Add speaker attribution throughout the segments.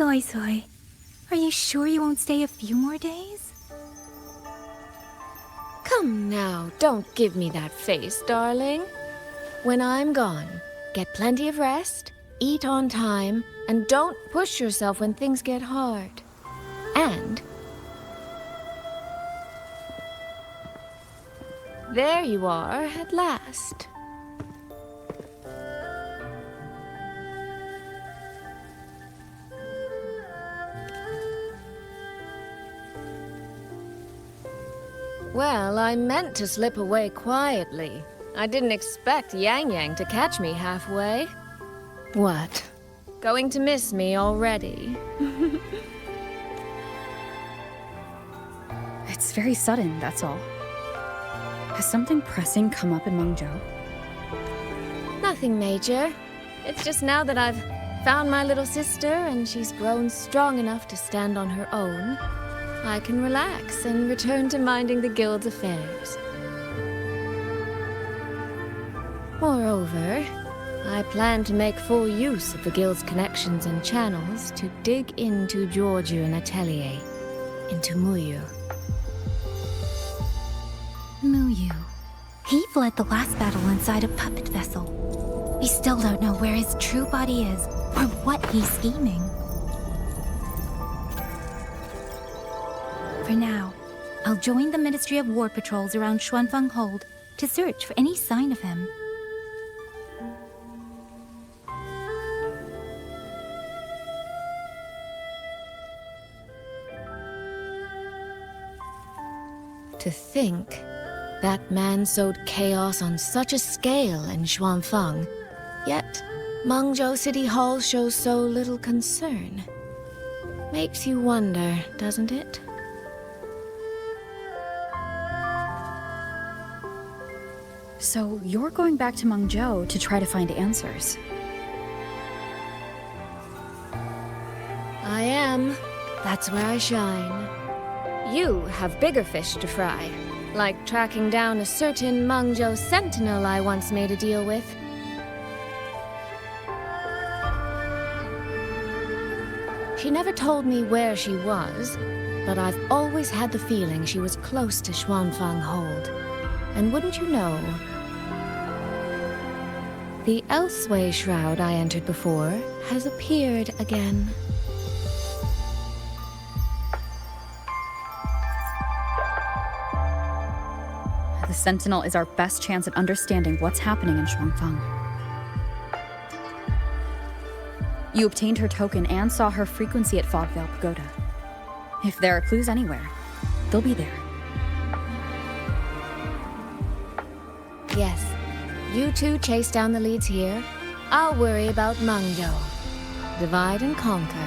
Speaker 1: Soy Soy, are you sure you won't stay a few more days?
Speaker 2: Come now, don't give me that face, darling. When I'm gone, get plenty of rest, eat on time, and don't push yourself when things get hard. And there you are at last. Well, I meant to slip away quietly. I didn't expect Yang Yang to catch me halfway. What? Going to miss me already?
Speaker 3: It's very sudden, that's all. Has something pressing come up in Mengzhou?
Speaker 2: Nothing major. It's just now that I've found my little sister and she's grown strong enough to stand on her own, I can relax and return to minding the guild's affairs. Moreover, I plan to make full use of the guild's connections and channels to dig into Giorgio and Atelier, into Muyu.
Speaker 1: Muyu. He fled the last battle inside a puppet vessel. We still don't know where his true body is, or what he's scheming. For now, I'll join the Ministry of War patrols around Xuanfeng Hold to search for any sign of him.
Speaker 2: To think that man sowed chaos on such a scale in Xuanfeng, yet Mengzhou City Hall shows so little concern. Makes you wonder, doesn't it?
Speaker 3: So you're going back to Mengzhou to try to find answers?
Speaker 2: I am. That's where I shine. You have bigger fish to fry, like tracking down a certain Mengzhou sentinel I once made a deal with. She never told me where she was, but I've always had the feeling she was close to Xuanfeng Hold. And wouldn't you know, the Elseway shroud I entered before has appeared again.
Speaker 3: The Sentinel is our best chance at understanding what's happening in Xuanfeng. You obtained her token and saw her frequency at Fogvale Pagoda. If there are clues anywhere, they'll be there.
Speaker 2: Yes, you two chase down the leads here. I'll worry about Mengzhou. Divide and conquer.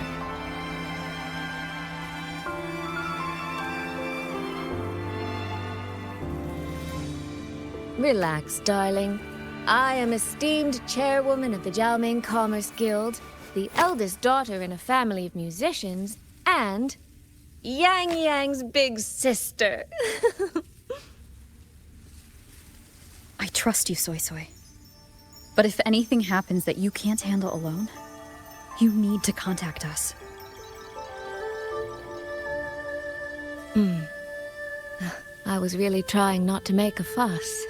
Speaker 2: Relax, darling. I am esteemed chairwoman of the Jiaoming Commerce Guild, the eldest daughter in a family of musicians, and Yang Yang's big sister.
Speaker 3: I trust you, Soy Soy. But if anything happens that you can't handle alone, you need to contact us.
Speaker 2: I was really trying not to make a fuss.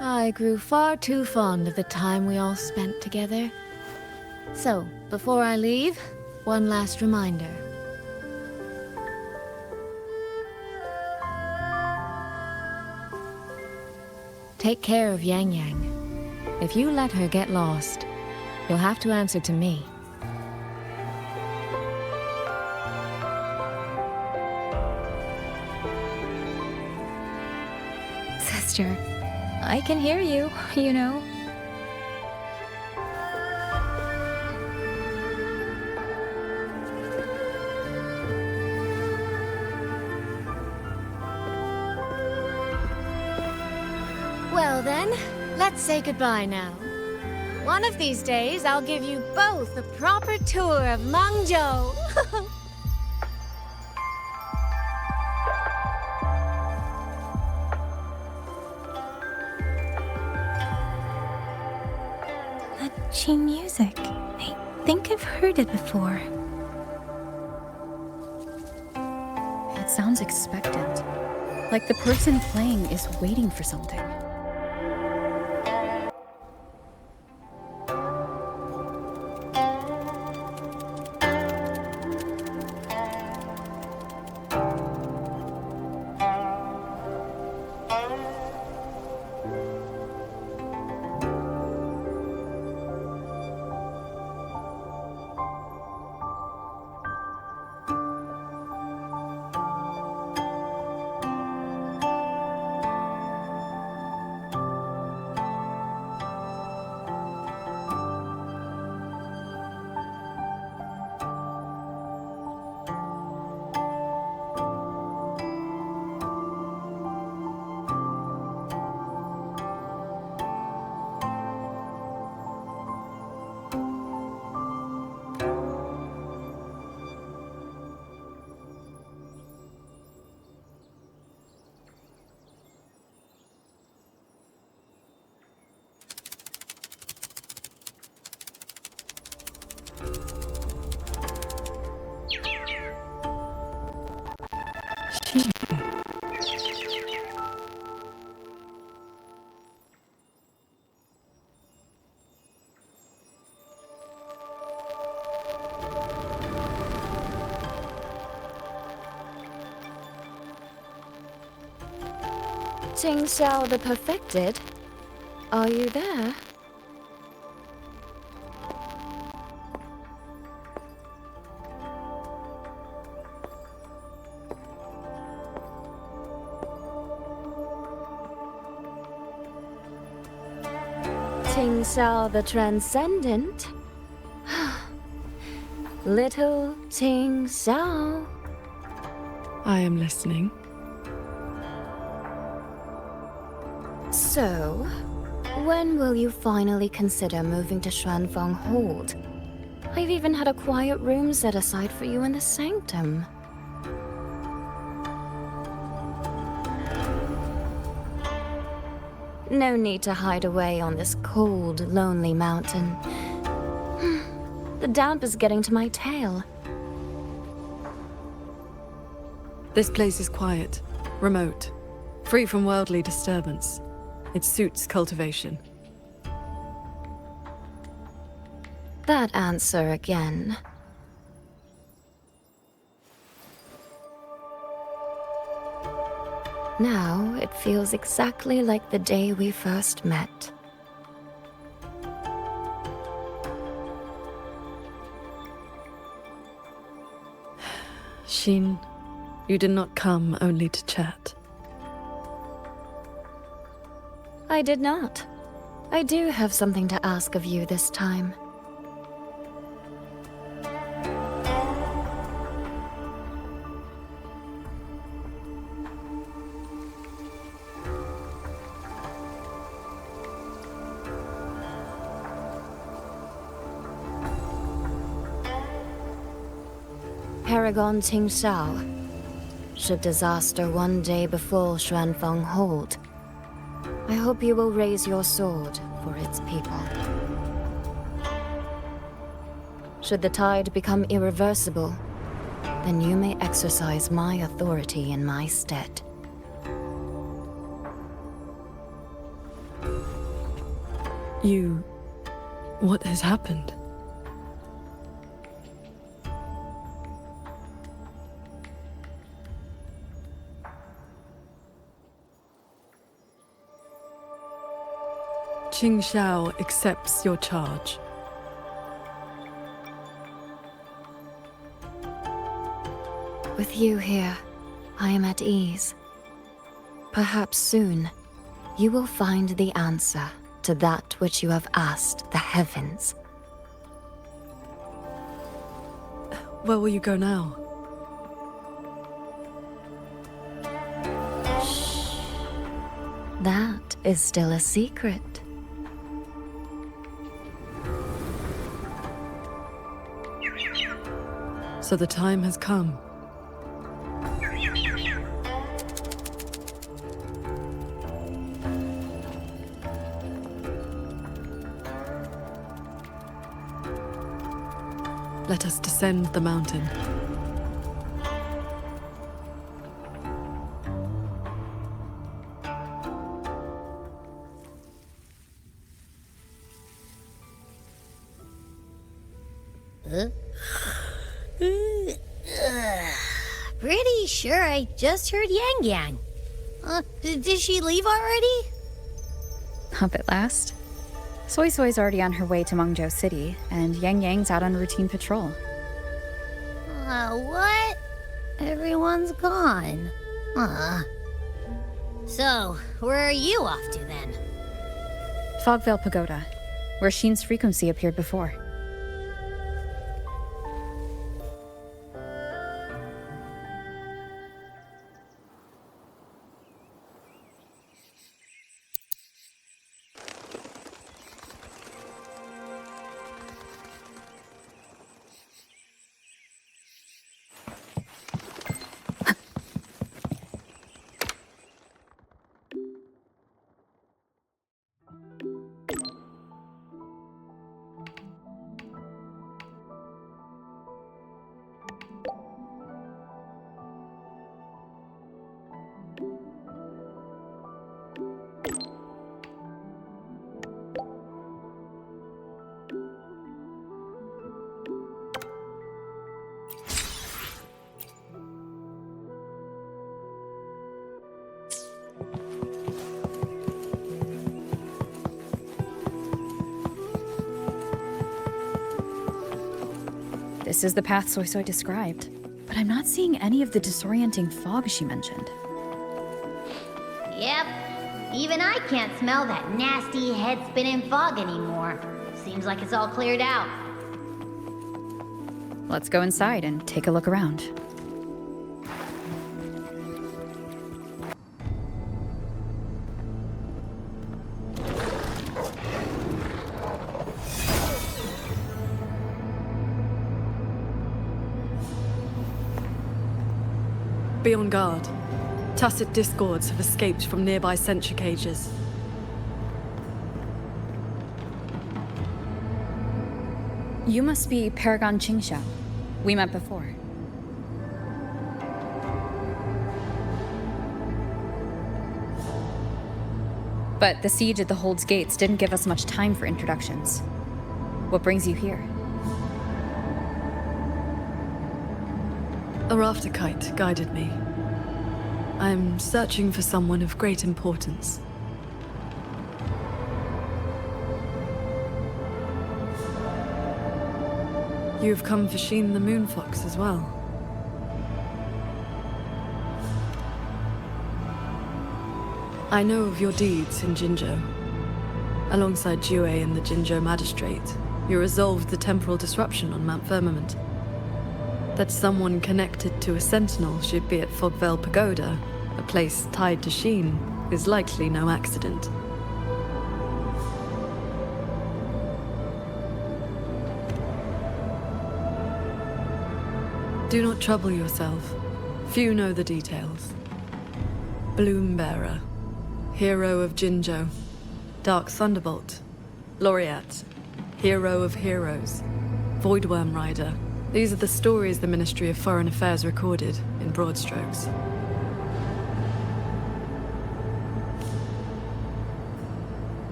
Speaker 2: I grew far too fond of the time we all spent together. So, before I leave, one last reminder. Take care of Yang Yang. If you let her get lost, you'll have to answer to me.
Speaker 1: Sister, I can hear you, you know.
Speaker 2: Well then, let's say goodbye now. One of these days, I'll give you both a proper tour of Mengzhou.
Speaker 1: catchy music. I think I've heard it before.
Speaker 3: It sounds expectant. Like the person playing is waiting for something.
Speaker 2: Ting Xiao the Perfected? Are you there? Ting Xiao the Transcendent? Little Ting Xiao.
Speaker 4: I am listening.
Speaker 2: So, when will you finally consider moving to Xuanfeng Hold? I've even had a quiet room set aside for you in the sanctum. No need to hide away on this cold, lonely mountain. The damp is getting to my tail.
Speaker 4: This place is quiet, remote, free from worldly disturbance. It suits cultivation.
Speaker 2: That answer again. Now it feels exactly like the day we first met.
Speaker 4: Xin, you did not come only to chat.
Speaker 2: I did not. I do have something to ask of you this time. Paragon Ting Xiao. Should disaster one day befall Xuanfeng Hold, I hope you will raise your sword for its people. Should the tide become irreversible, then you may exercise my authority in my stead.
Speaker 4: What has happened? Qing Xiao accepts your charge.
Speaker 2: With you here, I am at ease. Perhaps soon, you will find the answer to that which you have asked the heavens.
Speaker 4: Where will you go now?
Speaker 2: Shh. That is still a secret.
Speaker 4: So the time has come. Let us descend the mountain.
Speaker 5: Pretty sure I just heard Yang Yang. Did she leave already?
Speaker 3: Up at last. Soy Soy's already on her way to Mengzhou City, and Yang Yang's out on routine patrol.
Speaker 5: What? Everyone's gone. So, where are you off to then?
Speaker 3: Fogvale Pagoda, where Sheen's frequency appeared before. This is the path Soy Soy described, but I'm not seeing any of the disorienting fog she mentioned.
Speaker 5: Yep. Even I can't smell that nasty head-spinning fog anymore. Seems like it's all cleared out.
Speaker 3: Let's go inside and take a look around.
Speaker 4: Be on guard. Tacit discords have escaped from nearby sentry cages.
Speaker 3: You must be Paragon Qingxiao. We met before. But the siege at the Hold's gates didn't give us much time for introductions. What brings you here?
Speaker 4: A rafter kite guided me. I'm searching for someone of great importance. You've come for Sheen the Moonfox as well. I know of your deeds in Jinzhou. Alongside Jue and the Jinzhou Magistrate, you resolved the temporal disruption on Mount Firmament. That someone connected to a sentinel should be at Fogvale Pagoda, a place tied to Sheen, is likely no accident. Do not trouble yourself. Few know the details. Bloombearer, hero of Jinzhou, Dark Thunderbolt, Laureate, hero of heroes, Voidworm Rider. These are the stories the Ministry of Foreign Affairs recorded, in broad strokes.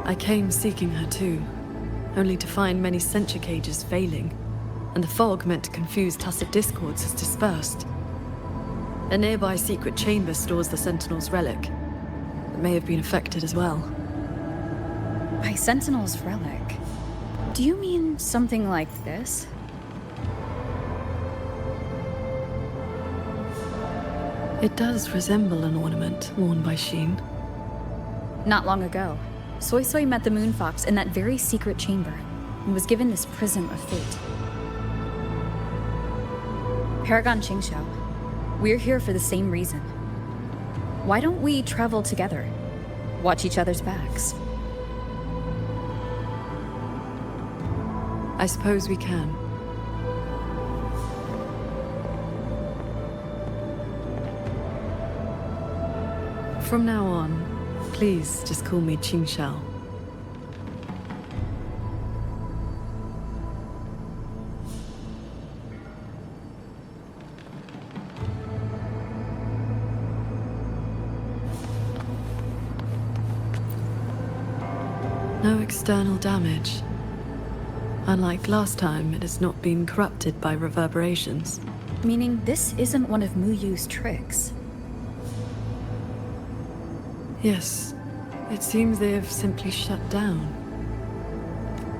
Speaker 4: I came seeking her too, only to find many sentry cages failing, and the fog meant to confuse tacit discords has dispersed. A nearby secret chamber stores the Sentinel's relic. It may have been affected as well.
Speaker 3: By Sentinel's relic? Do you mean something like this?
Speaker 4: It does resemble an ornament worn by Sheen.
Speaker 3: Not long ago, Soy Soy met the Moonfox in that very secret chamber and was given this prism of fate. Paragon Qingxiao, we're here for the same reason. Why don't we travel together? Watch each other's backs.
Speaker 4: I suppose we can. From now on, please just call me Qing Xiao. No external damage. Unlike last time, it has not been corrupted by reverberations.
Speaker 3: Meaning this isn't one of Mu Yu's tricks.
Speaker 4: Yes, it seems they have simply shut down.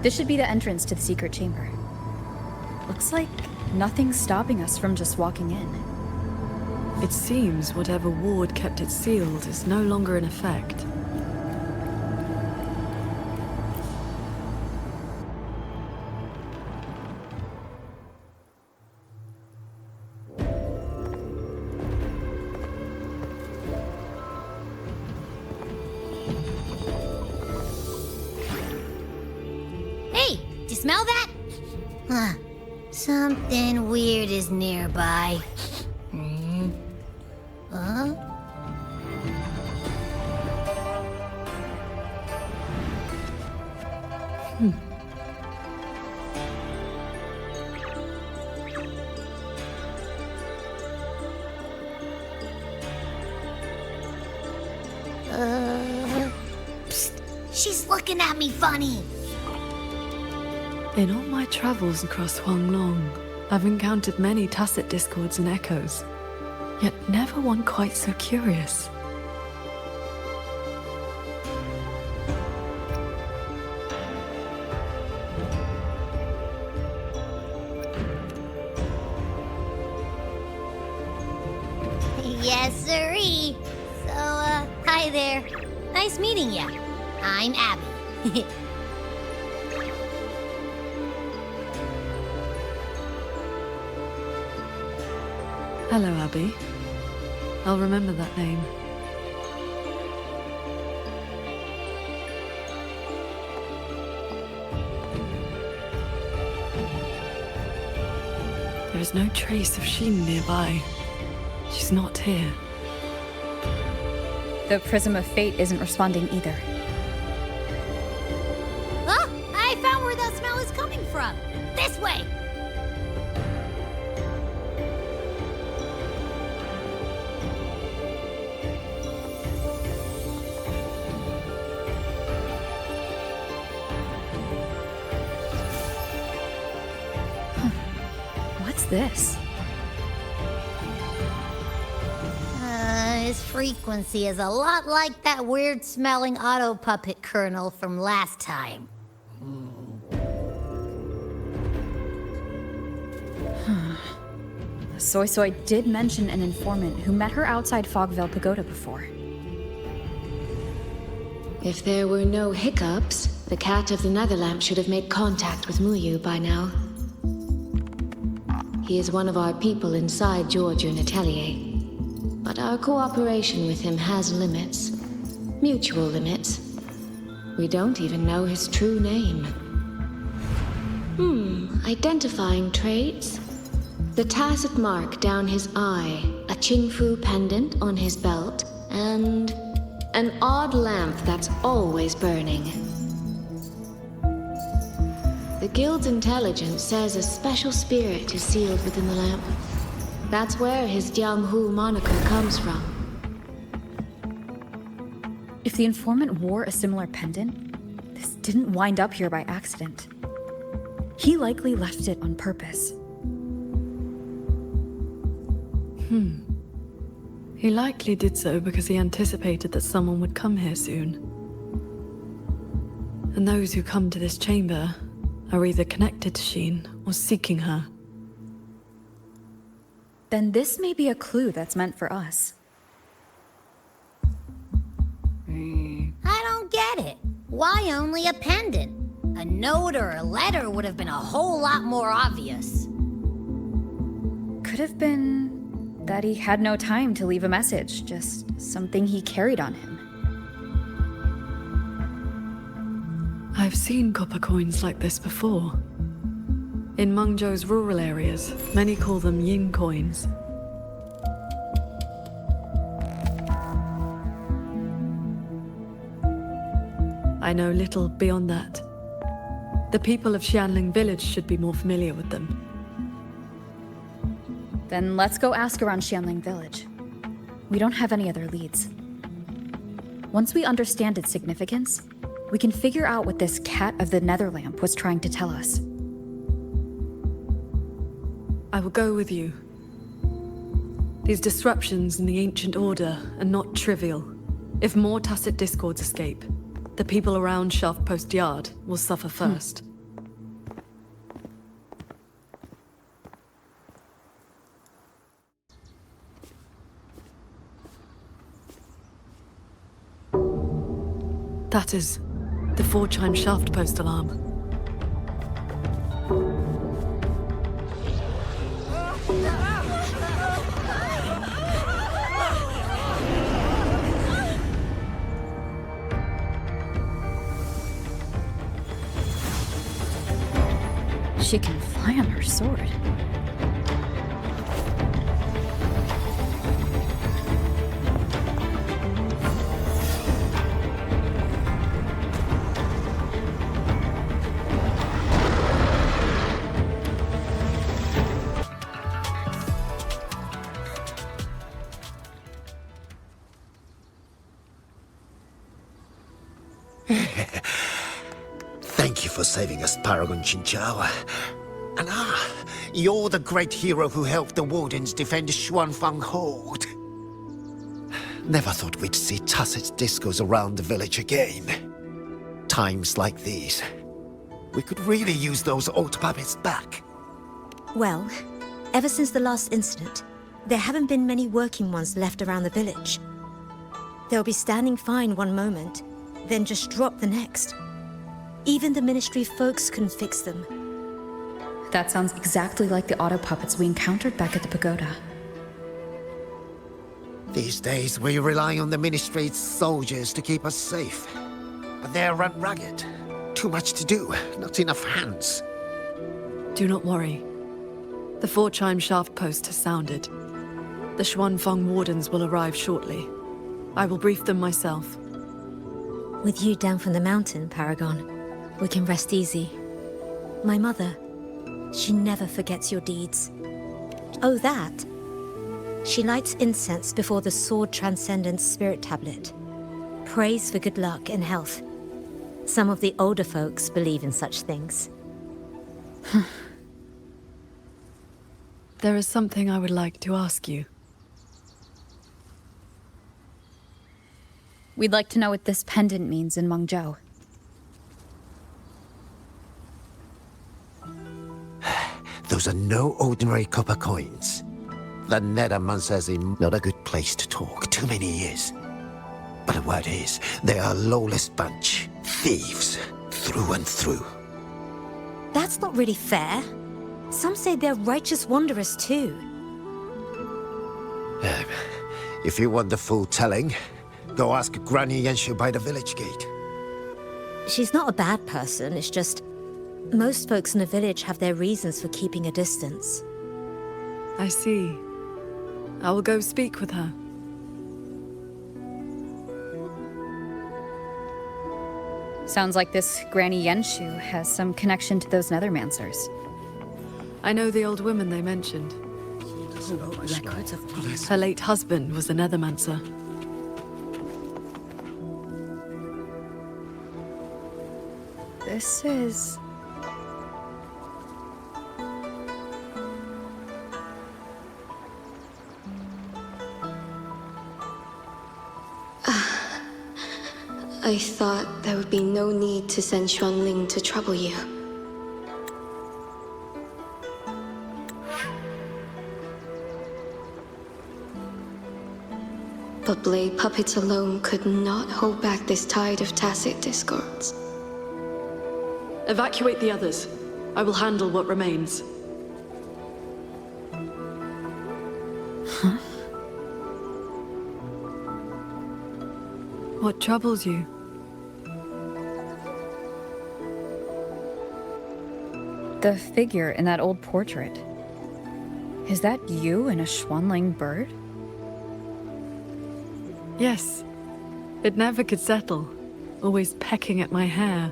Speaker 3: This should be the entrance to the secret chamber. Looks like nothing's stopping us from just walking in.
Speaker 4: It seems whatever ward kept it sealed is no longer in effect.
Speaker 5: Hey, do you smell that? Huh. Something weird is nearby. Huh? Psst. She's looking at me funny.
Speaker 4: In all my travels across Huanglong, I've encountered many tacit discords and echoes, yet never one quite so curious.
Speaker 5: Yes, sirree. So, hi there. Nice meeting ya. I'm Abby.
Speaker 4: Hello, Abby. I'll remember that name. There is no trace of Sheen nearby. She's not here.
Speaker 3: The Prism of Fate isn't responding either.
Speaker 5: Oh, I found where that smell is coming from. This way.
Speaker 3: What's this?
Speaker 5: His frequency is a lot like that weird-smelling auto puppet kernel from last time.
Speaker 3: Soy Soy did mention an informant who met her outside Fogvale Pagoda before.
Speaker 2: If there were no hiccups, the Cat of the Netherlamp should have made contact with Muyu by now. He is one of our people inside Georgian Atelier. But our cooperation with him has limits. Mutual limits. We don't even know his true name. Identifying traits? The tacit mark down his eye, a Qingfu pendant on his belt, and an odd lamp that's always burning. The Guild's intelligence says a special spirit is sealed within the lamp. That's where his Jianghu moniker comes from.
Speaker 3: If the informant wore a similar pendant, this didn't wind up here by accident. He likely left it on purpose.
Speaker 4: He likely did so because he anticipated that someone would come here soon. And those who come to this chamber are either connected to Sheen or seeking her.
Speaker 3: Then this may be a clue that's meant for us.
Speaker 5: I don't get it. Why only a pendant? A note or a letter would have been a whole lot more obvious.
Speaker 3: Could have been that he had no time to leave a message, just something he carried on him.
Speaker 4: I've seen copper coins like this before. In Mengzhou's rural areas, many call them yin coins. I know little beyond that. The people of Xianling village should be more familiar with them.
Speaker 3: Then let's go ask around Xianling village. We don't have any other leads. Once we understand its significance, we can figure out what this cat of the Netherlamp was trying to tell us.
Speaker 4: I will go with you. These disruptions in the ancient order are not trivial. If more tacit discords escape, the people around Shaft Post Yard will suffer first. That is the 4-chime shaft post alarm.
Speaker 3: She can fly on her sword.
Speaker 6: Thank you for saving us, Paragon Chinchao. And you're the great hero who helped the Wardens defend Xuanfang Hold. Never thought we'd see tacit discos around the village again. Times like these, we could really use those old puppets back.
Speaker 7: Well, ever since the last incident, there haven't been many working ones left around the village. They'll be standing fine one moment, then just drop the next. Even the Ministry folks couldn't fix them.
Speaker 3: That sounds exactly like the auto puppets we encountered back at the pagoda.
Speaker 6: These days, we rely on the Ministry's soldiers to keep us safe. But they're run ragged. Too much to do, not enough hands.
Speaker 4: Do not worry. The 4-chime shaft post has sounded. The Xuanfang Wardens will arrive shortly. I will brief them myself.
Speaker 7: With you down from the mountain, Paragon, we can rest easy. My mother, she never forgets your deeds. Oh, that. She lights incense before the Sword Transcendence Spirit Tablet. Prays for good luck and health. Some of the older folks believe in such things.
Speaker 4: There is something I would like to ask you.
Speaker 3: We'd like to know what this pendant means in Mengzhou.
Speaker 6: Those are no ordinary copper coins. The Netherman says it's not a good place to talk. Too many years. But the word is, they are a lawless bunch. Thieves. Through and through.
Speaker 7: That's not really fair. Some say they're righteous wanderers too.
Speaker 6: If you want the full telling, go ask Granny Yenshu by the village gate.
Speaker 7: She's not a bad person, it's just... most folks in the village have their reasons for keeping a distance.
Speaker 4: I see. I will go speak with her.
Speaker 3: Sounds like this Granny Yenshu has some connection to those Nethermancers.
Speaker 4: I know the old woman they mentioned. Her late husband was a Nethermancer.
Speaker 3: This is...
Speaker 8: I thought there would be no need to send Xuanling to trouble you. But blade puppets alone could not hold back this tide of tacit discords.
Speaker 4: Evacuate the others. I will handle what remains.
Speaker 3: Huh?
Speaker 4: What troubles you?
Speaker 3: The figure in that old portrait. Is that you in a Xuanling bird?
Speaker 4: Yes. It never could settle. always pecking at my hair.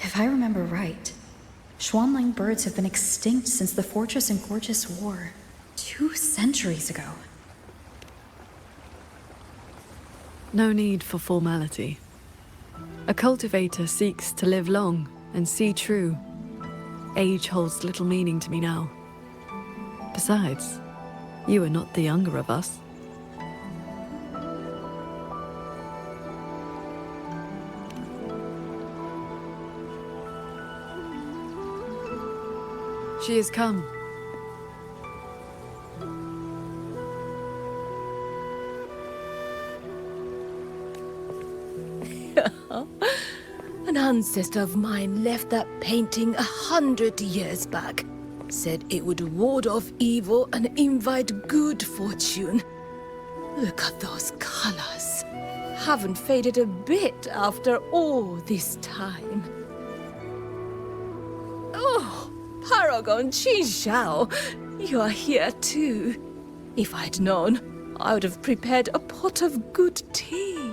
Speaker 3: If I remember right, Xuanling birds have been extinct since the Fortress and Gorgeous War, 2 centuries ago.
Speaker 4: No need for formality. A cultivator seeks to live long and see true. Age holds little meaning to me now. Besides, you are not the younger of us. She has come.
Speaker 9: An ancestor of mine left that painting 100 years back. Said it would ward off evil and invite good fortune. Look at those colors. Haven't faded a bit after all this time. Oh, Paragon Qin Shao, you are here too. If I'd known, I would have prepared a pot of good tea.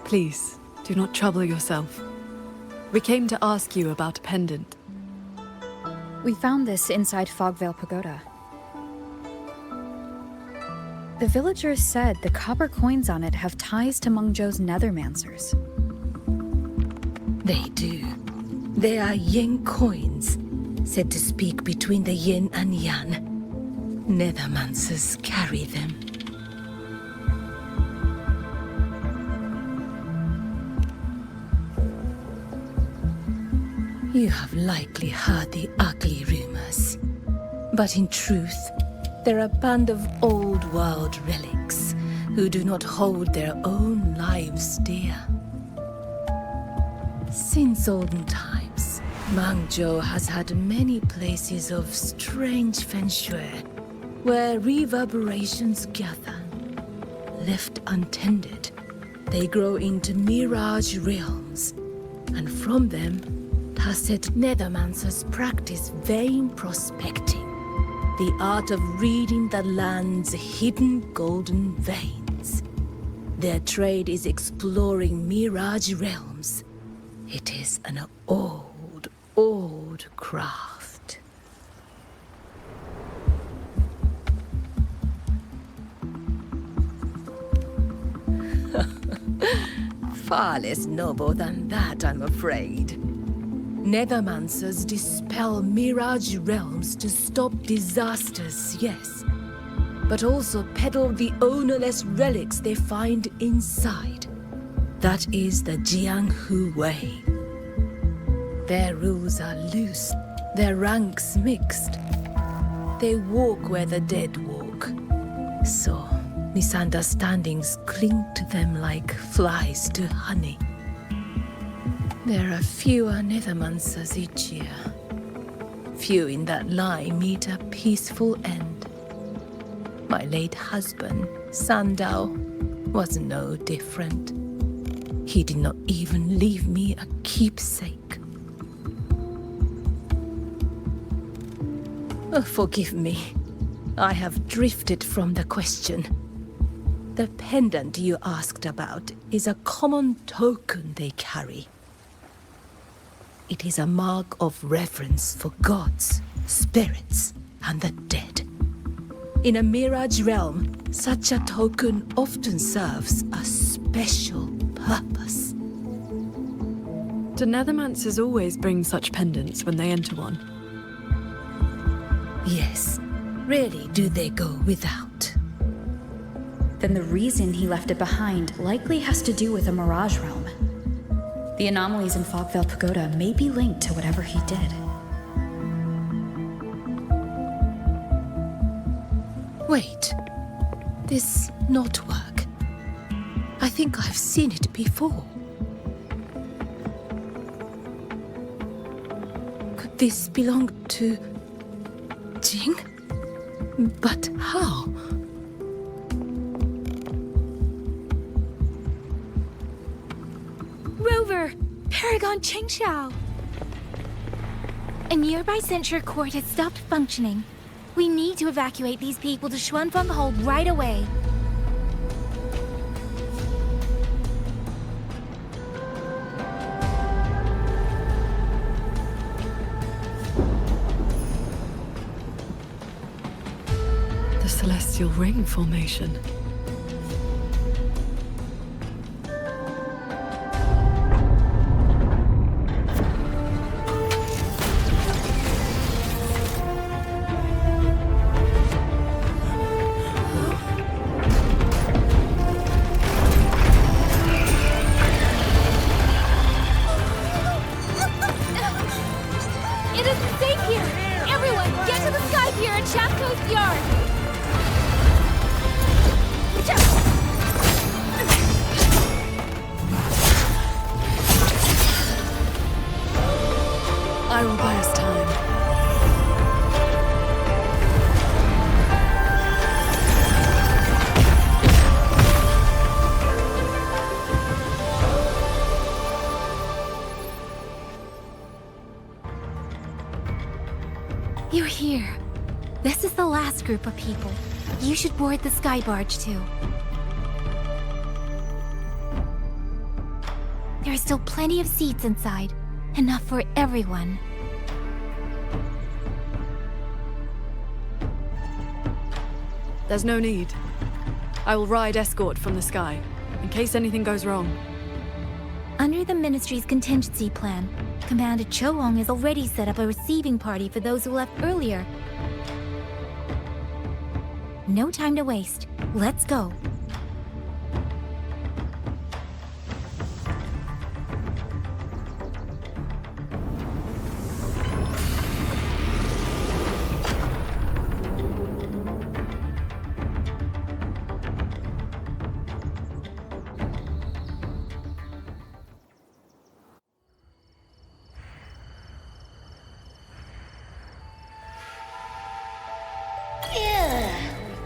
Speaker 4: Please, do not trouble yourself. We came to ask you about a pendant.
Speaker 3: We found this inside Fogvale Pagoda. The villagers said the copper coins on it have ties to Mengzhou's nethermancers.
Speaker 9: They do. They are yin coins, said to speak between the yin and yang. Nethermancers carry them. You have likely heard the ugly rumors. But in truth, they're a band of old world relics who do not hold their own lives dear. Since olden times, Mengzhou has had many places of strange feng shui, where reverberations gather. Left untended, they grow into mirage realms, and from them, Tacet nethermancers practice vain prospecting, the art of reading the land's hidden golden veins. Their trade is exploring mirage realms. It is an old, old craft. Far less noble than that, I'm afraid. Nethermancers dispel mirage realms to stop disasters, yes. But also peddle the ownerless relics they find inside. That is the Jianghu way. Their rules are loose, their ranks mixed. They walk where the dead walk. So, misunderstandings cling to them like flies to honey. There are fewer nethermancers each year. Few in that line meet a peaceful end. My late husband, Sandao, was no different. He did not even leave me a keepsake. Oh, forgive me. I have drifted from the question. The pendant you asked about is a common token they carry. It is a mark of reverence for gods, spirits, and the dead. In a mirage realm, such a token often serves a special purpose.
Speaker 4: Do nethermancers always bring such pendants when they enter one?
Speaker 9: Yes. Rarely do they go without.
Speaker 3: Then the reason he left it behind likely has to do with a mirage realm. The anomalies in Fogvale Pagoda may be linked to whatever he did.
Speaker 9: Wait. This knotwork. I think I've seen it before. Could this belong to Jing? But how?
Speaker 1: Rover! Paragon Qingxiao! A nearby censure court has stopped functioning. We need to evacuate these people to Xuanfeng Hold right away.
Speaker 4: celestial ring formation.
Speaker 1: It isn't safe here! Everyone, get to the sky pier at Shaft Coast Yard!
Speaker 4: I will buy us time.
Speaker 1: You're here. This is the last group of people. You should board the sky barge too. There are still plenty of seats inside. Enough for everyone.
Speaker 4: There's no need. I will ride escort from the sky, in case anything goes wrong.
Speaker 1: Under the Ministry's contingency plan, Commander Cho-Ong has already set up a receiving party for those who left earlier. No time to waste. Let's go.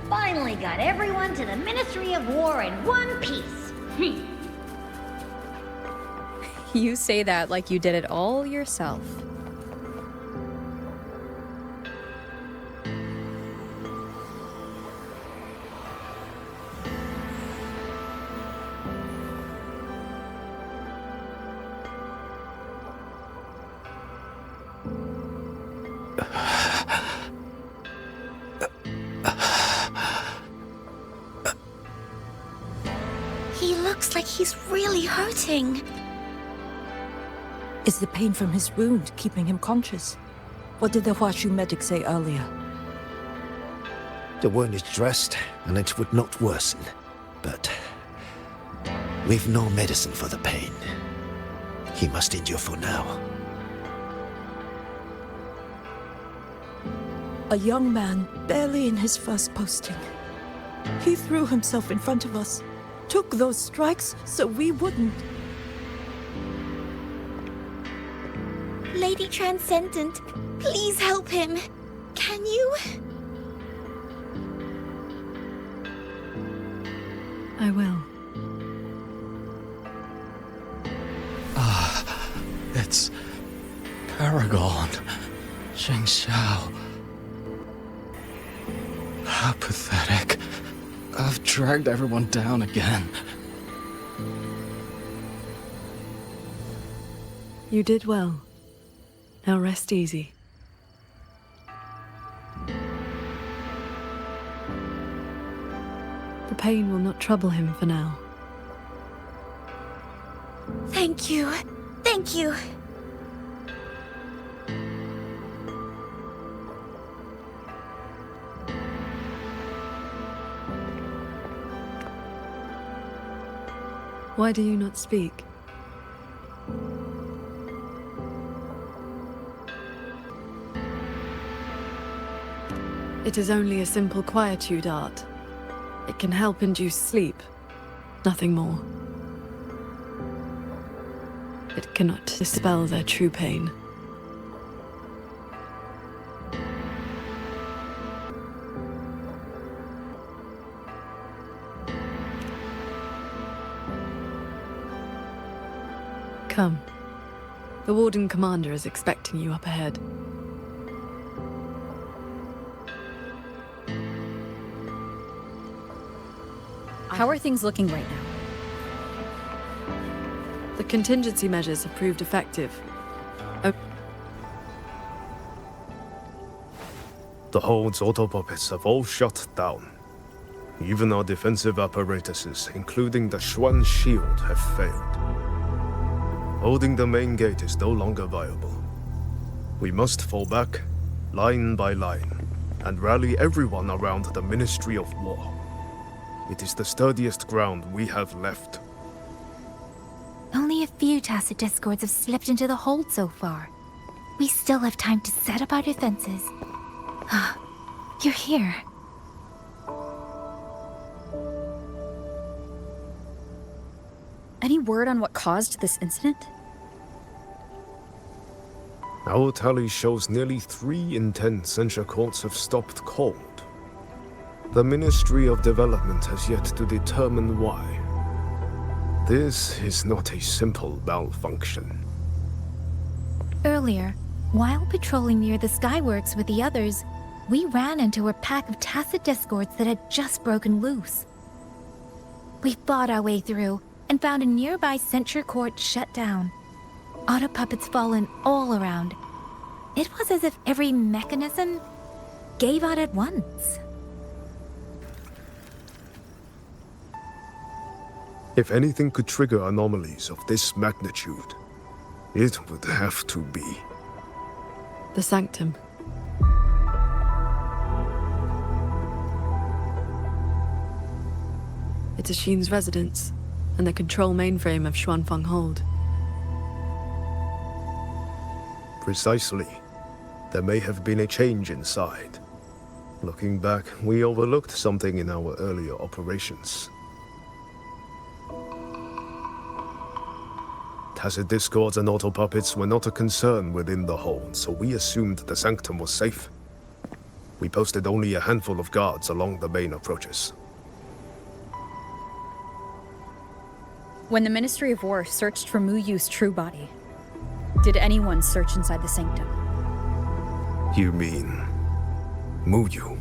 Speaker 5: Finally got everyone to the Ministry of War in one piece.
Speaker 3: You say that like you did it all yourself.
Speaker 1: He looks like he's really hurting.
Speaker 10: Is the pain from his wound keeping him conscious? What did the Huashu medic say earlier?
Speaker 6: The wound is dressed, and it would not worsen. But we've no medicine for the pain. He must endure for now.
Speaker 10: A young man, barely in his first posting. He threw himself in front of us, took those strikes so we wouldn't.
Speaker 1: Lady Transcendent, please help him. Can you?
Speaker 4: I will.
Speaker 11: It's Paragon. Sheng Xiao. How pathetic. I've dragged everyone down again.
Speaker 4: You did well. Now rest easy. The pain will not trouble him for now.
Speaker 1: Thank you. Thank you.
Speaker 4: Why do you not speak? It is only a simple quietude art. It can help induce sleep, nothing more. It cannot dispel their true pain. Come. The Warden Commander is expecting you up ahead.
Speaker 3: How are things looking right now?
Speaker 4: The contingency measures have proved effective.
Speaker 12: The Hode's auto puppets have all shut down. Even our defensive apparatuses, including the Xuan shield, have failed. Holding the main gate is no longer viable. We must fall back, line by line, and rally everyone around the Ministry of War. It is the sturdiest ground we have left.
Speaker 1: Only a few tacit discords have slipped into the hold so far. We still have time to set up our defenses. You're here.
Speaker 3: Any word on what caused this incident?
Speaker 12: Our tally shows nearly 3 in 10 censure courts have stopped cold. The Ministry of Development has yet to determine why. This is not a simple malfunction.
Speaker 1: Earlier, while patrolling near the Skyworks with the others, we ran into a pack of tacit discords that had just broken loose. We fought our way through and found a nearby censure court shut down. Auto puppets fallen all around. It was as if every mechanism gave out at once.
Speaker 12: If anything could trigger anomalies of this magnitude, it would have to be
Speaker 4: The Sanctum. It's Ashin's residence, and the control mainframe of Xuanfeng Hold.
Speaker 12: Precisely. There may have been a change inside. Looking back, we overlooked something in our earlier operations. Tacit discords and auto puppets were not a concern within the hold, so we assumed the Sanctum was safe. We posted only a handful of guards along the main approaches.
Speaker 3: When the Ministry of War searched for Mu Yu's true body, did anyone search inside the Sanctum?
Speaker 12: You mean Mu Yu?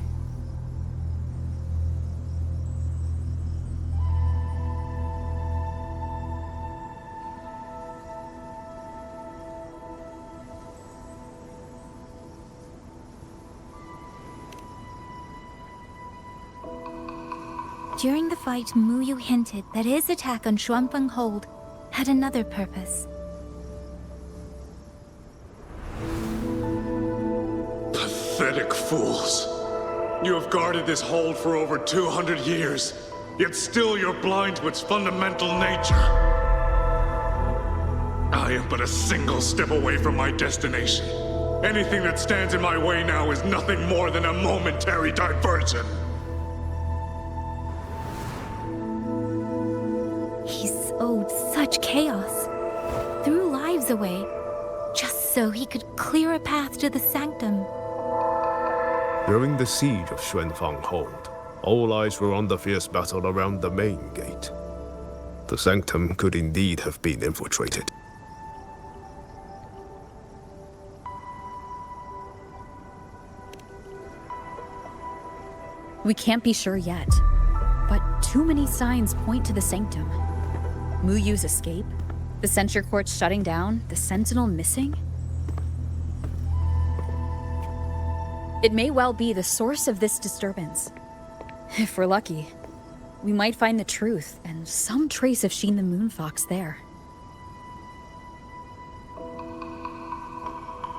Speaker 1: During the fight, Mu Yu hinted that his attack on Xuanfeng Hold had another purpose.
Speaker 13: Pathetic fools. You have guarded this hold for over 200 years, yet still you're blind to its fundamental nature. I am but a single step away from my destination. Anything that stands in my way now is nothing more than a momentary diversion.
Speaker 1: He sowed such chaos, threw lives away, just so he could clear a path to the Sanctum.
Speaker 12: During the siege of Xuanfeng Hold, all eyes were on the fierce battle around the main gate. The Sanctum could indeed have been infiltrated.
Speaker 3: We can't be sure yet, but too many signs point to the Sanctum. Mu Yu's escape, the censure court shutting down, the Sentinel missing. It may well be the source of this disturbance. If we're lucky, we might find the truth and some trace of Sheen the Moonfox there.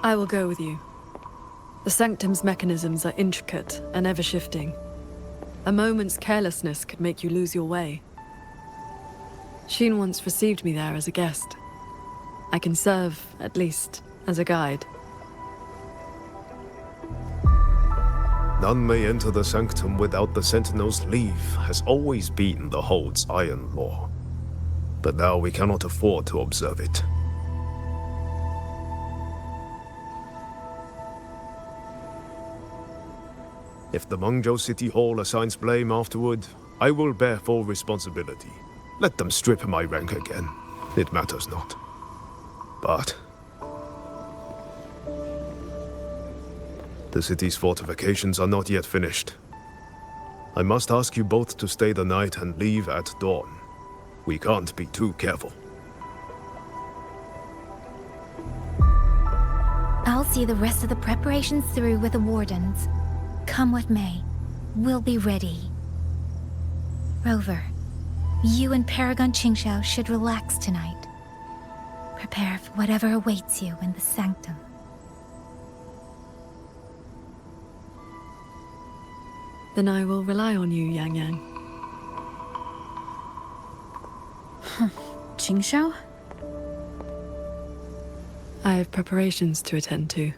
Speaker 4: I will go with you. The Sanctum's mechanisms are intricate and ever-shifting. A moment's carelessness could make you lose your way. Sheen once received me there as a guest. I can serve, at least, as a guide.
Speaker 12: None may enter the Sanctum without the Sentinel's leave has always been the Hold's iron law. But now we cannot afford to observe it. If the Mengzhou City Hall assigns blame afterward, I will bear full responsibility. Let them strip my rank again. It matters not. But the city's fortifications are not yet finished. I must ask you both to stay the night and leave at dawn. We can't be too careful.
Speaker 1: I'll see the rest of the preparations through with the Wardens. Come what may, we'll be ready. Rover, you and Paragon Qingxiao should relax tonight. Prepare for whatever awaits you in the sanctum.
Speaker 4: Then I will rely on you, Yang Yang.
Speaker 3: Qingxiao?
Speaker 4: I have preparations to attend to.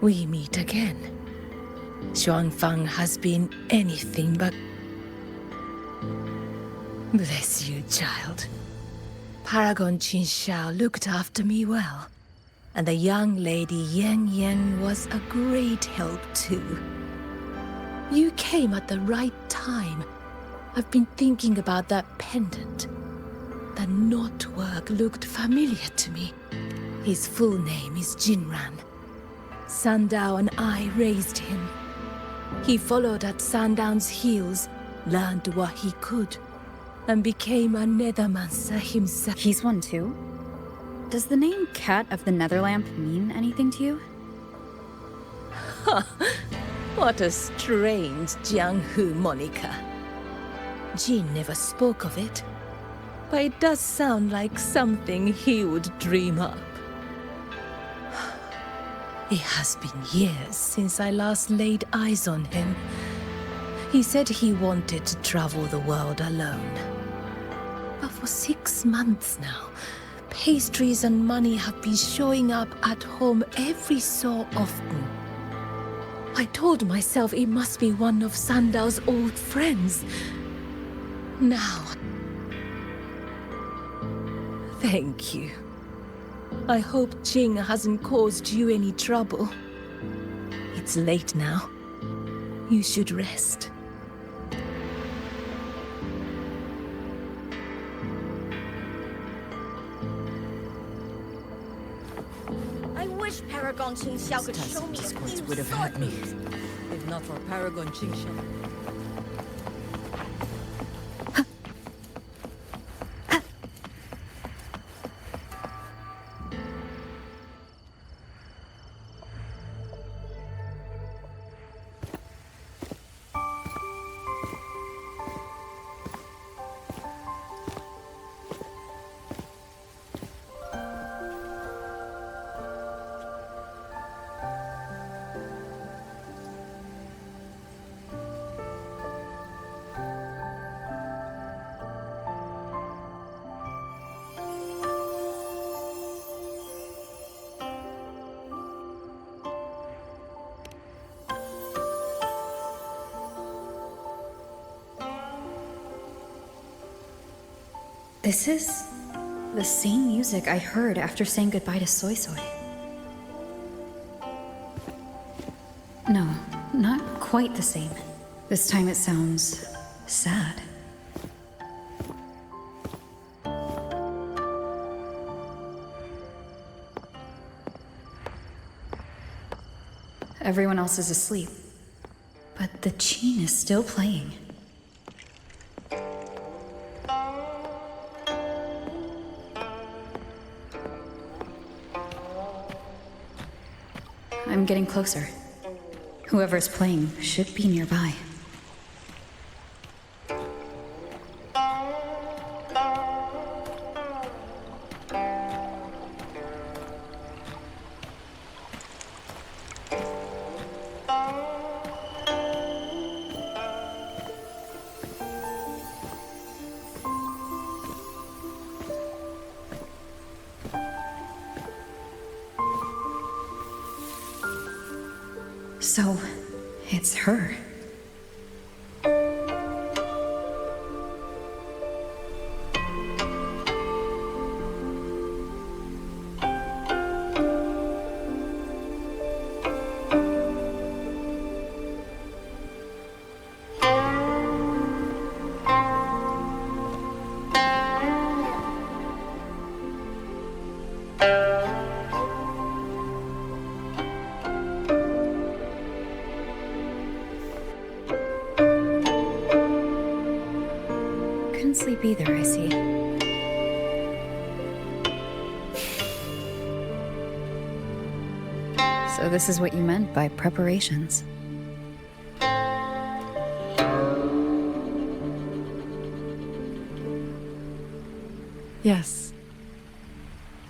Speaker 9: We meet again. Xuanfang has been anything but... Bless you, child. Paragon Qingxiao looked after me well, and the young lady Yang Yang was a great help too. You came at the right time. I've been thinking about that pendant. The knotwork looked familiar to me. His full name is Jinran. Sandao and I raised him. He followed at Sandown's heels, learned what he could, and became a Nethermancer himself.
Speaker 3: He's one too? Does the name Cat of the Netherlamp mean anything to you?
Speaker 9: What a strange Jianghu moniker. Jin never spoke of it, but it does sound like something he would dream up. It has been years since I last laid eyes on him. He said he wanted to travel the world alone. But for 6 months now, pastries and money have been showing up at home every so often. I told myself it must be one of Sandao's old friends. Now... Thank you. I hope Jing hasn't caused you any trouble. It's late now. You should rest.
Speaker 10: I wish Paragon Qingxiao could show me
Speaker 9: Discords
Speaker 10: a
Speaker 9: would have hurt me.
Speaker 10: if not for Paragon Qingxiao.
Speaker 3: This is the same music I heard after saying goodbye to Soy Soy. No, not quite the same. This time it sounds sad. Everyone else is asleep, but the Qin is still playing. I'm getting closer. Whoever's playing should be nearby. So, it's her. didn't sleep either, I see. So this is what you meant by preparations.
Speaker 4: Yes.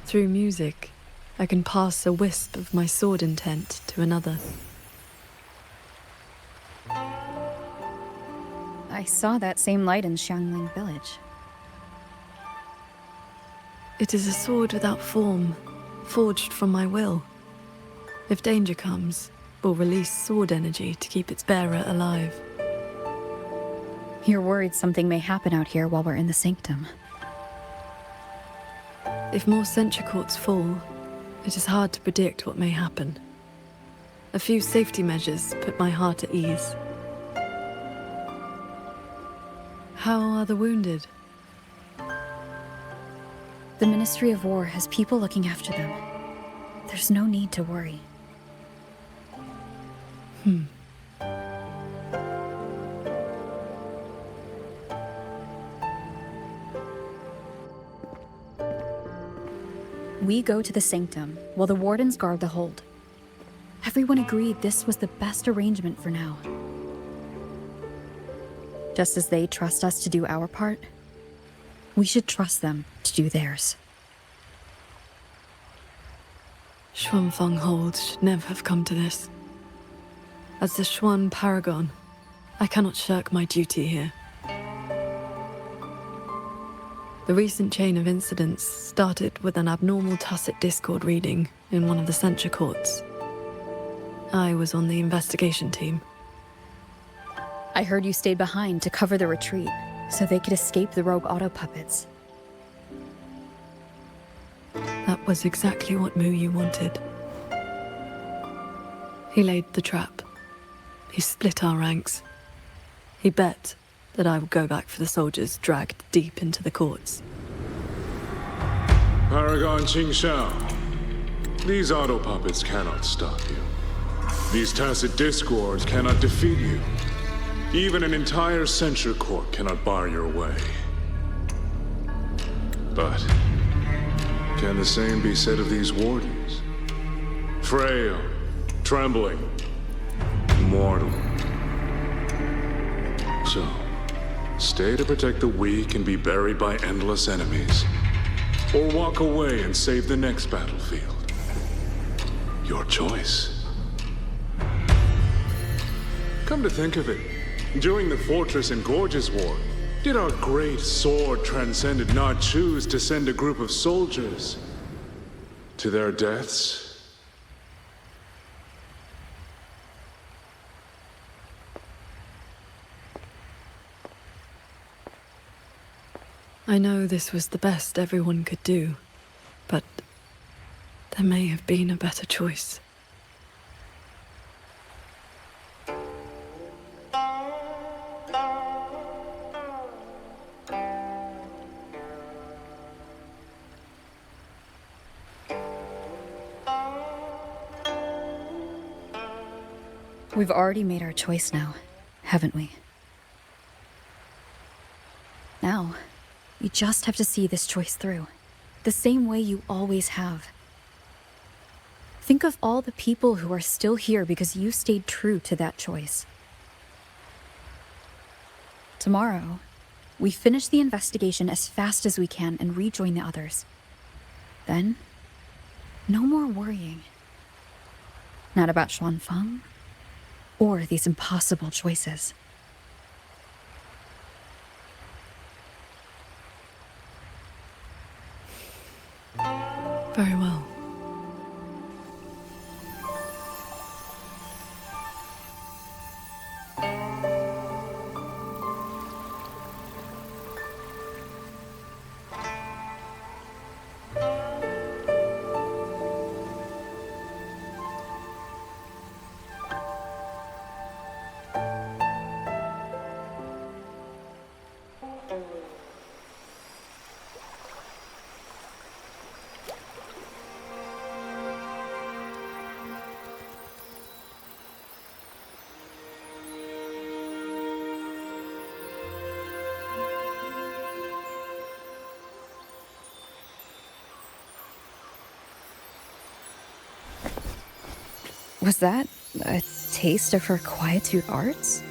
Speaker 4: Through music, I can pass a wisp of my sword intent to another.
Speaker 3: I saw that same light in Xiangling village.
Speaker 4: It is a sword without form, forged from my will. If danger comes, we'll release sword energy to keep its bearer alive.
Speaker 3: You're worried something may happen out here while we're in the sanctum.
Speaker 4: If more sentry courts fall, it is hard to predict what may happen. A few safety measures put my heart at ease. How are the wounded?
Speaker 3: The Ministry of War has people looking after them. There's no need to worry. We go to the sanctum, while the wardens guard the hold. Everyone agreed this was the best arrangement for now. Just as they trust us to do our part, we should trust them to do theirs.
Speaker 4: Xuanfeng Hold should never have come to this. As the Xuan Paragon, I cannot shirk my duty here. The recent chain of incidents started with an abnormal tacit discord reading in one of the censure courts. I was on the investigation team.
Speaker 3: I heard you stayed behind to cover the retreat, so they could escape the rogue auto puppets.
Speaker 4: That was exactly what Mu Yu wanted. He laid the trap. He split our ranks. He bet that I would go back for the soldiers dragged deep into the courts.
Speaker 13: Paragon Qingxiao, these auto puppets cannot stop you. These tacit discords cannot defeat you. Even an entire censure court cannot bar your way. But can the same be said of these wardens? Frail, trembling, mortal. So, stay to protect the weak and be buried by endless enemies. Or walk away and save the next battlefield. Your choice. Come to think of it, during the Fortress and Gorges War, did our great sword transcendent not choose to send a group of soldiers to their deaths?
Speaker 4: I know this was the best everyone could do, but there may have been a better choice.
Speaker 3: We've already made our choice now, haven't we? Now, you just have to see this choice through, the same way you always have. Think of all the people who are still here because you stayed true to that choice. Tomorrow, we finish the investigation as fast as we can and rejoin the others. Then, no more worrying. Not about Xuanfeng, or these impossible choices.
Speaker 4: Very well.
Speaker 3: Was that a taste of her quietude arts?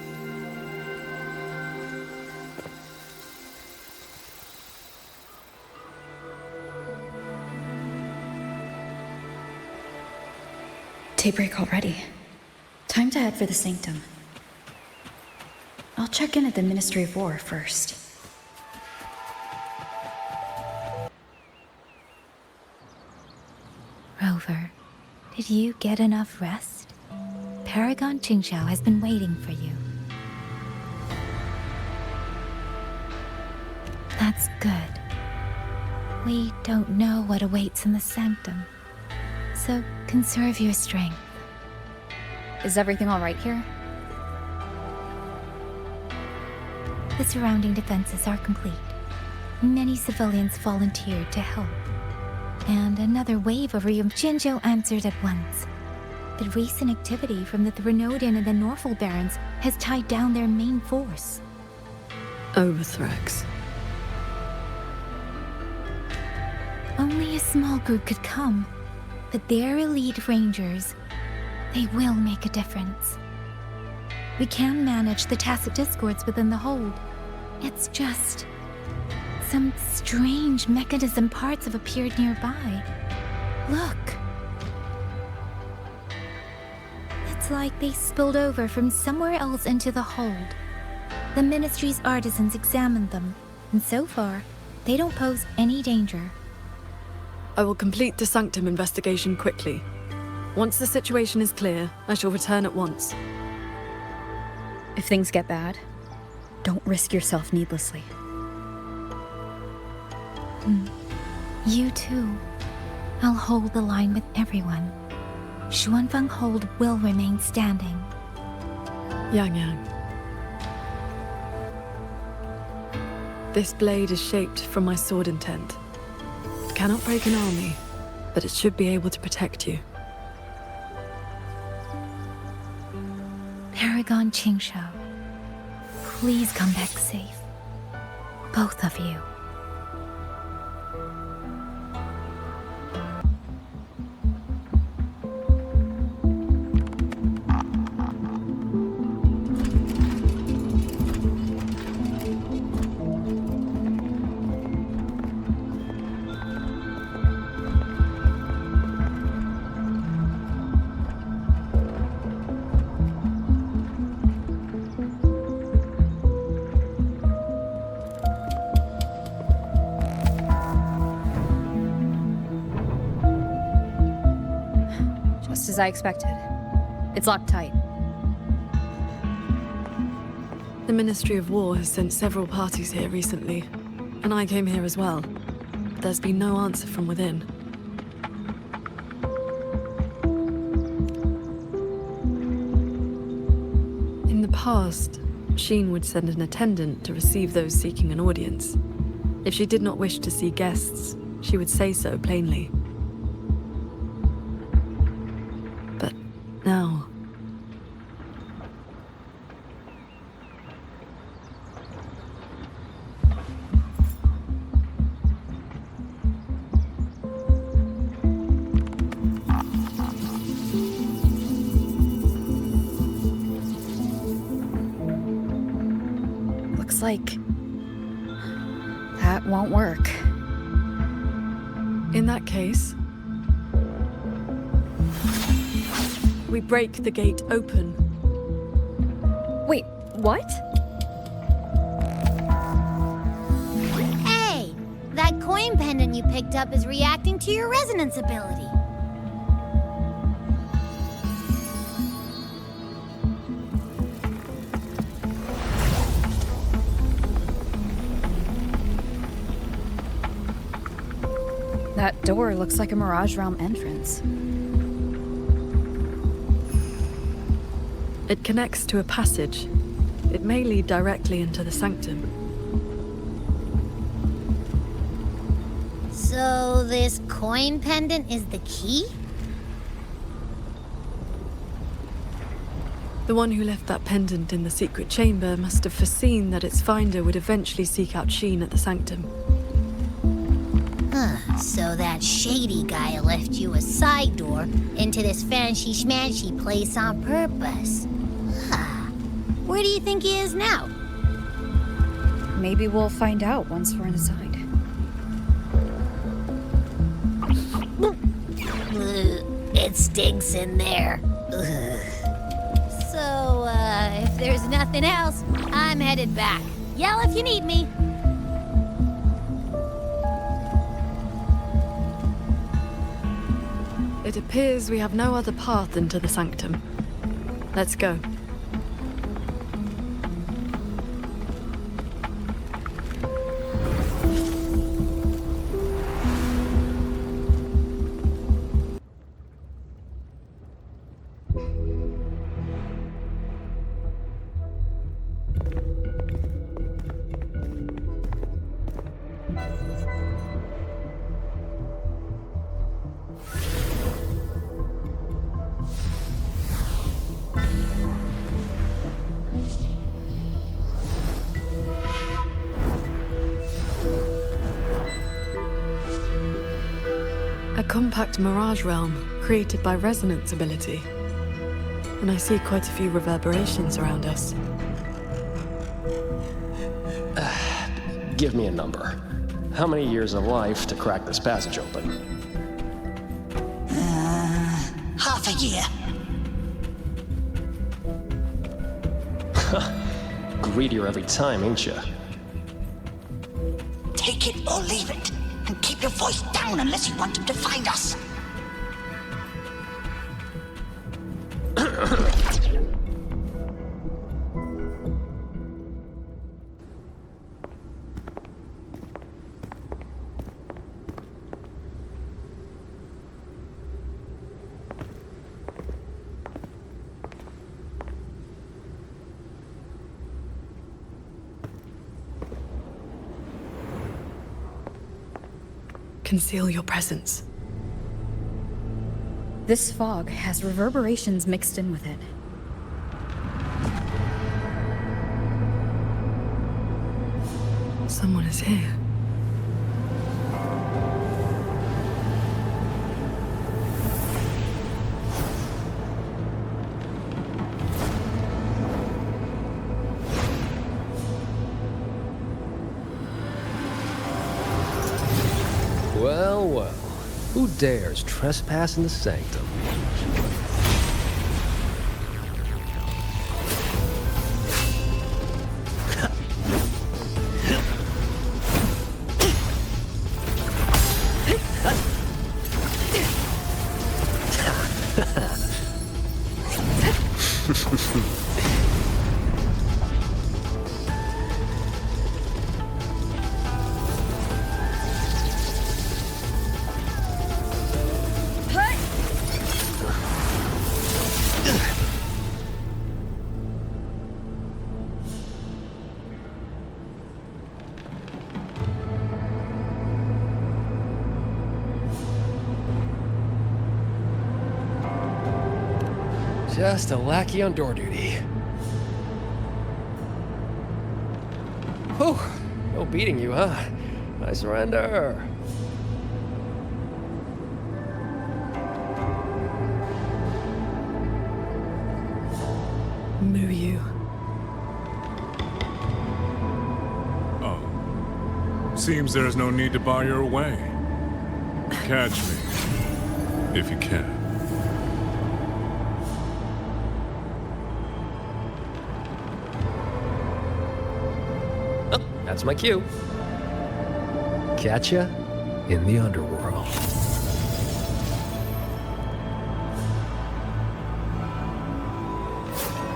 Speaker 3: Daybreak already. Time to head for the Sanctum. I'll check in at the Ministry of War first.
Speaker 1: Rover, did you get enough rest? Paragon Qingxiao has been waiting for you. That's good. We don't know what awaits in the Sanctum, so conserve your strength.
Speaker 3: Is everything all right here?
Speaker 1: The surrounding defenses are complete. Many civilians volunteered to help, and another wave of Jinzhou answered at once. The recent activity from the Threnodian and the Norful Barons has tied down their main force.
Speaker 4: Overthrex.
Speaker 1: Only a small group could come, but their elite rangers, they will make a difference. We can manage the tacit discords within the hold. It's just some strange mechanism parts have appeared nearby. Look. It's like they spilled over from somewhere else into the hold. The Ministry's artisans examined them, and so far, they don't pose any danger.
Speaker 4: I will complete the Sanctum investigation quickly. Once the situation is clear, I shall return at once.
Speaker 3: If things get bad, don't risk yourself needlessly.
Speaker 1: You too. I'll hold the line with everyone. Xuanfeng Hold will remain standing.
Speaker 4: Yang Yang. This blade is shaped from my sword intent. It cannot break an army, but it should be able to protect you.
Speaker 1: Paragon Qingxiao, please come back safe. Both of you.
Speaker 3: Just as I expected. It's locked tight.
Speaker 4: The Ministry of War has sent several parties here recently, and I came here as well. But there's been no answer from within. In the past, Sheen would send an attendant to receive those seeking an audience. If she did not wish to see guests, she would say so plainly. But now...
Speaker 3: Looks like that won't work.
Speaker 4: In that case, we break the gate open.
Speaker 3: Wait, what?
Speaker 5: Hey! That coin pendant you picked up is reacting to your resonance ability.
Speaker 3: That door looks like a Mirage Realm entrance.
Speaker 4: It connects to a passage. It may lead directly into the Sanctum.
Speaker 5: So this coin pendant is the key?
Speaker 4: The one who left that pendant in the secret chamber must have foreseen that its finder would eventually seek out Sheen at the Sanctum.
Speaker 5: Huh. So that shady guy left you a side door into this fancy-schmancy place on purpose. Huh. Where do you think he is now?
Speaker 3: Maybe we'll find out once we're inside.
Speaker 5: It stinks in there. Ugh. So, if there's nothing else, I'm headed back. Yell if you need me.
Speaker 4: It appears we have no other path into the sanctum. Let's go. A compact mirage realm created by resonance ability. And I see quite a few reverberations around us.
Speaker 14: Give me a number. How many years of life to crack this passage open?
Speaker 15: Half a year.
Speaker 14: Greedier every time, ain't ya?
Speaker 15: Take it or leave it. And keep your voice down unless you want him to find us.
Speaker 4: Conceal your presence.
Speaker 3: This fog has reverberations mixed in with it.
Speaker 4: Someone is here.
Speaker 16: Well, well. Who dares trespass in the sanctum? Just a lackey on door duty. Whew, no beating you, huh? I surrender.
Speaker 4: Muyu.
Speaker 13: Oh. Seems there's no need to bar your way. Catch me, if you can.
Speaker 16: That's my cue. Catch ya in the underworld.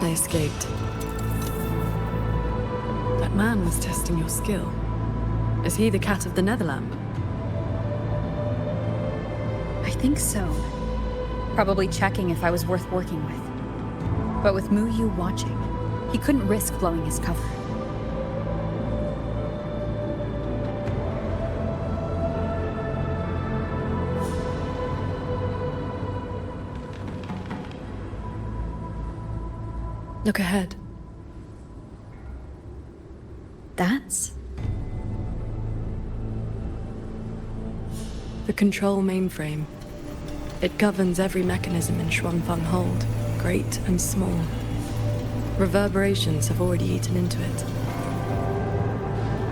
Speaker 4: They escaped. That man was testing your skill. Is he the cat of the Netherlamp?
Speaker 3: I think so. Probably checking if I was worth working with. But with Muyu watching, he couldn't risk blowing his cover.
Speaker 4: Look ahead.
Speaker 3: That's...
Speaker 4: The control mainframe. It governs every mechanism in Xuanfeng Hold, great and small. Reverberations have already eaten into it.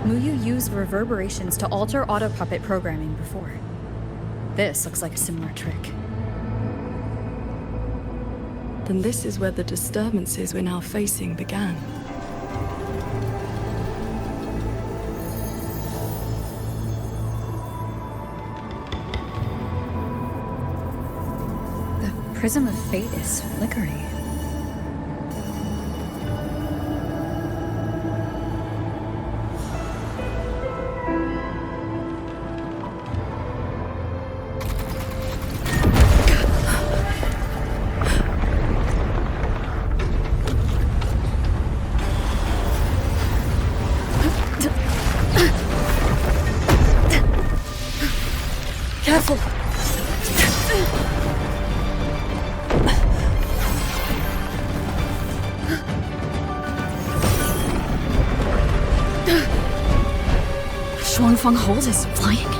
Speaker 3: Muyu used reverberations to alter auto puppet programming before. This looks like a similar trick.
Speaker 4: Then this is where the disturbances we're now facing began.
Speaker 3: The prism of fate is flickering.
Speaker 4: Careful!
Speaker 3: Xuanfeng Hold is flying.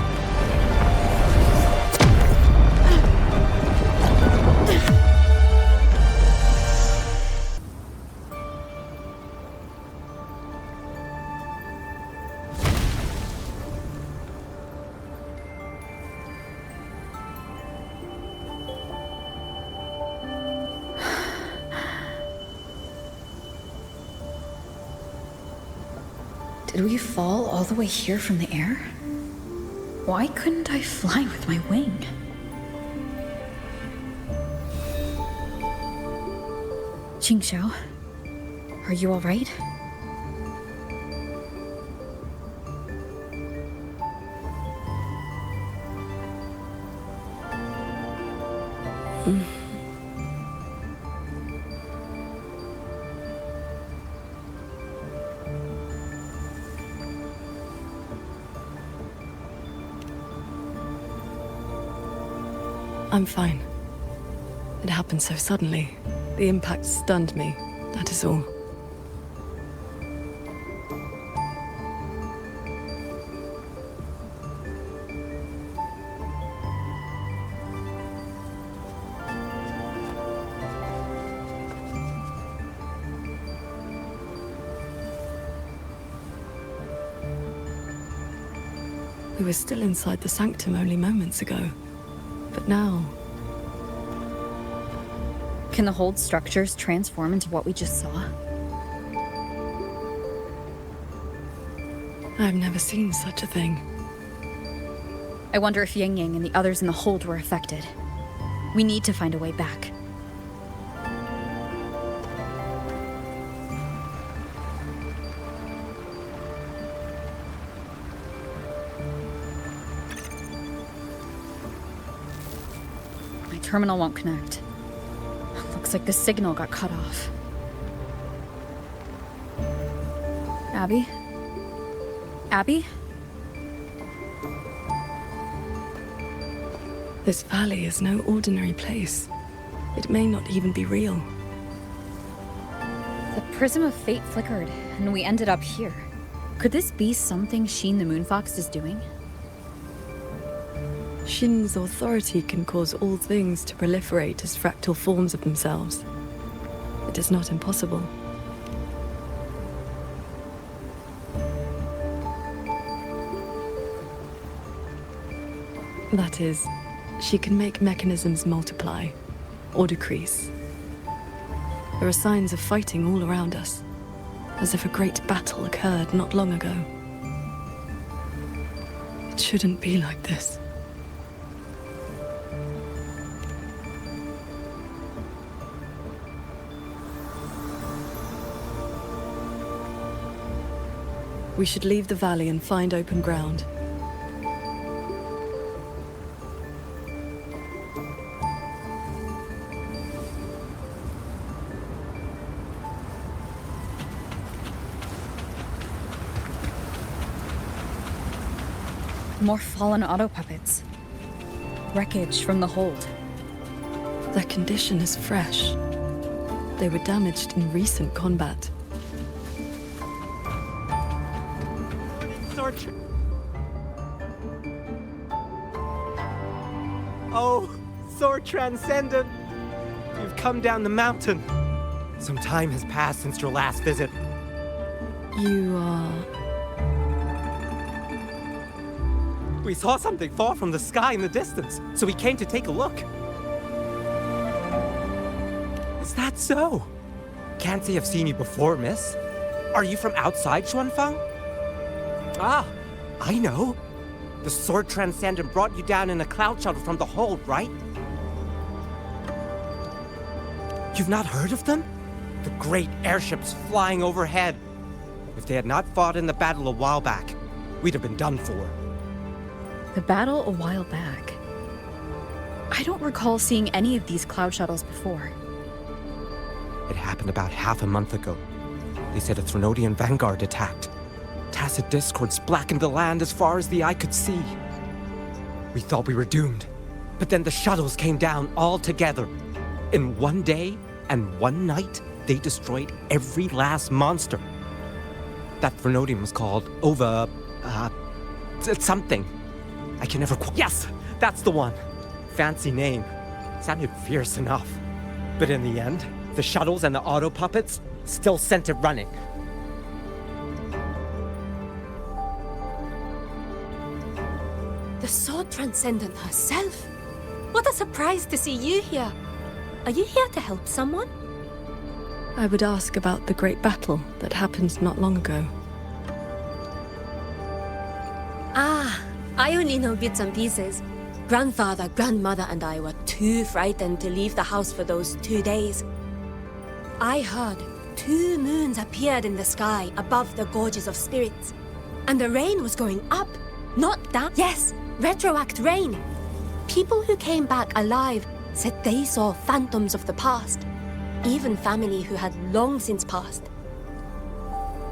Speaker 3: Did we fall all the way here from the air? Why couldn't I fly with my wing? Qingxiao, are you all right?
Speaker 4: I'm fine. It happened so suddenly. The impact stunned me, that is all. We were still inside the sanctum only moments ago. But now...
Speaker 3: Can the hold structures transform into what we just saw?
Speaker 4: I've never seen such a thing.
Speaker 3: I wonder if Yang Yang and the others in the hold were affected. We need to find a way back. My terminal won't connect. Looks like the signal got cut off. Abby? Abby?
Speaker 4: This valley is no ordinary place. It may not even be real.
Speaker 3: The prism of fate flickered, and we ended up here. Could this be something Sheen the Moonfox is doing?
Speaker 4: Shin's authority can cause all things to proliferate as fractal forms of themselves. It is not impossible. That is, she can make mechanisms multiply, or decrease. There are signs of fighting all around us, as if a great battle occurred not long ago. It shouldn't be like this. We should leave the valley and find open ground.
Speaker 3: More fallen auto puppets. Wreckage from the hold.
Speaker 4: Their condition is fresh. They were damaged in recent combat.
Speaker 17: Oh, Sword Transcendent! You've come down the mountain. Some time has passed since your last visit.
Speaker 4: You are...
Speaker 17: We saw something fall from the sky in the distance, so we came to take a look. Is that so? Can't say I've seen you before, miss. Are you from outside Xuanfang? Ah, I know. The Sword Transcendent brought you down in a cloud shuttle from the hold, right? You've not heard of them? The great airships flying overhead. If they had not fought in the battle a while back, we'd have been done for.
Speaker 3: The battle a while back? I don't recall seeing any of these cloud shuttles before.
Speaker 17: It happened about half a month ago. They said a Threnodian vanguard attacked. Tacit discords blackened the land as far as the eye could see. We thought we were doomed, but then the shuttles came down all together. In one day and one night, they destroyed every last monster. That Threnodian was called something. I can never quite... Yes, that's the one. Fancy name. Sounded fierce enough. But in the end, the shuttles and the auto puppets still sent it running.
Speaker 18: The Sword Transcendent herself? What a surprise to see you here. Are you here to help someone?
Speaker 4: I would ask about the great battle that happened not long ago.
Speaker 18: Ah, I only know bits and pieces. Grandfather, grandmother, and I were too frightened to leave the house for those 2 days. I heard 2 moons appeared in the sky above the gorges of spirits. And the rain was going up, not down. Yes, retroact rain. People who came back alive said they saw phantoms of the past. Even family who had long since passed.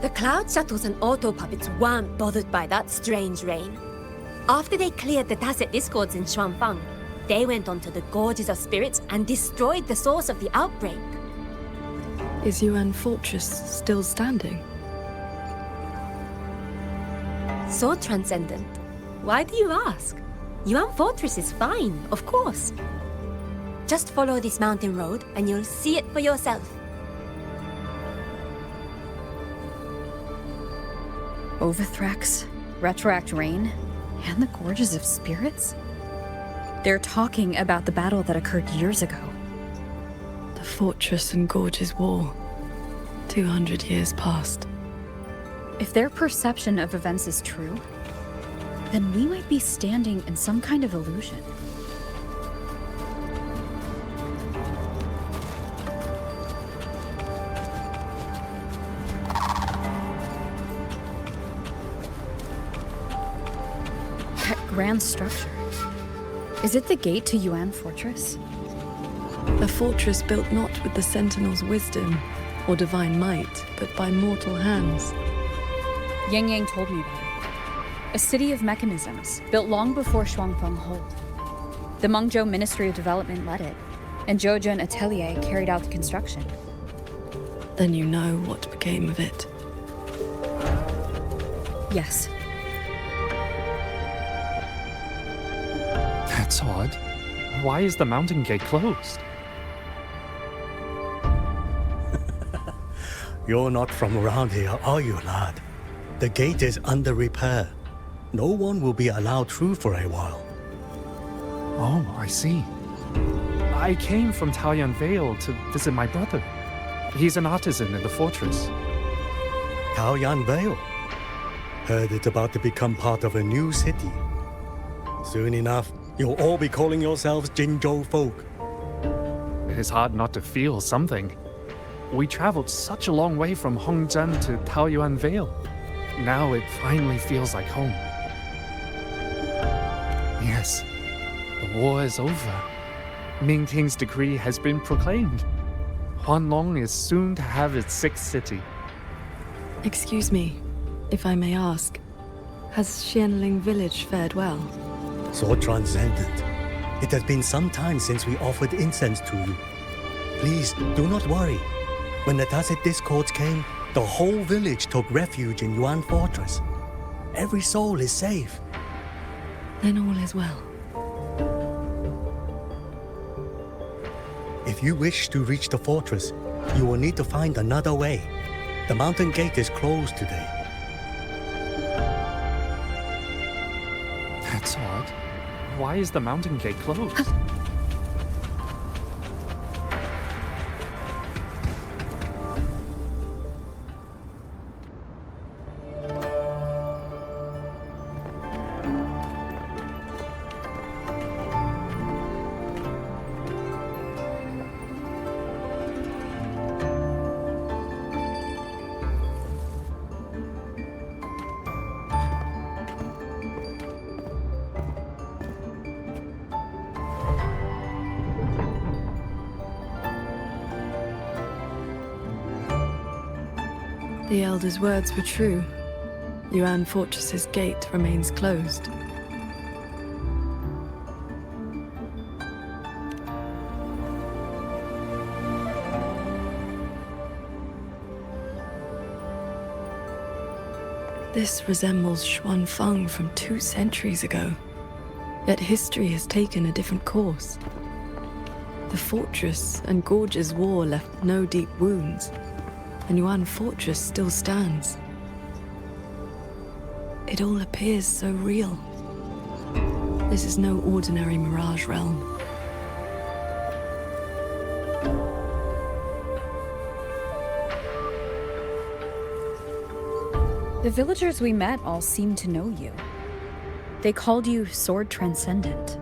Speaker 18: The cloud shuttles and auto puppets weren't bothered by that strange rain. After they cleared the tacit discords in Xuanfang, they went onto the gorges of spirits and destroyed the source of the outbreak.
Speaker 4: Is Yuan Fortress still standing?
Speaker 18: Sword Transcendent, why do you ask? Yuan Fortress is fine, of course. Just follow this mountain road and you'll see it for yourself.
Speaker 3: Overthrax, retroact rain, and the gorges of spirits? They're talking about the battle that occurred years ago.
Speaker 4: The Fortress and Gorges War. 200 years past.
Speaker 3: If their perception of events is true, then we might be standing in some kind of illusion. That grand structure. Is it the gate to Yuan Fortress?
Speaker 4: A fortress built not with the Sentinel's wisdom or divine might, but by mortal hands.
Speaker 3: Yang Yang told me about it. A city of mechanisms, built long before Xuanfang Hold. The Mengzhou Ministry of Development led it, and Zhouzhen Atelier carried out the construction.
Speaker 4: Then you know what became of it.
Speaker 3: Yes.
Speaker 19: That's odd. Why is the mountain gate closed?
Speaker 20: You're not from around here, are you, lad? The gate is under repair. No one will be allowed through for a while.
Speaker 19: Oh, I see. I came from Taoyuan Vale to visit my brother. He's an artisan in the fortress.
Speaker 20: Taoyuan Vale? Heard it's about to become part of a new city. Soon enough, you'll all be calling yourselves Jinzhou folk.
Speaker 19: It is hard not to feel something. We traveled such a long way from Hongzhen to Taoyuan Vale. Now it finally feels like home. Yes, the war is over. Ming King's decree has been proclaimed. Huanlong is soon to have its 6th city.
Speaker 4: Excuse me, if I may ask, has Xianling village fared well?
Speaker 20: Sword Transcendent. It has been some time since we offered incense to you. Please, do not worry. When the Tacit Discords came, the whole village took refuge in Yuan Fortress. Every soul is safe.
Speaker 4: Then all is well.
Speaker 20: you wish to reach the fortress, you will need to find another way. The mountain gate is closed today.
Speaker 19: That's odd. Why is the mountain gate closed?
Speaker 4: The Elder's words were true. Yuan Fortress's gate remains closed. This resembles Xuanfeng from 2 centuries ago. Yet history has taken a different course. The fortress and gorge's war left no deep wounds, and Yuan Fortress still stands. It all appears so real. This is no ordinary mirage realm.
Speaker 3: The villagers we met all seemed to know you. They called you Sword Transcendent.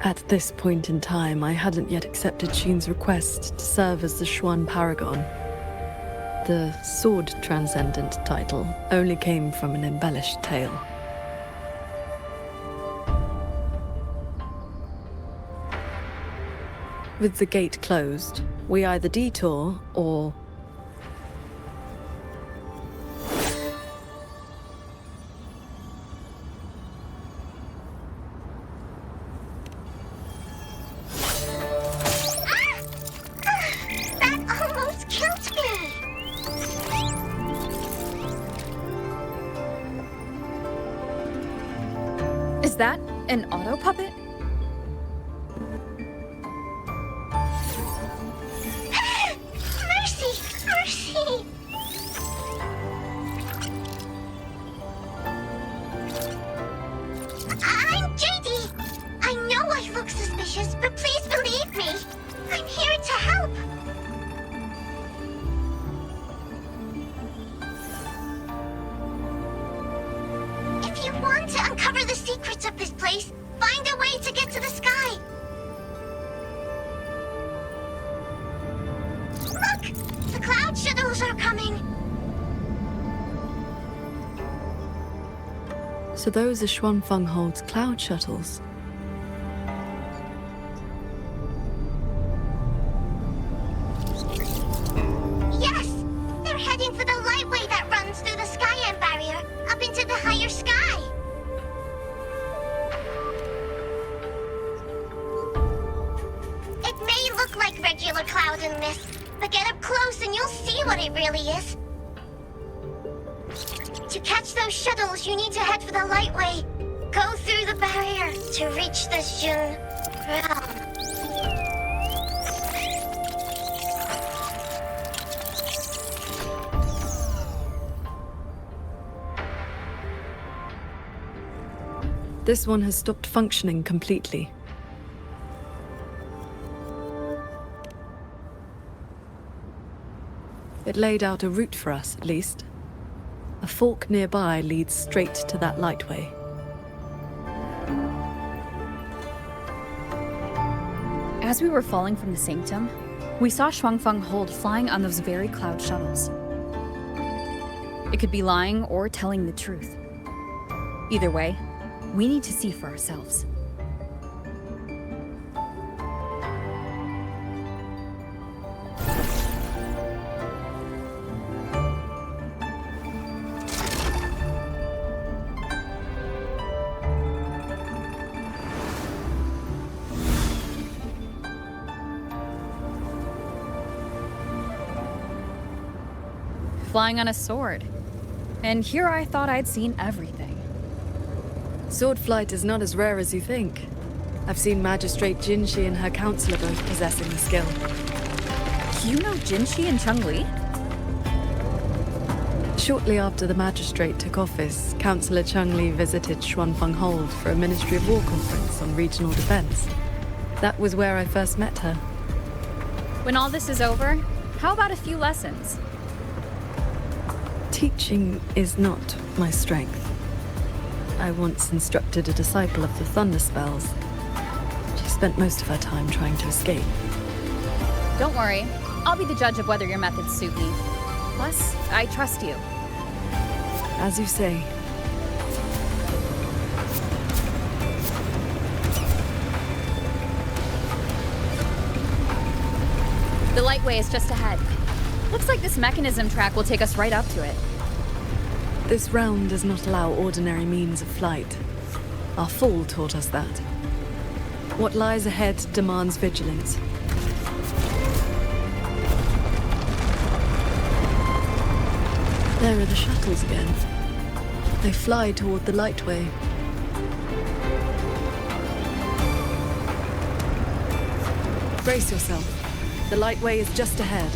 Speaker 4: At this point in time, I hadn't yet accepted Xin's request to serve as the Xuan Paragon. The Sword Transcendent title only came from an embellished tale. With the gate closed, we either detour or...
Speaker 3: Is that an auto puppet?
Speaker 5: Mercy! Mercy! I'm JD. I know I look suspicious, but please believe me. I'm here to help. If you want to uncover the secrets of this place, find a way to get to the sky. Look! The cloud shuttles are coming.
Speaker 4: So those are Xuanfeng Hold's cloud shuttles.
Speaker 5: Yes! They're heading for the lightway that runs through the Skyend barrier, up into the higher sky. It may look like regular cloud and mist, but get up close and you'll see what it really is. To catch those shuttles, you need to head for the lightway. Go through the barrier to reach the Jun realm.
Speaker 4: This one has stopped functioning completely. It laid out a route for us, at least. A fork nearby leads straight to that lightway.
Speaker 3: As we were falling from the sanctum, we saw Xuanfeng Hold flying on those very cloud shuttles. It could be lying or telling the truth. Either way, we need to see for ourselves. Flying on a sword. And here I thought I'd seen everything.
Speaker 4: Sword flight is not as rare as you think. I've seen Magistrate Jinshi and her counselor both possessing the skill.
Speaker 3: You know Jinshi and Chun-Li?
Speaker 4: Shortly after the magistrate took office, Councillor Chung-Li visited Xuanfeng Hold for a Ministry of War conference on regional defense. That was where I first met her.
Speaker 3: When all this is over, how about a few lessons?
Speaker 4: Teaching is not my strength. I once instructed a disciple of the Thunder Spells. She spent most of her time trying to escape.
Speaker 3: Don't worry. I'll be the judge of whether your methods suit me. Plus, I trust you.
Speaker 4: As you say.
Speaker 3: The Lightway is just ahead. Looks like this mechanism track will take us right up to it.
Speaker 4: This realm does not allow ordinary means of flight. Our fall taught us that. What lies ahead demands vigilance. There are the shuttles again. They fly toward the Lightway. Brace yourself. The Lightway is just ahead.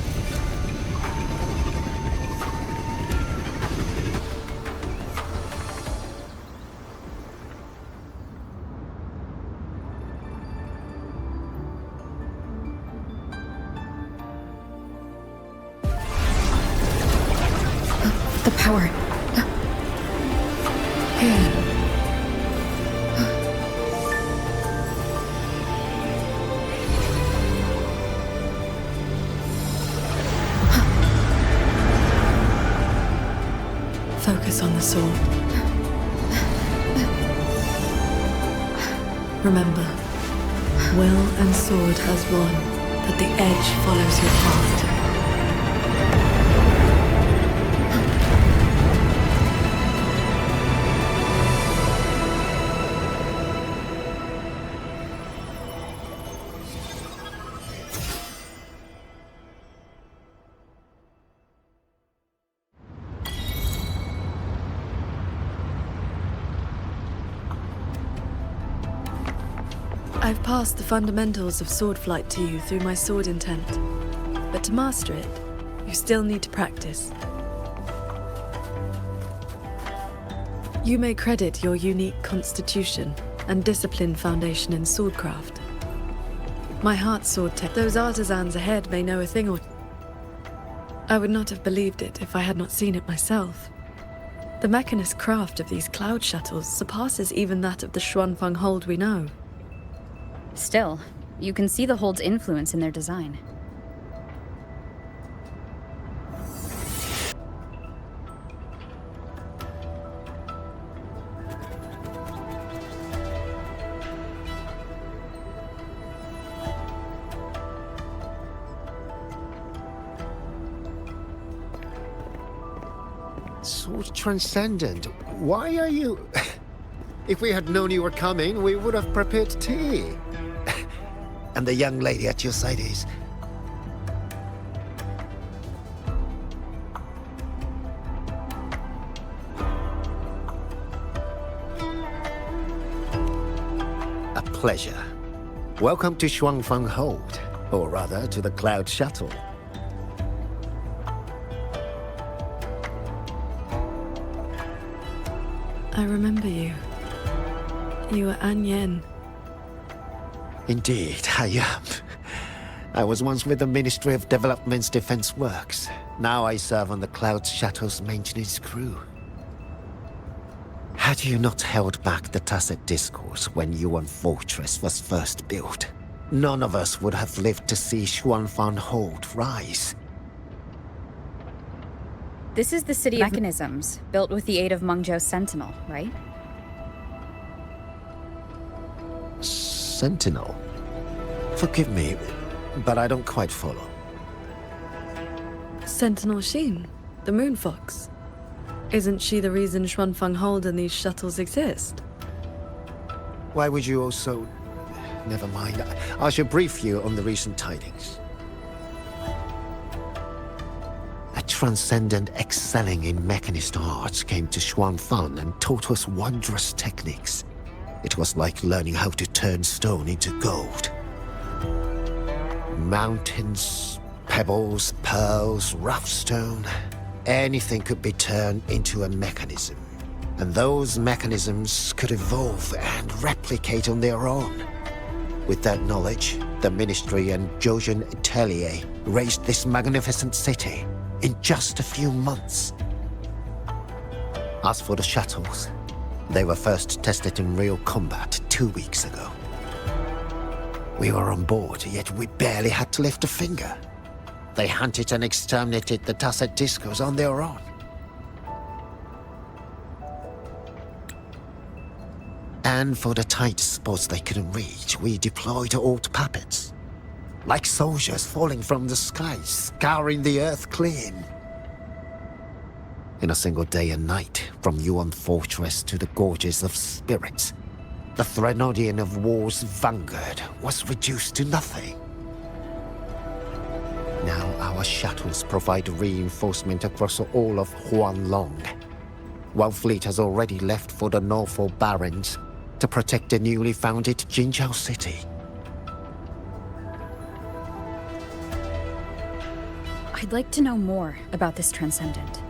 Speaker 3: The power.
Speaker 4: Focus on the sword. Remember, will and sword as one, that the edge follows your heart. I've passed the fundamentals of sword flight to you through my sword intent. But to master it, you still need to practice. You may credit your unique constitution and disciplined foundation in swordcraft. My heart sword tech, those artisans ahead may know a thing or... I would not have believed it if I had not seen it myself. The mechanist craft of these cloud shuttles surpasses even that of the Xuanfeng Hold we know.
Speaker 3: Still, you can see the Hold's influence in their design.
Speaker 6: Sword Transcendent, why are you... If we had known you were coming, we would have prepared tea. And the young lady at your side is... A pleasure. Welcome to Xuanfeng Hold, or rather, to the Cloud Shuttle.
Speaker 4: I remember you. You were An Yen.
Speaker 6: Indeed, I am. I was once with the Ministry of Development's Defense Works. Now I serve on the Cloud Shuttle's maintenance crew. Had you not held back the Tacit Discourse when Yuan Fortress was first built, none of us would have lived to see Xuanfeng Hold rise.
Speaker 3: This is the City of Mechanisms, built with the aid of Mengzhou's Sentinel, right?
Speaker 6: Sentinel? Forgive me, but I don't quite follow.
Speaker 4: Sentinel Sheen, the Moon Fox. Isn't she the reason Xuanfeng Hold and these shuttles exist?
Speaker 6: Why would you also... Never mind. I shall brief you on the recent tidings. A transcendent excelling in mechanist arts came to Xuanfeng and taught us wondrous techniques. It was like learning how to turn stone into gold. Mountains, pebbles, pearls, rough stone. Anything could be turned into a mechanism. And those mechanisms could evolve and replicate on their own. With that knowledge, the Ministry and Jojen Atelier raised this magnificent city in just a few months. As for the shuttles, they were first tested in real combat 2 weeks ago. We were on board, yet we barely had to lift a finger. They hunted and exterminated the Tacet Discos on their own. And for the tight spots they couldn't reach, we deployed old puppets. Like soldiers falling from the sky, scouring the earth clean. In a single day and night, from Yuan Fortress to the Gorges of Spirits, the Threnodian of War's vanguard was reduced to nothing. Now our shuttles provide reinforcement across all of Huanlong, while fleet has already left for the Norfolk Barrens to protect the newly founded Jinzhou city.
Speaker 3: I'd like to know more about this Transcendent.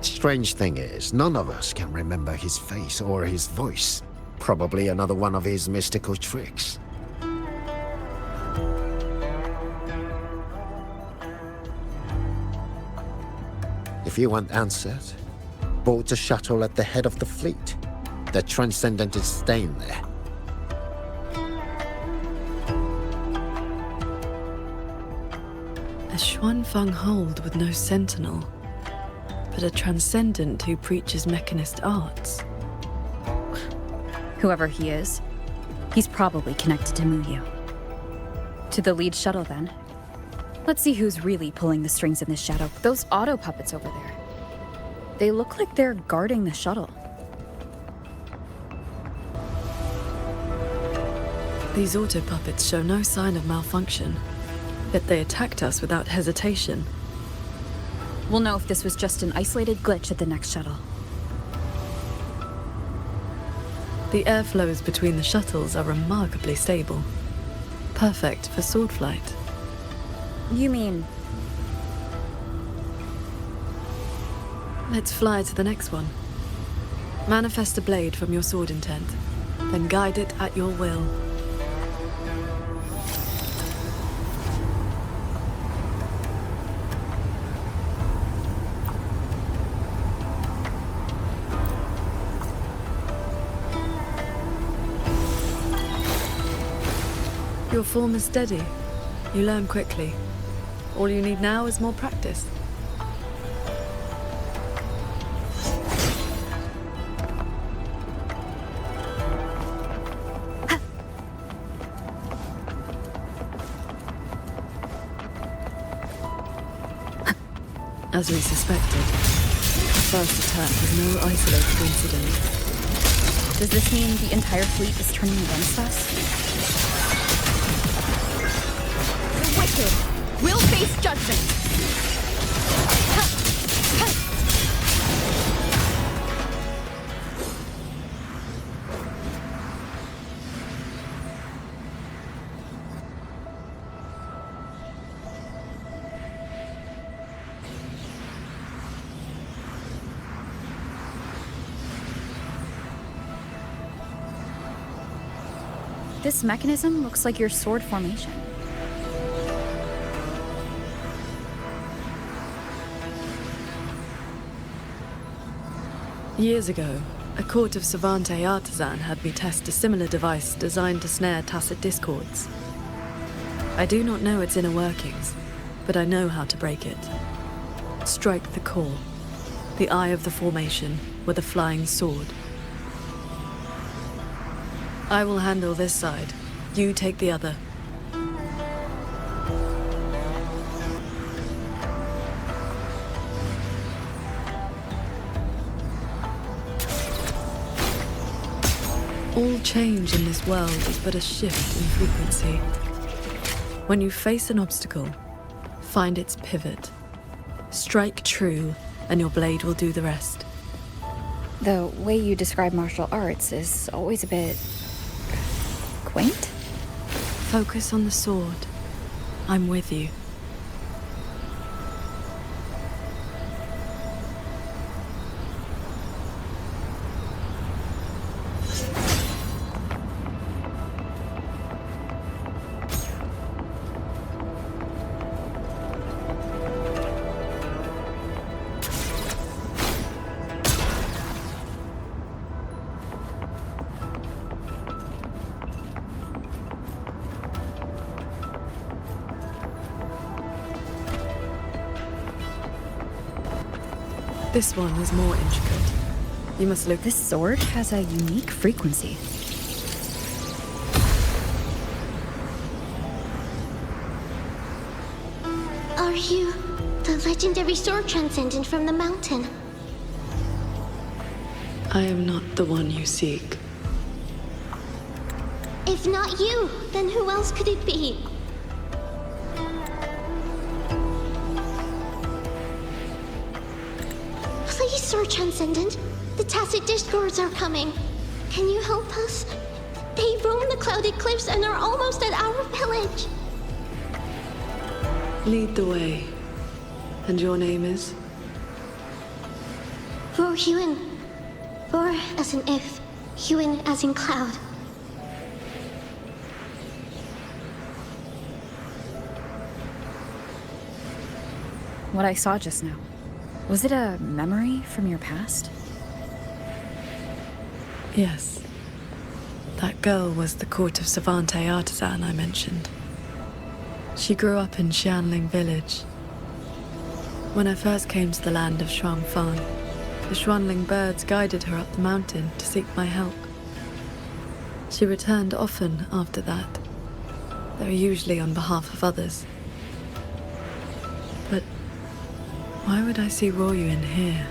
Speaker 6: Strange thing is, none of us can remember his face or his voice. Probably another one of his mystical tricks. If you want answers, board the shuttle at the head of the fleet. The Transcendent is staying there.
Speaker 4: A Xuanfang hold with no sentinel, but a Transcendent who preaches mechanist arts.
Speaker 3: Whoever he is, he's probably connected to Muyu. To the lead shuttle, then. Let's see who's really pulling the strings in this shadow. Those auto puppets over there. They look like they're guarding the shuttle.
Speaker 4: These auto puppets show no sign of malfunction, yet they attacked us without hesitation.
Speaker 3: We'll know if this was just an isolated glitch at the next shuttle.
Speaker 4: The airflows between the shuttles are remarkably stable. Perfect for sword flight.
Speaker 3: You mean...
Speaker 4: Let's fly to the next one. Manifest a blade from your sword intent, then guide it at your will. Your form is steady. You learn quickly. All you need now is more practice. As we suspected, the first attack was no isolated incident.
Speaker 3: Does this mean the entire fleet is turning against us? The wicked will face judgment! This mechanism looks like your sword formation.
Speaker 4: Years ago, a court of Savante artisan had me test a similar device designed to snare tacit discords. I do not know its inner workings, but I know how to break it. Strike the core, the eye of the formation, with a flying sword. I will handle this side. You take the other. All change in this world is but a shift in frequency. When you face an obstacle, find its pivot. Strike true, and your blade will do the rest.
Speaker 3: The way you describe martial arts is always a bit quaint.
Speaker 4: Focus on the sword. I'm with you. This one is more intricate. You must look.
Speaker 3: This sword has a unique frequency.
Speaker 8: Are you the legendary sword transcendent from the mountain?
Speaker 4: I am not the one you seek.
Speaker 8: If not you, then who else could it be? Please, Sword Transcendent. The Tacit Discords are coming. Can you help us? They roam the clouded cliffs and are almost at our village.
Speaker 4: Lead the way. And your name is?
Speaker 8: For Huin. For as in if, Huin as in cloud.
Speaker 3: What I saw just now, was it a memory from your past?
Speaker 4: Yes. That girl was the court of Savante artisan I mentioned. She grew up in Xianling village. When I first came to the land of Xuanfang, the Xuanling birds guided her up the mountain to seek my help. She returned often after that, though usually on behalf of others. But why would I see Ruoyuan here?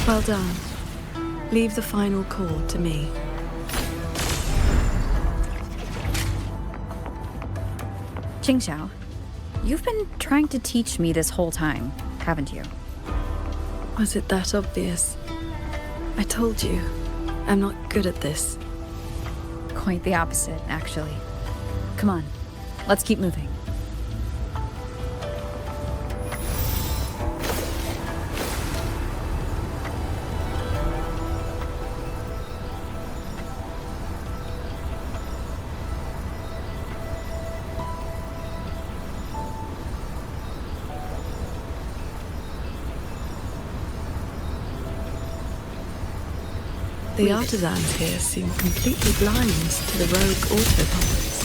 Speaker 4: Well done. Leave the final chord to me.
Speaker 3: Qingxiao, you've been trying to teach me this whole time, haven't you?
Speaker 4: Was it that obvious? I told you, I'm not good at this.
Speaker 3: Quite the opposite, actually. Come on, let's keep moving.
Speaker 4: The artisans here seem completely blind to the rogue auto-puppets.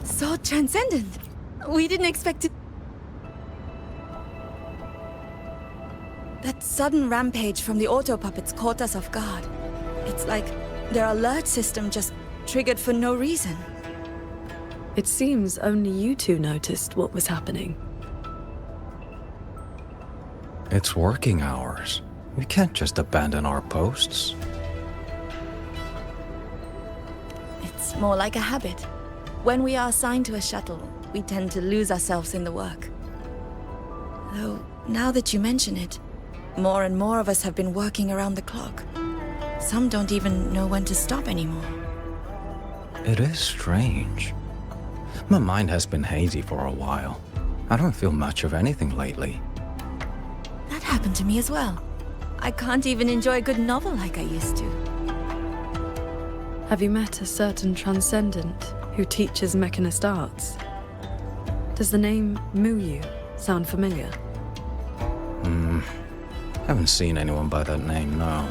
Speaker 2: So transcendent! We didn't expect it. That sudden rampage from the auto-puppets caught us off guard. It's like their alert system just triggered for no reason.
Speaker 4: It seems only you two noticed what was happening.
Speaker 11: It's working hours. We can't just abandon our posts.
Speaker 2: It's more like a habit. When we are assigned to a shuttle, we tend to lose ourselves in the work. Though, now that you mention it, more and more of us have been working around the clock. Some don't even know when to stop anymore.
Speaker 11: It is strange. My mind has been hazy for a while. I don't feel much of anything lately.
Speaker 2: That happened to me as well. I can't even enjoy a good novel like I used to.
Speaker 4: Have you met a certain transcendent who teaches mechanist arts? Does the name Muyu sound familiar?
Speaker 11: Haven't seen anyone by that name, no.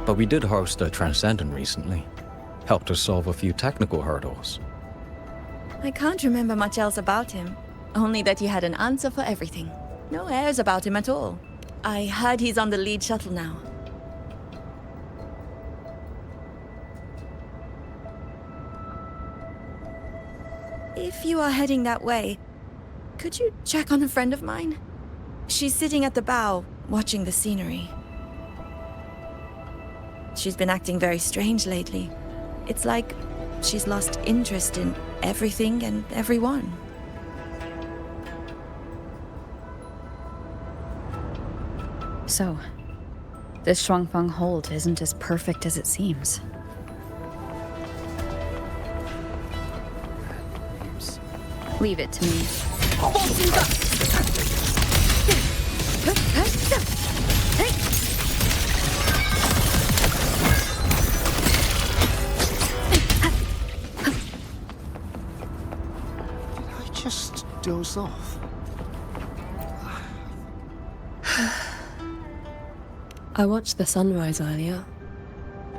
Speaker 11: But we did host a Transcendent recently. Helped us solve a few technical hurdles.
Speaker 2: I can't remember much else about him. Only that he had an answer for everything. No airs about him at all. I heard he's on the lead shuttle now.
Speaker 21: if you are heading that way, could you check on a friend of mine? She's sitting at the bow, watching the scenery. She's been acting very strange lately. It's like she's lost interest in everything and everyone.
Speaker 3: So, this Shuangfang hold isn't as perfect as it seems. Leave it to me.
Speaker 6: Did I just doze off?
Speaker 18: I watched the sunrise earlier.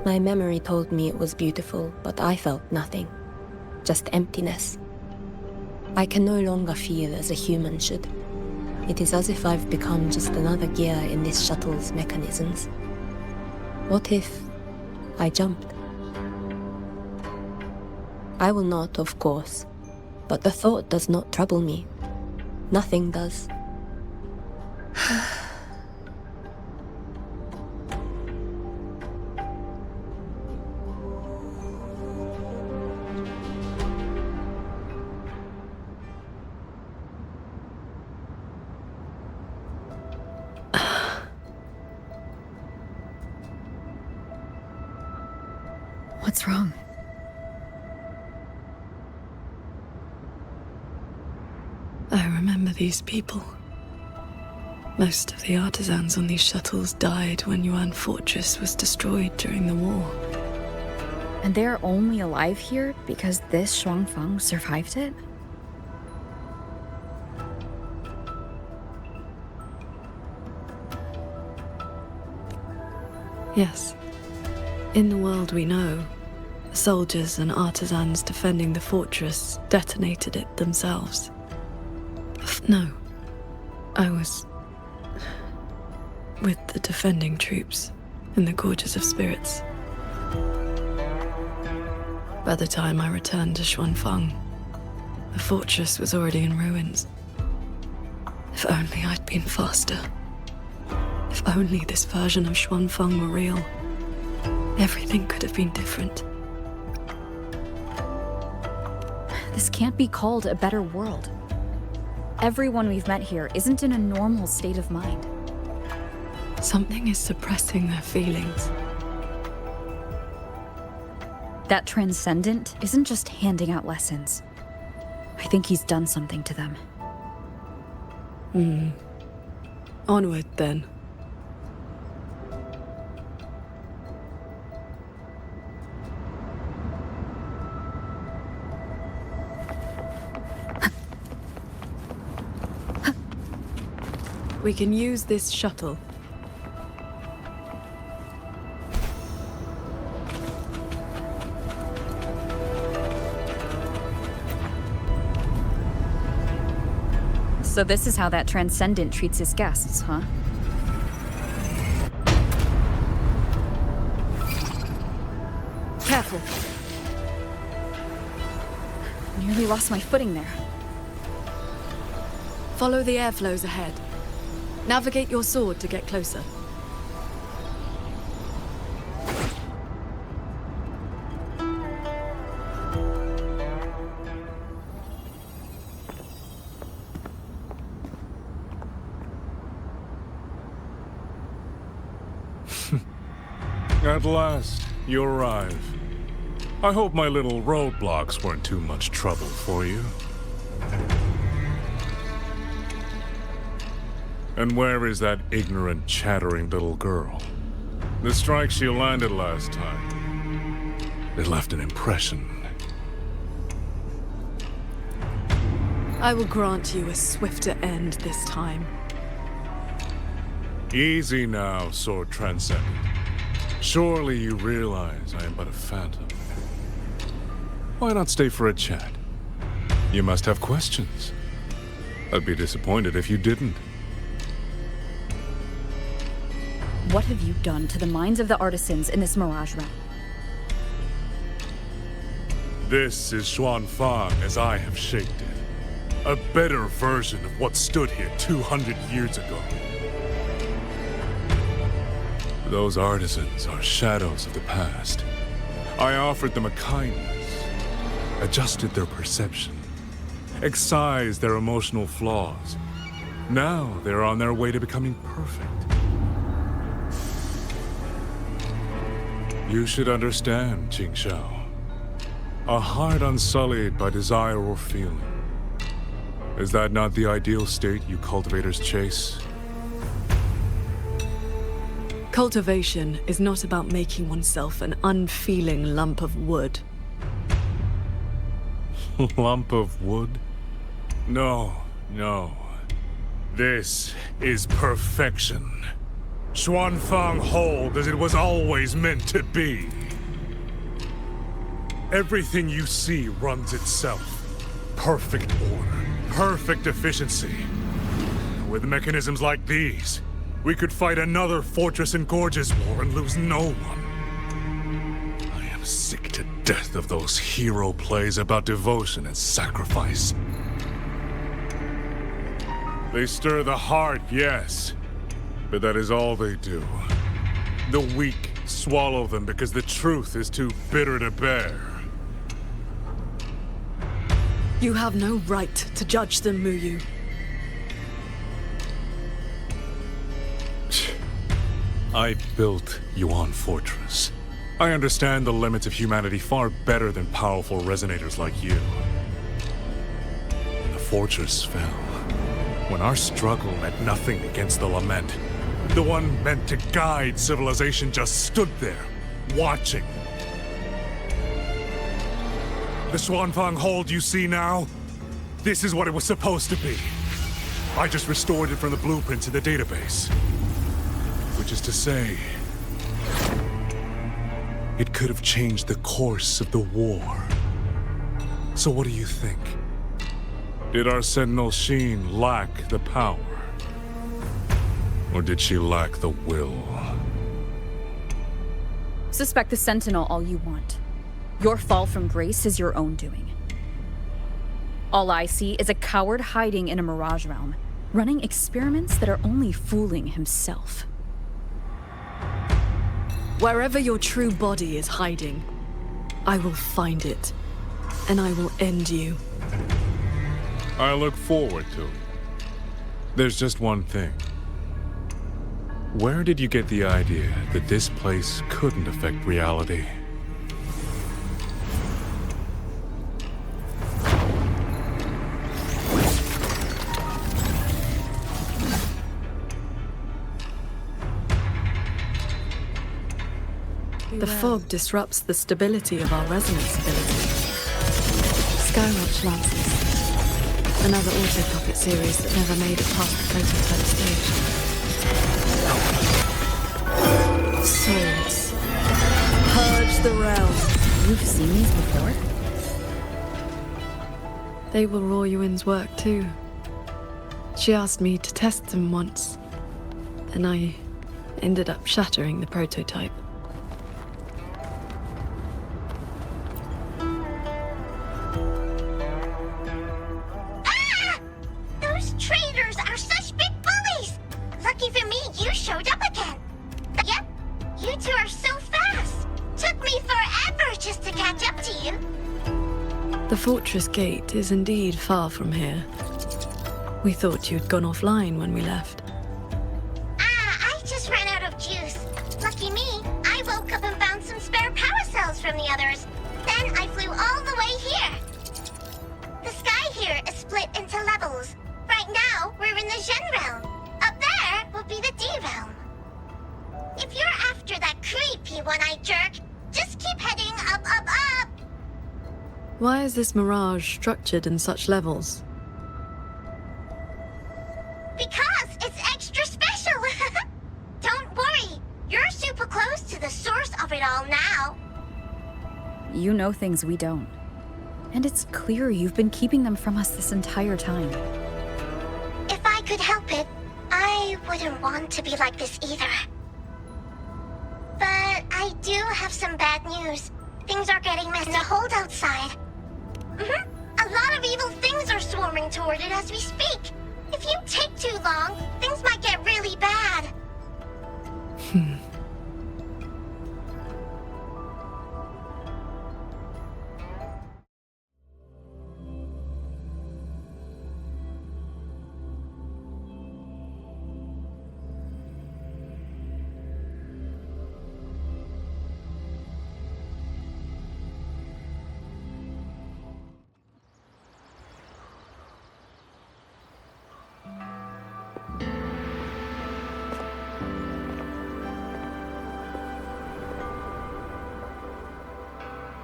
Speaker 18: My memory told me it was beautiful, but I felt nothing. Just emptiness. I can no longer feel as a human should. It is as if I've become just another gear in this shuttle's mechanisms. What if I jumped? I will not, of course, but the thought does not trouble me. Nothing does.
Speaker 3: What's wrong?
Speaker 4: I remember these people. Most of the artisans on these shuttles died when Yuan Fortress was destroyed during the war.
Speaker 3: And they're only alive here because this Shuangfang survived it?
Speaker 4: Yes. In the world we know, soldiers and artisans defending the fortress detonated it themselves. No. I was with the defending troops in the Gorges of Spirits. By the time I returned to Xuanfang, the fortress was already in ruins. If only I'd been faster. If only this version of Xuanfang were real. Everything could have been different.
Speaker 3: This can't be called a better world. Everyone we've met here isn't in a normal state of mind.
Speaker 4: Something is suppressing their feelings.
Speaker 3: That transcendent isn't just handing out lessons. I think he's done something to them.
Speaker 4: Onward, then. We can use this shuttle.
Speaker 3: So this is how that transcendent treats his guests, huh? Careful. Nearly lost my footing there.
Speaker 4: Follow the airflows ahead. Navigate your sword to get closer.
Speaker 13: At last, you arrive. I hope my little roadblocks weren't too much trouble for you. And where is that ignorant, chattering little girl? The strike she landed last time. It left an impression.
Speaker 4: I will grant you a swifter end this time.
Speaker 13: Easy now, Sword Transcendent. Surely you realize I am but a phantom. Why not stay for a chat? You must have questions. I'd be disappointed if you didn't.
Speaker 3: What have you done to the minds of the artisans in this Mirage realm?
Speaker 13: This is Xuanfang as I have shaped it. A better version of what stood here 200 years ago. Those artisans are shadows of the past. I offered them a kindness, adjusted their perception, excised their emotional flaws. Now they're on their way to becoming perfect. You should understand, Qingxiao. A heart unsullied by desire or feeling. Is that not the ideal state you cultivators chase?
Speaker 4: Cultivation is not about making oneself an unfeeling lump of wood.
Speaker 13: Lump of wood? No, no. This is perfection. Xuanfang hold as it was always meant to be. Everything you see runs itself. Perfect order, perfect efficiency. With mechanisms like these, we could fight another Fortress and Gorges war and lose no one. I am sick to death of those hero plays about devotion and sacrifice. They stir the heart, yes, but that is all they do. The weak swallow them because the truth is too bitter to bear.
Speaker 4: You have no right to judge them, Muyu.
Speaker 13: I built Yuan Fortress. I understand the limits of humanity far better than powerful resonators like you. The fortress fell when our struggle meant nothing against the lament. The one meant to guide civilization just stood there, watching. The Xuanfang hold you see now? This is what it was supposed to be. I just restored it from the blueprints in the database. Which is to say, it could have changed the course of the war. So what do you think? Did our Sentinel Sheen lack the power? Or did she lack the will?
Speaker 3: Suspect the Sentinel all you want. Your fall from grace is your own doing. All I see is a coward hiding in a mirage realm, running experiments that are only fooling himself.
Speaker 4: Wherever your true body is hiding, I will find it, and I will end you.
Speaker 13: I look forward to it. There's just one thing. Where did you get the idea that this place couldn't affect reality?
Speaker 4: The fog disrupts the stability of our resonance ability. Skywatch Lances. Another auto-puppet series that never made it past the prototype stage. Souls. Purge the realm.
Speaker 3: You've seen these before?
Speaker 4: They will Ruo Yuan's work too. She asked me to test them once, and I ended up shattering the prototype. The fortress gate is indeed far from here. We thought you'd gone offline when we left.
Speaker 8: I just ran out of juice. Lucky me, I woke up and found some spare power cells from the others. Then I flew all the way here. The sky here is split into levels. Right now, we're in the Zhen realm. Up there will be the D realm. If you're after that creepy one-eyed jerk, just keep heading up, up, up.
Speaker 4: Why is this mirage structured in such levels?
Speaker 8: Because it's extra special. Don't worry, you're super close to the source of it all now.
Speaker 3: You know things we don't. And it's clear you've been keeping them from us this entire time.
Speaker 8: If I could help it, I wouldn't want to be like this either. But I do have some bad news. things are getting messy. The hold outside. A lot of evil things are swarming toward it as we speak. If you take too long, things might get really bad.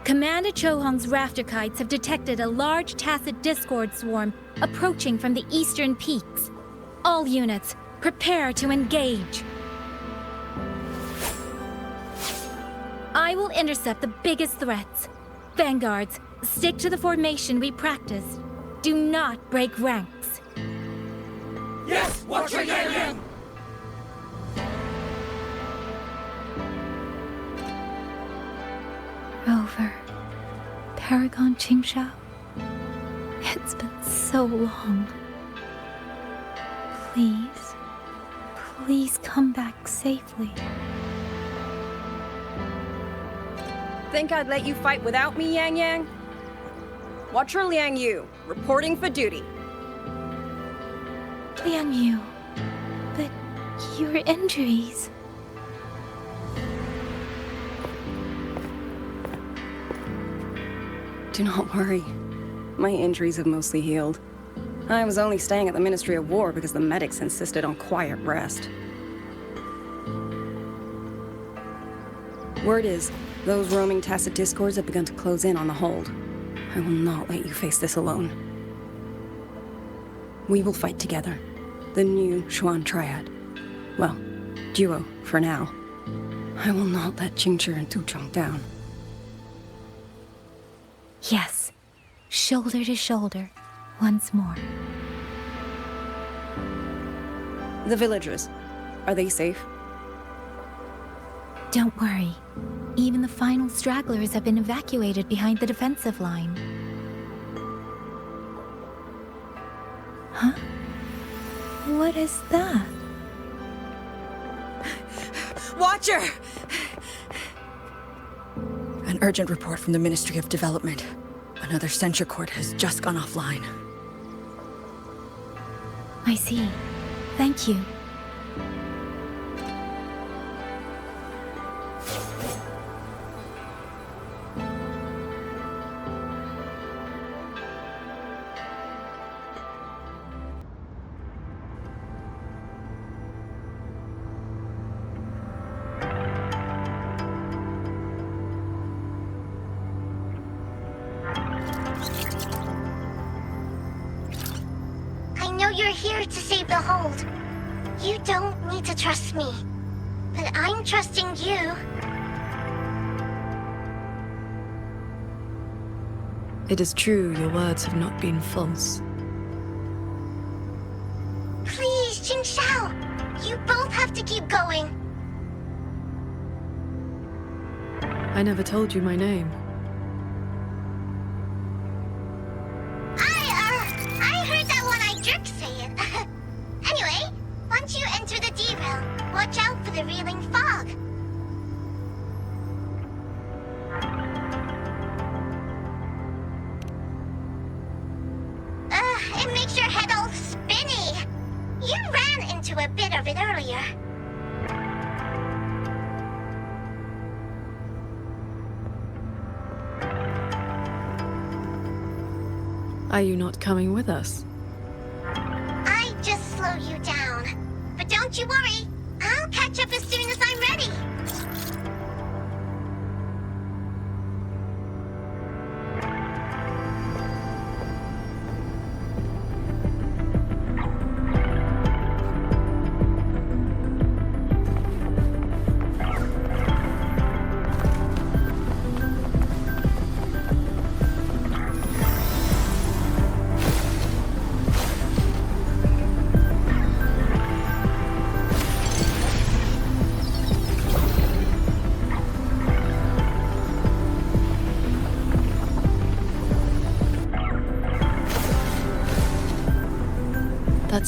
Speaker 1: Commander Chohong's rafter kites have detected a large tacit discord swarm approaching from the eastern peaks. All units, prepare to engage. I will intercept the biggest threats. Vanguards, stick to the formation we practiced. Do not break ranks.
Speaker 7: Yes, Watcher Yang Yang!
Speaker 1: Rover, Paragon Qingshao. It's been so long. Please, please come back safely.
Speaker 22: Think I'd let you fight without me, Yang Yang? Watcher Liang Yu, reporting for duty.
Speaker 1: Liang Yu, but your injuries...
Speaker 22: Do not worry. My injuries have mostly healed. I was only staying at the Ministry of War because the medics insisted on quiet rest. Word is, those roaming tacit discords have begun to close in on the hold. I will not let you face this alone. We will fight together. The new Xuan Triad. Well, duo, for now. I will not let Qingzhi and Tuchong down.
Speaker 1: Yes, shoulder to shoulder, once more.
Speaker 22: The villagers, are they safe?
Speaker 1: Don't worry. Even the final stragglers have been evacuated behind the defensive line. Huh? What is that?
Speaker 21: Watcher! An urgent report from the Ministry of Development. Another censure court has just gone offline.
Speaker 1: I see. Thank you.
Speaker 8: You're here to save the hold. You don't need to trust me, but I'm trusting you.
Speaker 4: It is true, your words have not been false.
Speaker 8: Please, Qingshao, you both have to keep going.
Speaker 4: I never told you my name.
Speaker 8: I heard that one-eyed jerk say it. Anyway, once you enter the derail, watch out for the reeling fog. It makes your head all spinny. You ran into a bit of it earlier.
Speaker 4: Are you not coming with us?
Speaker 8: I just slow you down. But don't you worry. I'll catch up as soon as I'm ready.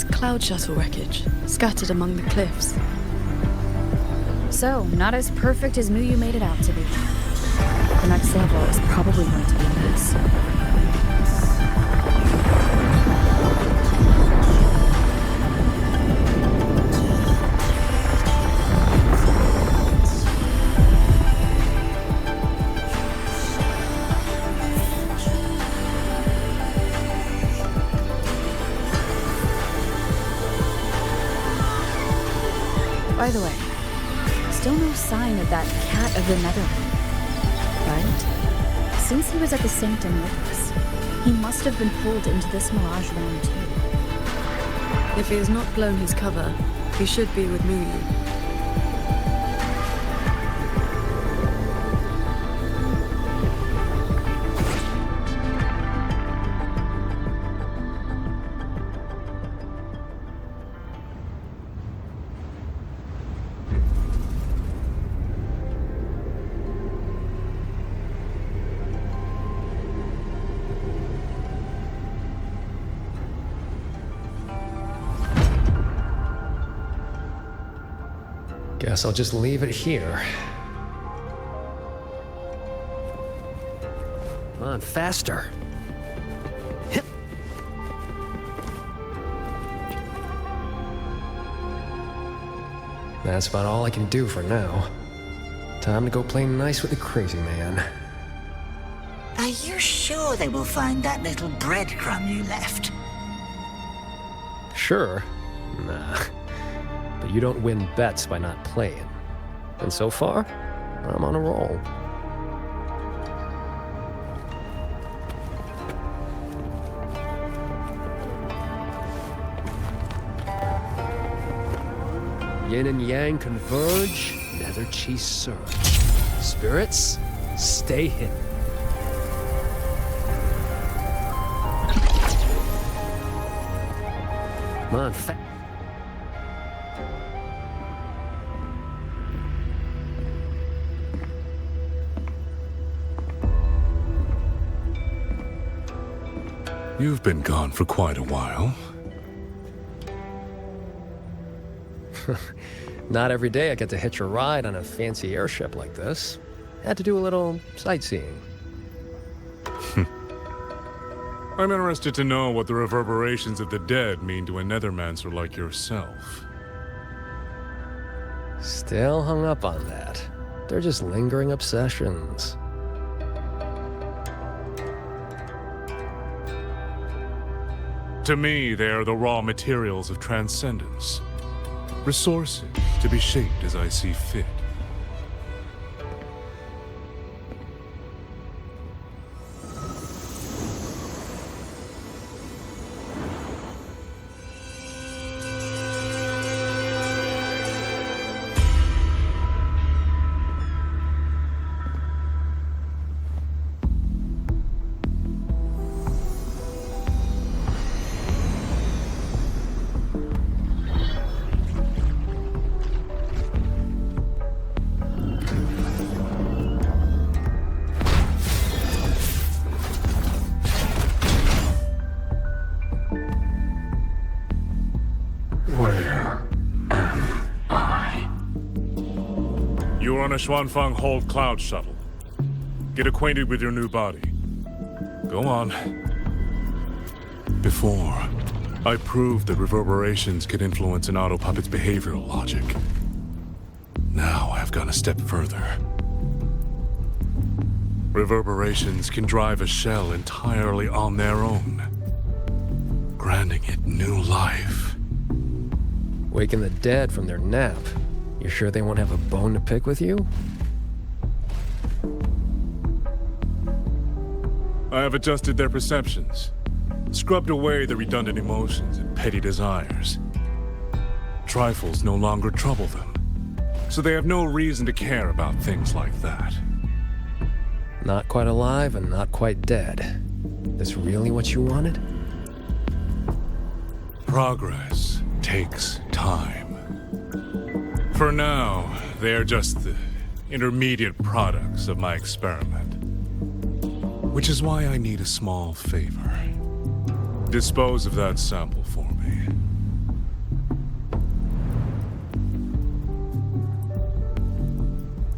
Speaker 4: It's cloud shuttle wreckage, scattered among the cliffs.
Speaker 3: So, not as perfect as Muyu made it out to be. The next level is probably going to be this. By the way, still no sign of that cat of the Netherlands, right? Since he was at the Sanctum with us, he must have been pulled into this Mirage realm too.
Speaker 4: If he has not blown his cover, he should be with Muyu.
Speaker 16: Guess I'll just leave it here. Come on, faster. Hip. That's about all I can do for now. Time to go play nice with the crazy man.
Speaker 15: Are you sure they will find that little breadcrumb you left?
Speaker 16: Sure. Nah. But you don't win bets by not playing. And so far, I'm on a roll. Yin and yang converge, nether chi surge. Spirits, stay hidden. Come on,
Speaker 13: You've been gone for quite a while.
Speaker 16: Not every day I get to hitch a ride on a fancy airship like this. Had to do a little sightseeing.
Speaker 13: I'm interested to know what the reverberations of the dead mean to a nethermancer like yourself.
Speaker 16: Still hung up on that. They're just lingering obsessions.
Speaker 13: To me, they are the raw materials of transcendence. Resources to be shaped as I see fit. You're on a Xuanfang Hold Cloud Shuttle. Get acquainted with your new body. Go on. Before, I proved that reverberations can influence an autopuppet's behavioral logic. Now I've gone a step further. Reverberations can drive a shell entirely on their own, granting it new life.
Speaker 16: Waking the dead from their nap. You sure they won't have a bone to pick with you?
Speaker 13: I have adjusted their perceptions, scrubbed away the redundant emotions and petty desires. Trifles no longer trouble them, so they have no reason to care about things like that.
Speaker 16: Not quite alive and not quite dead. This really what you wanted?
Speaker 13: Progress takes time. For now, they are just the intermediate products of my experiment. Which is why I need a small favor. Dispose of that sample for me.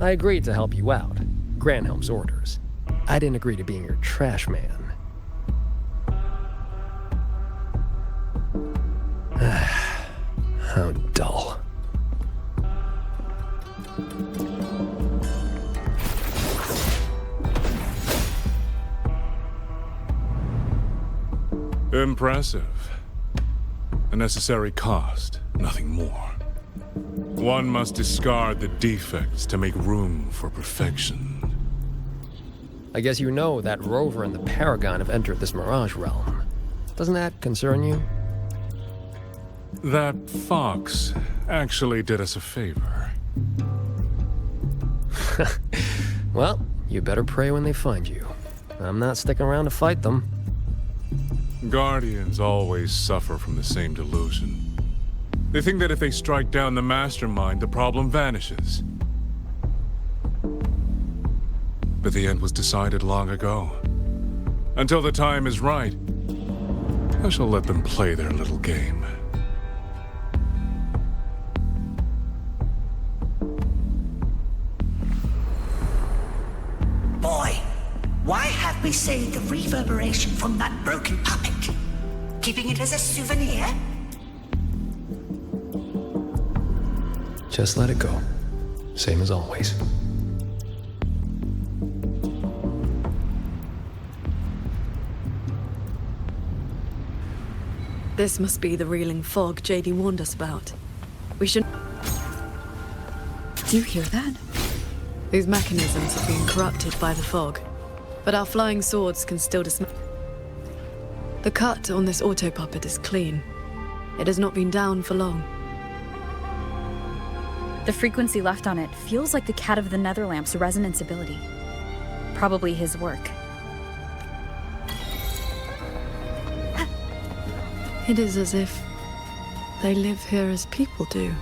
Speaker 16: I agreed to help you out. Granhelm's orders. I didn't agree to being your trash man. How dull.
Speaker 13: Impressive. A necessary cost, nothing more. One must discard the defects to make room for perfection.
Speaker 16: I guess you know that Rover and the Paragon have entered this Mirage realm. Doesn't that concern you?
Speaker 13: That fox actually did us a favor.
Speaker 16: Well, you better pray when they find you. I'm not sticking around to fight them.
Speaker 13: Guardians always suffer from the same delusion. They think that if they strike down the mastermind, the problem vanishes. But the end was decided long ago. Until the time is right, I shall let them play their little game.
Speaker 15: Boy, why have we saved the reverberation from that broken puppet? Keeping it as a souvenir?
Speaker 16: Just let it go. Same as always.
Speaker 4: This must be the reeling fog JD warned us about. We should...
Speaker 3: Do you hear that?
Speaker 4: These mechanisms have been corrupted by the fog, but our flying swords can still dismantle. The cut on this auto-puppet is clean. It has not been down for long.
Speaker 3: The frequency left on it feels like the Cat of the Netherlamp's resonance ability. Probably his work.
Speaker 4: It is as if they live here as people do.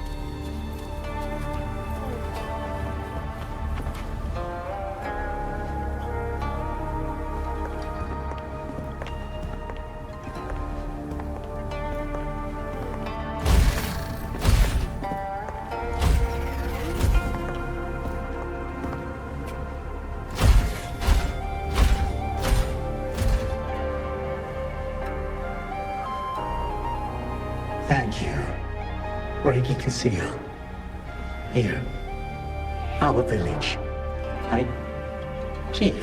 Speaker 20: Thank you. Breaking conceal. Here. Our village. Chief.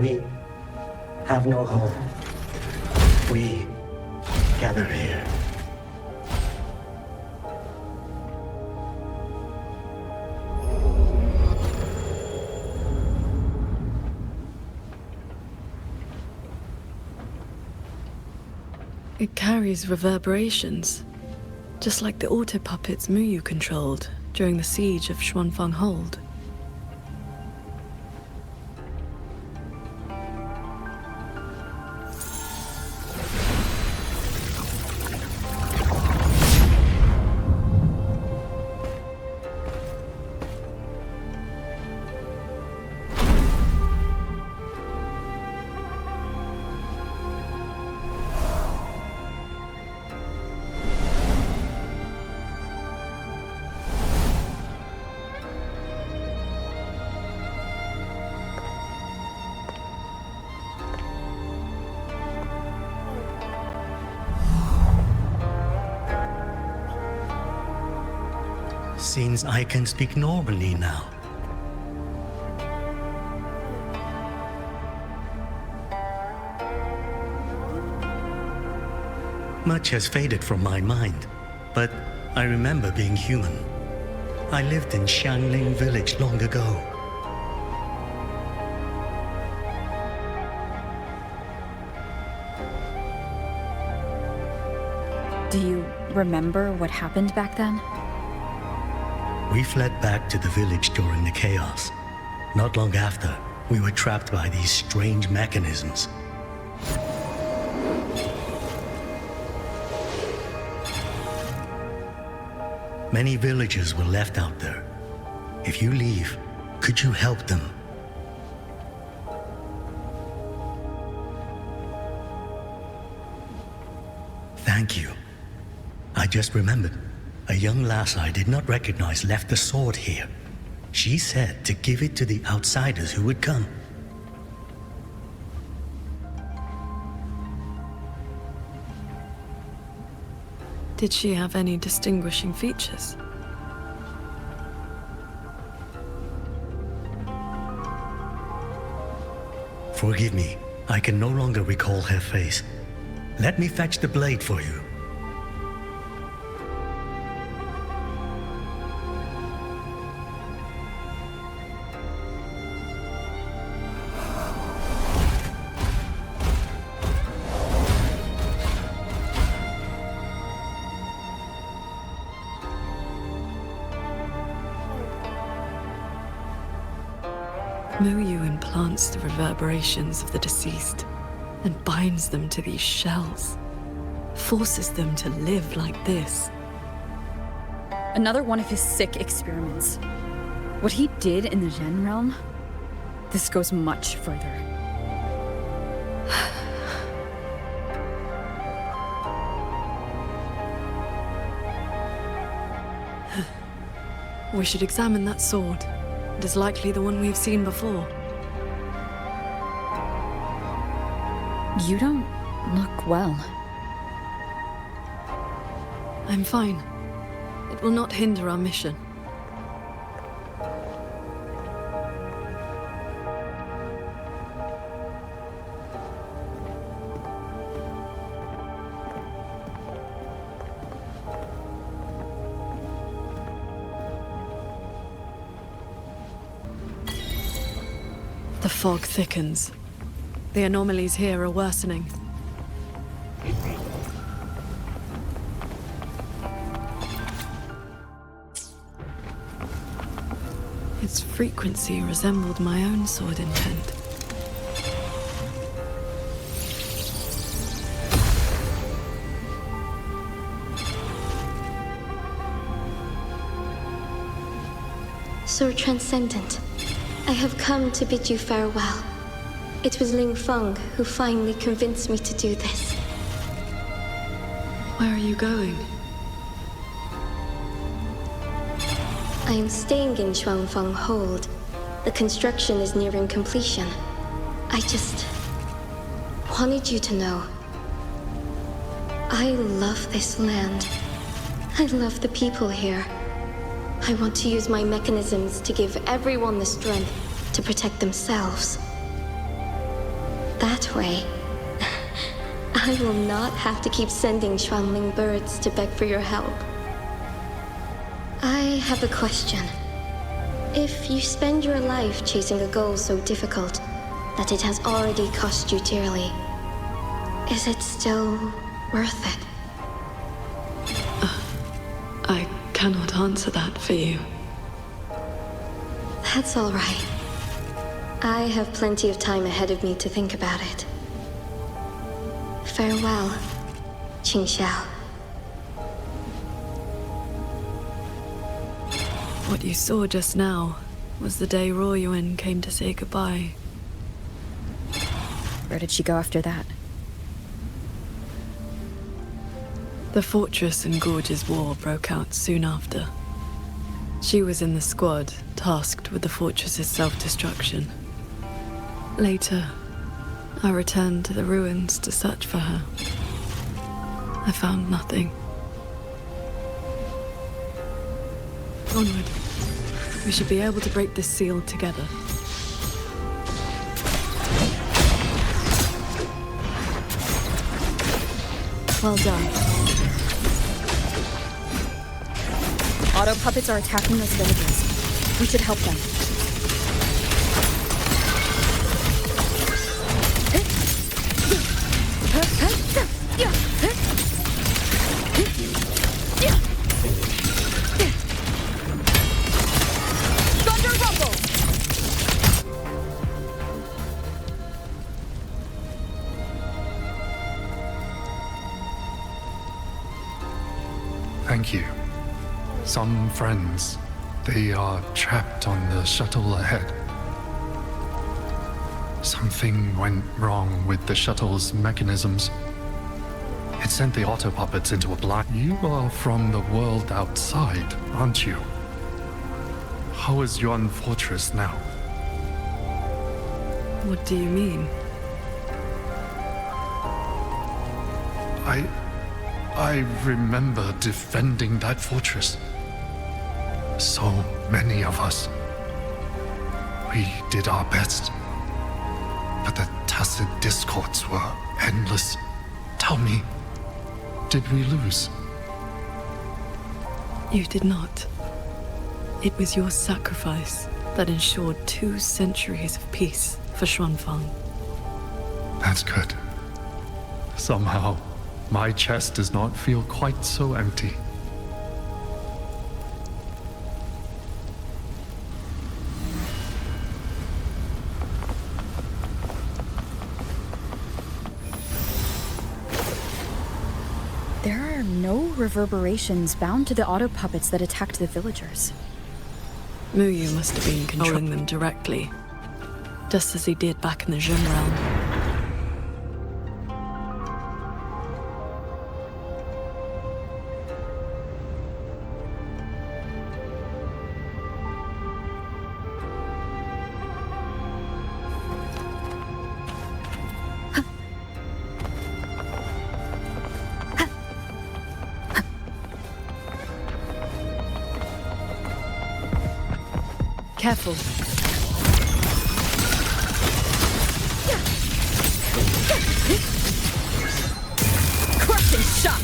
Speaker 20: We have no home. We gather here.
Speaker 4: It carries reverberations, just like the auto-puppets Muyu controlled during the siege of Xuanfang Hold.
Speaker 20: Seems I can speak normally now. Much has faded from my mind, but I remember being human. I lived in Xiangling village long ago.
Speaker 3: Do you remember what happened back then?
Speaker 20: We fled back to the village during the chaos. Not long after, we were trapped by these strange mechanisms. Many villagers were left out there. If you leave, could you help them? Thank you. I just remembered. A young lass I did not recognize left the sword here. She said to give it to the outsiders who would come.
Speaker 4: Did she have any distinguishing features?
Speaker 20: Forgive me, I can no longer recall her face. Let me fetch the blade for you.
Speaker 4: Moyu implants the reverberations of the deceased and binds them to these shells. Forces them to live like this.
Speaker 3: Another one of his sick experiments. What he did in the Zhen realm, this goes much further.
Speaker 4: We should examine that sword. It is likely the one we've seen before.
Speaker 3: You don't look well.
Speaker 4: I'm fine. It will not hinder our mission. The fog thickens. The anomalies here are worsening. Its frequency resembled my own sword intent.
Speaker 9: So transcendent. I have come to bid you farewell. It was Ling Feng who finally convinced me to do this.
Speaker 4: Where are you going?
Speaker 9: I am staying in Xuanfang Hold. The construction is nearing completion. I just wanted you to know. I love this land. I love the people here. I want to use my mechanisms to give everyone the strength to protect themselves. That way, I will not have to keep sending Xuanling birds to beg for your help. I have a question. If you spend your life chasing a goal so difficult that it has already cost you dearly, is it still worth it?
Speaker 4: I cannot answer that for you.
Speaker 9: That's all right. I have plenty of time ahead of me to think about it. Farewell, Qingxiao.
Speaker 4: What you saw just now was the day Ruoyuan came to say goodbye.
Speaker 3: Where did she go after that?
Speaker 4: The Fortress and Gorge's war broke out soon after. She was in the squad tasked with the fortress's self-destruction. Later, I returned to the ruins to search for her. I found nothing. Onward. We should be able to break this seal together.
Speaker 3: Well done. Auto puppets are attacking those villagers. We should help them. Thunder rumble!
Speaker 19: Thank you. Some friends They are trapped on the shuttle ahead. Something went wrong with the shuttle's mechanisms. It sent the auto puppets into a blind. You are from the world outside, aren't you? How is Yuan Fortress now?
Speaker 4: What do you mean?
Speaker 19: I remember defending that fortress. So many of us. We did our best. But the tacit discords were endless. Tell me, did we lose?
Speaker 4: You did not. It was your sacrifice that ensured 2 centuries of peace for Xuanfang.
Speaker 19: That's good. Somehow, my chest does not feel quite so empty.
Speaker 3: There are no reverberations bound to the auto puppets that attacked the villagers.
Speaker 4: Muyu must have been controlling them directly, just as he did back in the Jin realm. Careful.
Speaker 21: Crushing shot!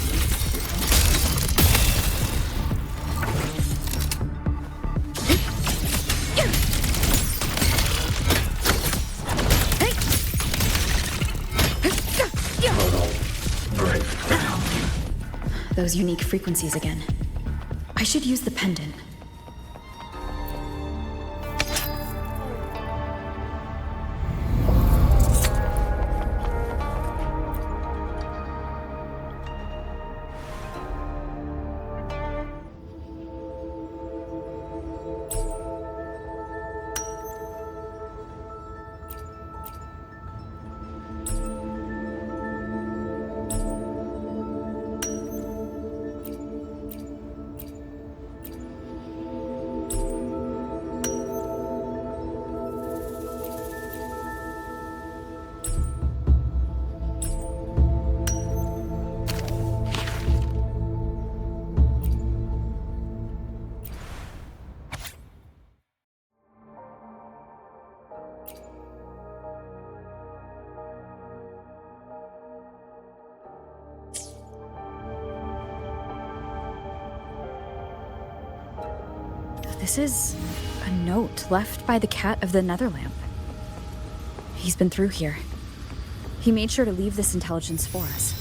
Speaker 3: Those unique frequencies again. I should use the pendant. This is a note left by the cat of the Netherlamp. He's been through here. He made sure to leave this intelligence for us.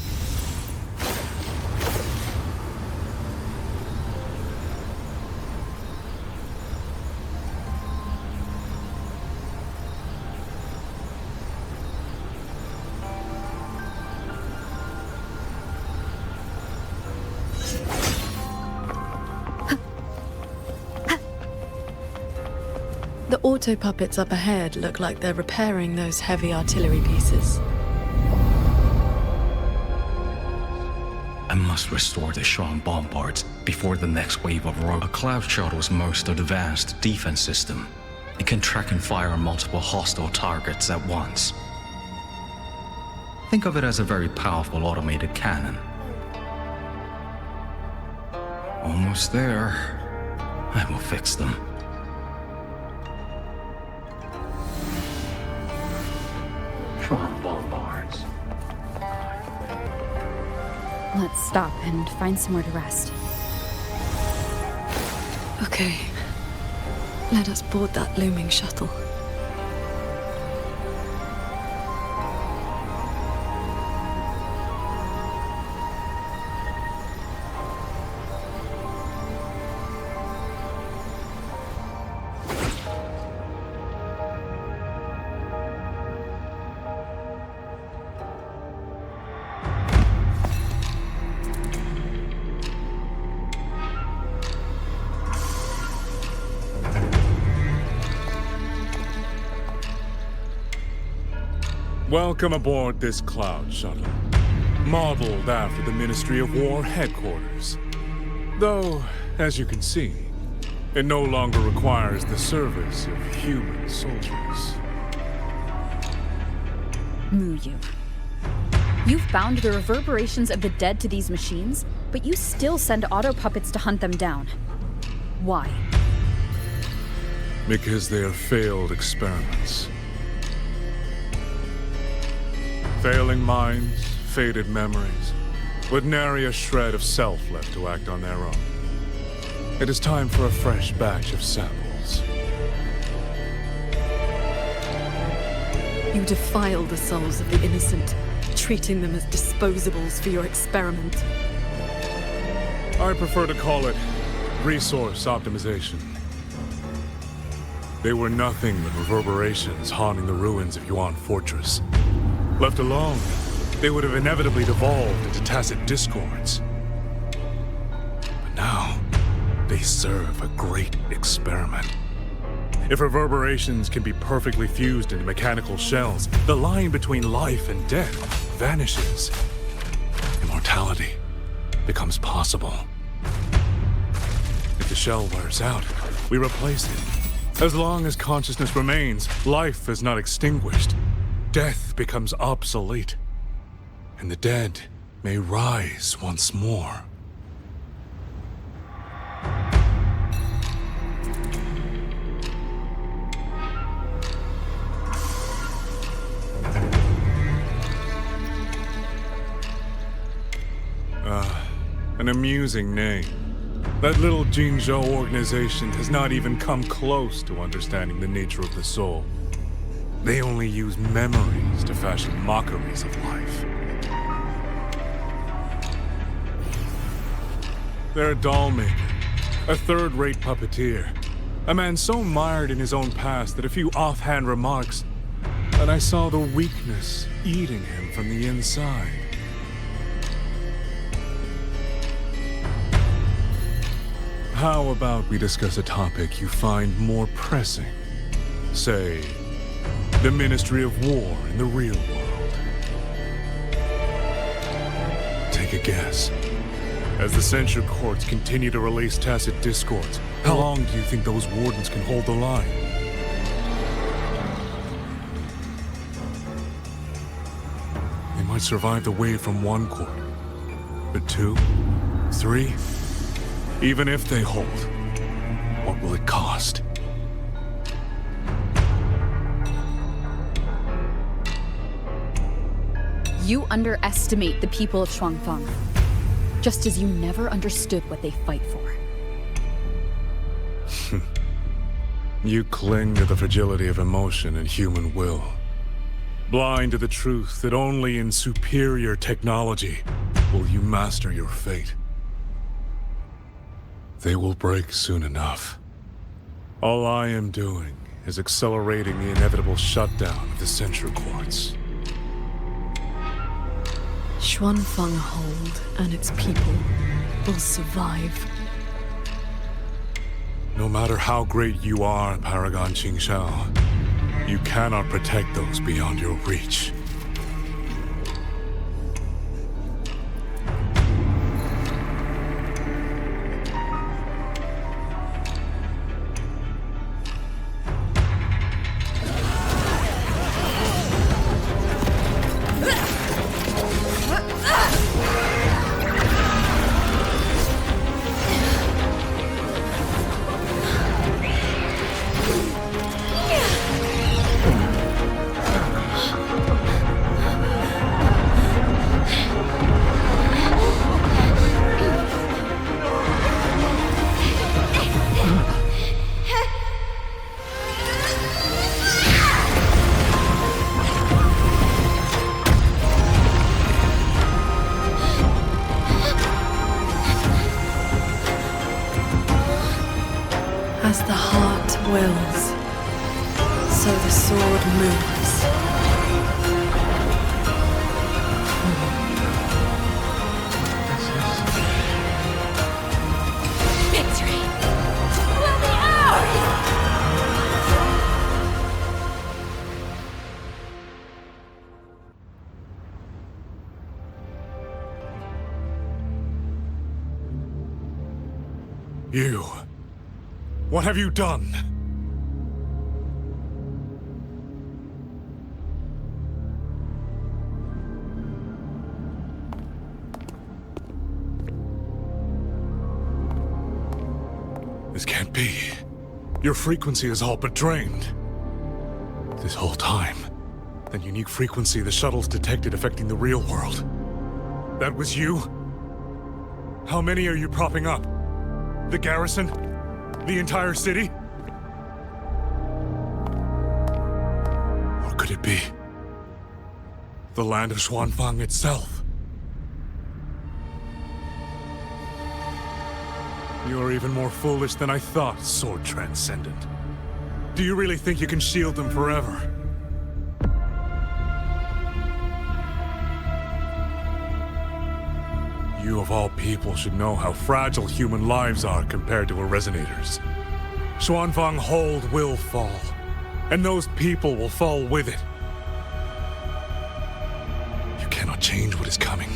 Speaker 4: The auto puppets up ahead look like they're repairing those heavy artillery pieces.
Speaker 11: I must restore the Shan bombards before the next wave of rogue. A cloud shuttle's most advanced defense system. It can track and fire multiple hostile targets at once. Think of it as a very powerful automated cannon. Almost there. I will fix them. Bombards.
Speaker 3: Let's stop and find somewhere to rest.
Speaker 4: Okay. Let us board that looming shuttle.
Speaker 13: Welcome aboard this cloud shuttle, modeled after the Ministry of War headquarters. Though, as you can see, it no longer requires the service of human soldiers.
Speaker 3: Muyu. You've bound the reverberations of the dead to these machines, but you still send auto puppets to hunt them down. Why?
Speaker 13: Because they are failed experiments. Failing minds, faded memories, with nary a shred of self left to act on their own. It is time for a fresh batch of samples.
Speaker 4: You defile the souls of the innocent, treating them as disposables for your experiment.
Speaker 13: I prefer to call it resource optimization. They were nothing but reverberations haunting the ruins of Yuan Fortress. Left alone, they would have inevitably devolved into tacit discords. But now, they serve a great experiment. If reverberations can be perfectly fused into mechanical shells, the line between life and death vanishes. Immortality becomes possible. If the shell wears out, we replace it. As long as consciousness remains, life is not extinguished. Death becomes obsolete, and the dead may rise once more. An amusing name. That little Jinzhou organization has not even come close to understanding the nature of the soul. They only use memories to fashion mockeries of life. They're a doll maker, a third-rate puppeteer, a man so mired in his own past that a few offhand remarks, and I saw the weakness eating him from the inside. How about we discuss a topic you find more pressing? Say, the Ministry of War in the real world. Take a guess. As the censure courts continue to release tacit discords, how long do you think those wardens can hold the line? They might survive the wave from one court, but 2, 3, even if they hold, what will it cost?
Speaker 3: You underestimate the people of Shuangfang, just as you never understood what they fight for.
Speaker 13: You cling to the fragility of emotion and human will, blind to the truth that only in superior technology will you master your fate. They will break soon enough. All I am doing is accelerating the inevitable shutdown of the censure courts.
Speaker 4: Xuanfeng Hold and its people will survive.
Speaker 13: No matter how great you are, Paragon Qingshao, you cannot protect those beyond your reach.
Speaker 4: As the heart wills, so the sword moves.
Speaker 5: Victory will be ours!
Speaker 13: You. What have you done? This can't be. Your frequency is all but drained. This whole time, that unique frequency the shuttles detected affecting the real world. That was you? How many are you propping up? The garrison? The entire city? Or could it be the land of Xuanfang itself? You're even more foolish than I thought, Sword Transcendent. Do you really think you can shield them forever? You of all people should know how fragile human lives are compared to a Resonator's. Xuanfang Hold will fall, and those people will fall with it. You cannot change what is coming.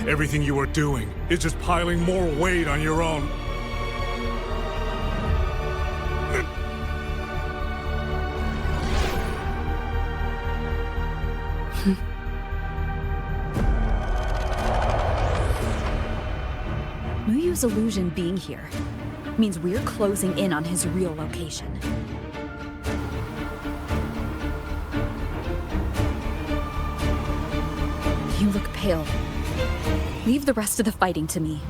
Speaker 13: Everything you are doing is just piling more weight on your own.
Speaker 3: Muyu's illusion being here means we're closing in on his real location. You look pale. Leave the rest of the fighting to me.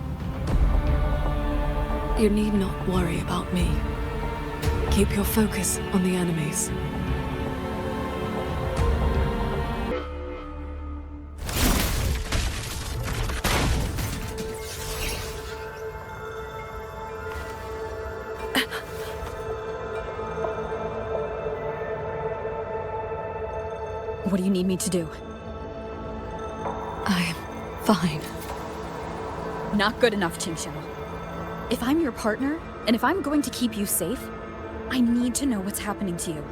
Speaker 4: You need not worry about me. Keep your focus on the enemies.
Speaker 3: What do you need me to do?
Speaker 4: I'm fine.
Speaker 3: Not good enough, Qingxiao. If I'm your partner, and if I'm going to keep you safe, I need to know what's happening to you.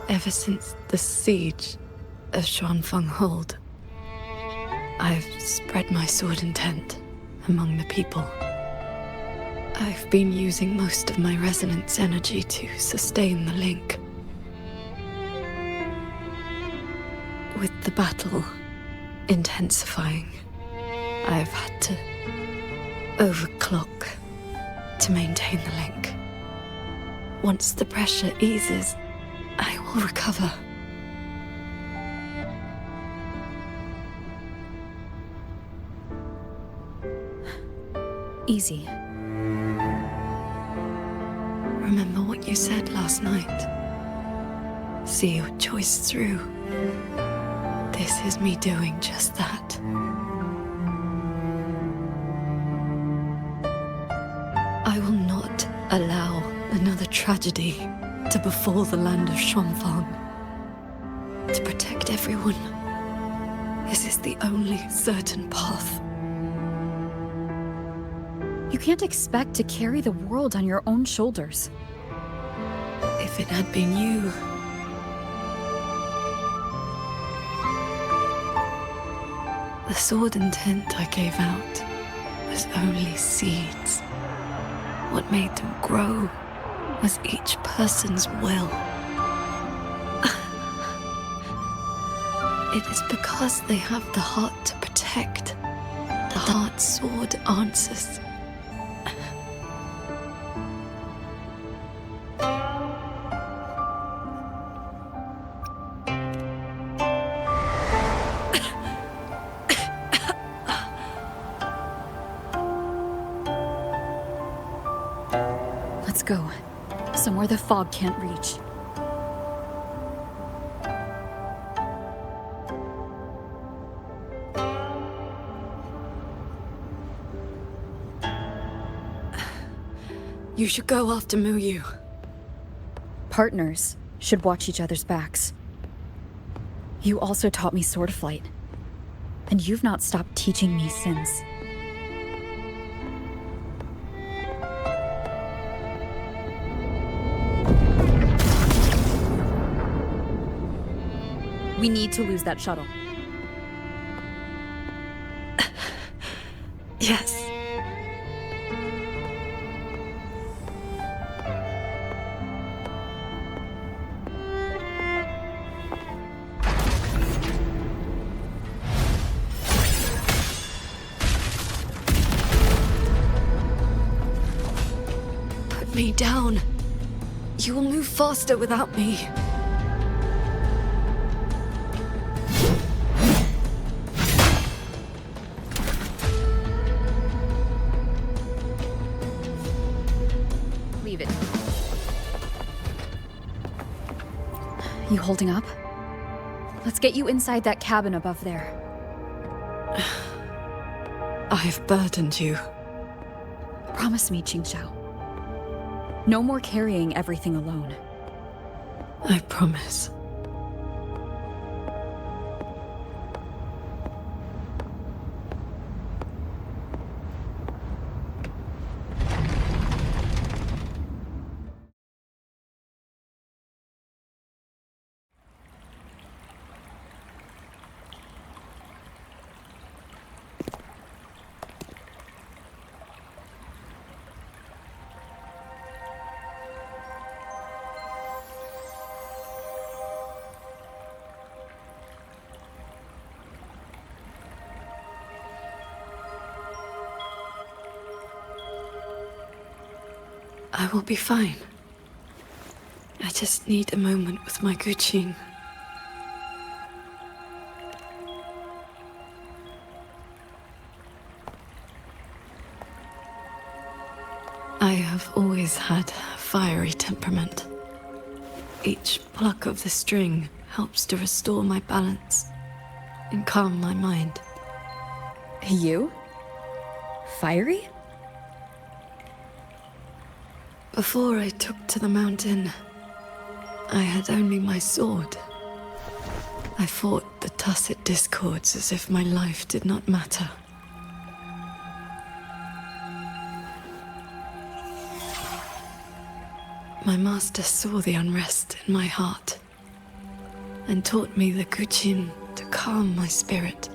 Speaker 4: Ever since the siege of Xuanfang Hold, I've spread my sword intent among the people. I've been using most of my resonance energy to sustain the link. With the battle intensifying, I've had to overclock to maintain the link. Once the pressure eases, I will recover.
Speaker 3: Easy.
Speaker 4: Remember what you said last night. See your choice through. This is me doing just that. I will not allow another tragedy to befall the land of Xuanfang. To protect everyone, this is the only certain path.
Speaker 3: You can't expect to carry the world on your own shoulders.
Speaker 4: If it had been you, the sword intent I gave out was only seeds. What made them grow was each person's will. It is because they have the heart to protect. The heart sword answers.
Speaker 3: Let's go. Somewhere the fog can't reach.
Speaker 4: You should go after Muyu.
Speaker 3: Partners should watch each other's backs. You also taught me sword flight. And you've not stopped teaching me since. We need to lose that shuttle.
Speaker 4: Yes. Put me down. You will move faster without me.
Speaker 3: Leave it. You holding up? Let's get you inside that cabin above there.
Speaker 4: I have burdened you.
Speaker 3: Promise me, Qingxiao. No more carrying everything alone.
Speaker 4: I promise. I will be fine. I just need a moment with my Guqin. I have always had a fiery temperament. Each pluck of the string helps to restore my balance and calm my mind.
Speaker 3: You? Fiery?
Speaker 4: Before I took to the mountain, I had only my sword. I fought the Tacit Discords as if my life did not matter. My master saw the unrest in my heart and taught me the Guqin to calm my spirit.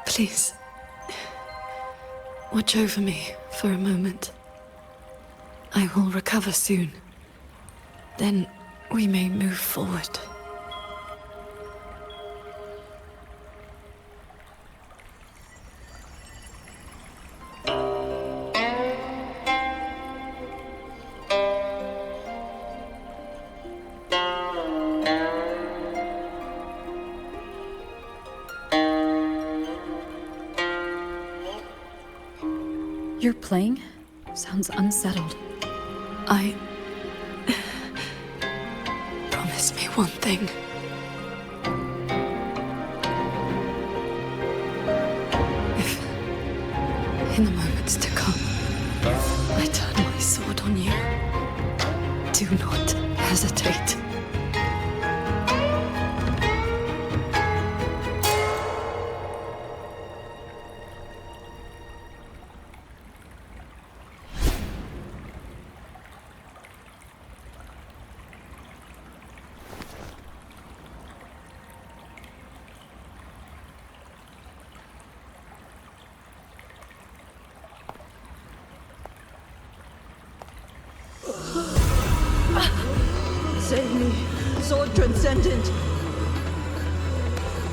Speaker 4: Please, watch over me for a moment. I will recover soon. Then we may move forward.
Speaker 3: You're playing? Sounds unsettled.
Speaker 4: Promise me one thing. If, in the moments to come, I turn my sword on you, do not hesitate.
Speaker 10: Save me, Sword Transcendent!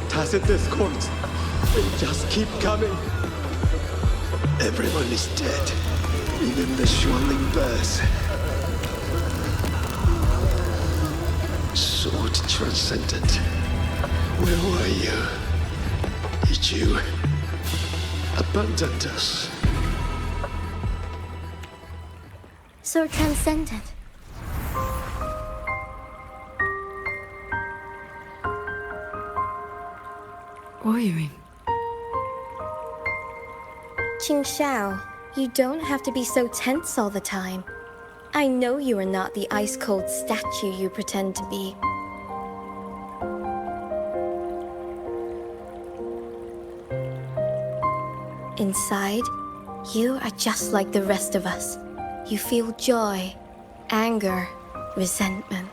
Speaker 12: Tacit Discords, they just keep coming.
Speaker 6: Everyone is dead, even the Xuanling bears. Sword Transcendent, where were you? Did you abandon us?
Speaker 8: Sword Transcendent.
Speaker 4: Warring.
Speaker 9: Qingxiao, you don't have to be so tense all the time. I know you are not the ice-cold statue you pretend to be. Inside, you are just like the rest of us. You feel joy, Anger, resentment,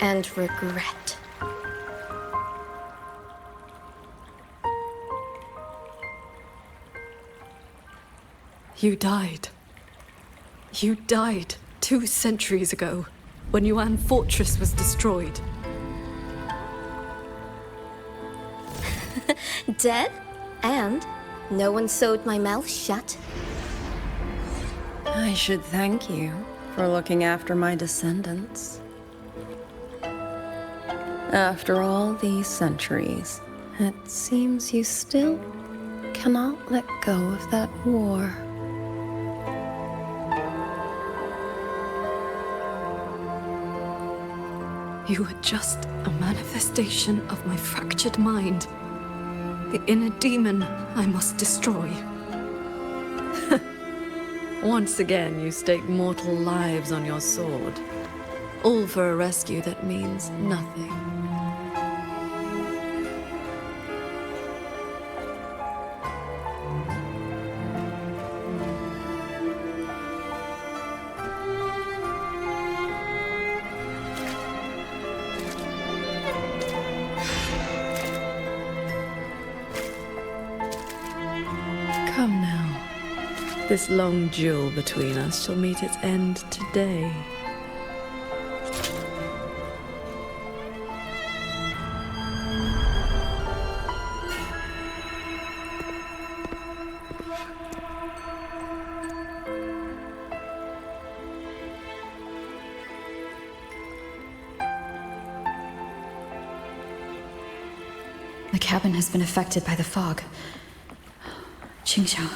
Speaker 9: and regret.
Speaker 4: You died. You died 2 centuries ago, when Yuan Fortress was destroyed.
Speaker 9: Dead? And no one sewed my mouth shut?
Speaker 22: I should thank you for looking after my descendants. After all these centuries, it seems you still cannot let go of that war.
Speaker 4: You were just a manifestation of my fractured mind. The inner demon I must destroy. Once again, you stake mortal lives on your sword. All for a rescue that means nothing. Come now. This long duel between us shall meet its end today.
Speaker 3: The cabin has been affected by the fog. Qingxiao.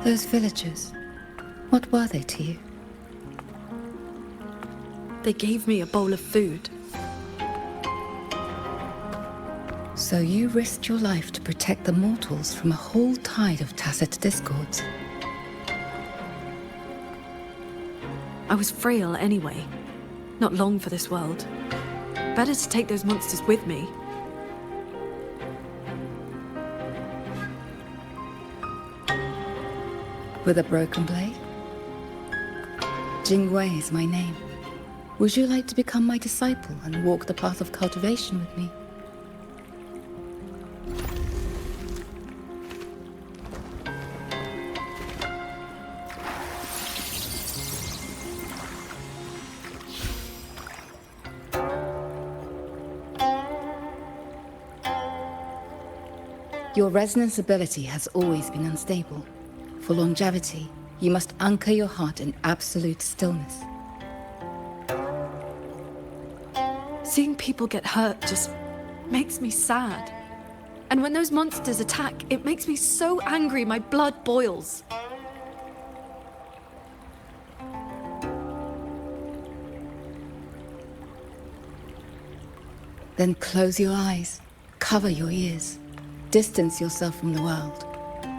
Speaker 14: Those villagers, what were they to you?
Speaker 4: They gave me a bowl of food.
Speaker 14: So you risked your life to protect the mortals from a whole tide of tacit discords.
Speaker 4: I was frail anyway. Not long for this world. Better to take those monsters with me.
Speaker 14: With a broken blade? Jingwei is my name. Would you like to become my disciple and walk the path of cultivation with me? Your resonance ability has always been unstable. For longevity, you must anchor your heart in absolute stillness.
Speaker 4: Seeing people get hurt just makes me sad. And when those monsters attack, it makes me so angry my blood boils.
Speaker 14: Then close your eyes, cover your ears, distance yourself from the world,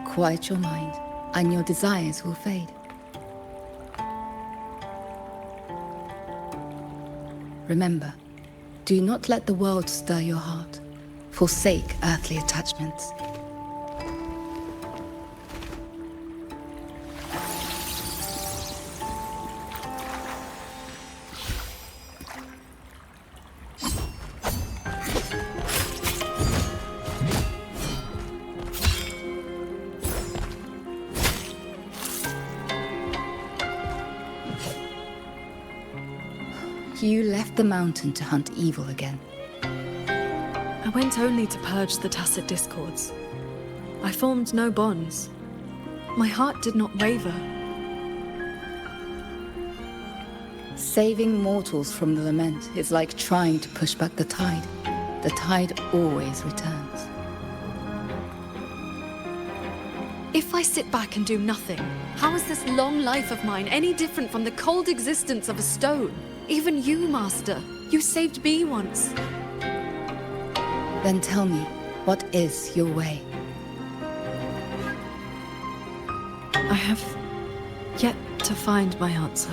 Speaker 14: quiet your mind, and your desires will fade. Remember, do not let the world stir your heart. Forsake earthly attachments. You left the mountain to hunt evil again.
Speaker 4: I went only to purge the tacit discords. I formed no bonds. My heart did not waver.
Speaker 14: Saving mortals from the lament is like trying to push back the tide. The tide always returns.
Speaker 4: If I sit back and do nothing, how is this long life of mine any different from the cold existence of a stone? Even you, Master. You saved me once.
Speaker 14: Then tell me, what is your way?
Speaker 4: I have yet to find my answer.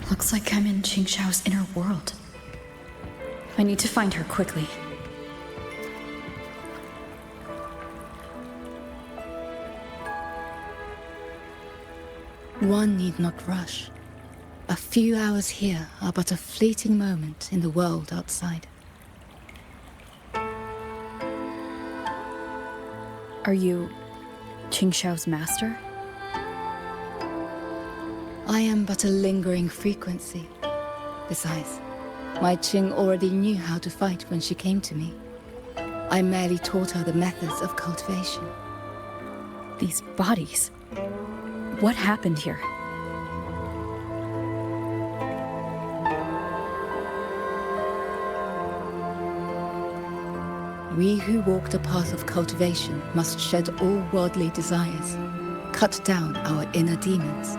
Speaker 3: Looks like I'm in Qingxiao's inner world. I need to find her quickly.
Speaker 14: One need not rush. A few hours here are but a fleeting moment in the world outside.
Speaker 3: Are you Qingxiao's master?
Speaker 14: I am but a lingering frequency. Besides, my Qing already knew how to fight when she came to me. I merely taught her the methods of cultivation.
Speaker 3: These bodies. What happened here?
Speaker 14: We who walk the path of cultivation must shed all worldly desires, cut down our inner demons.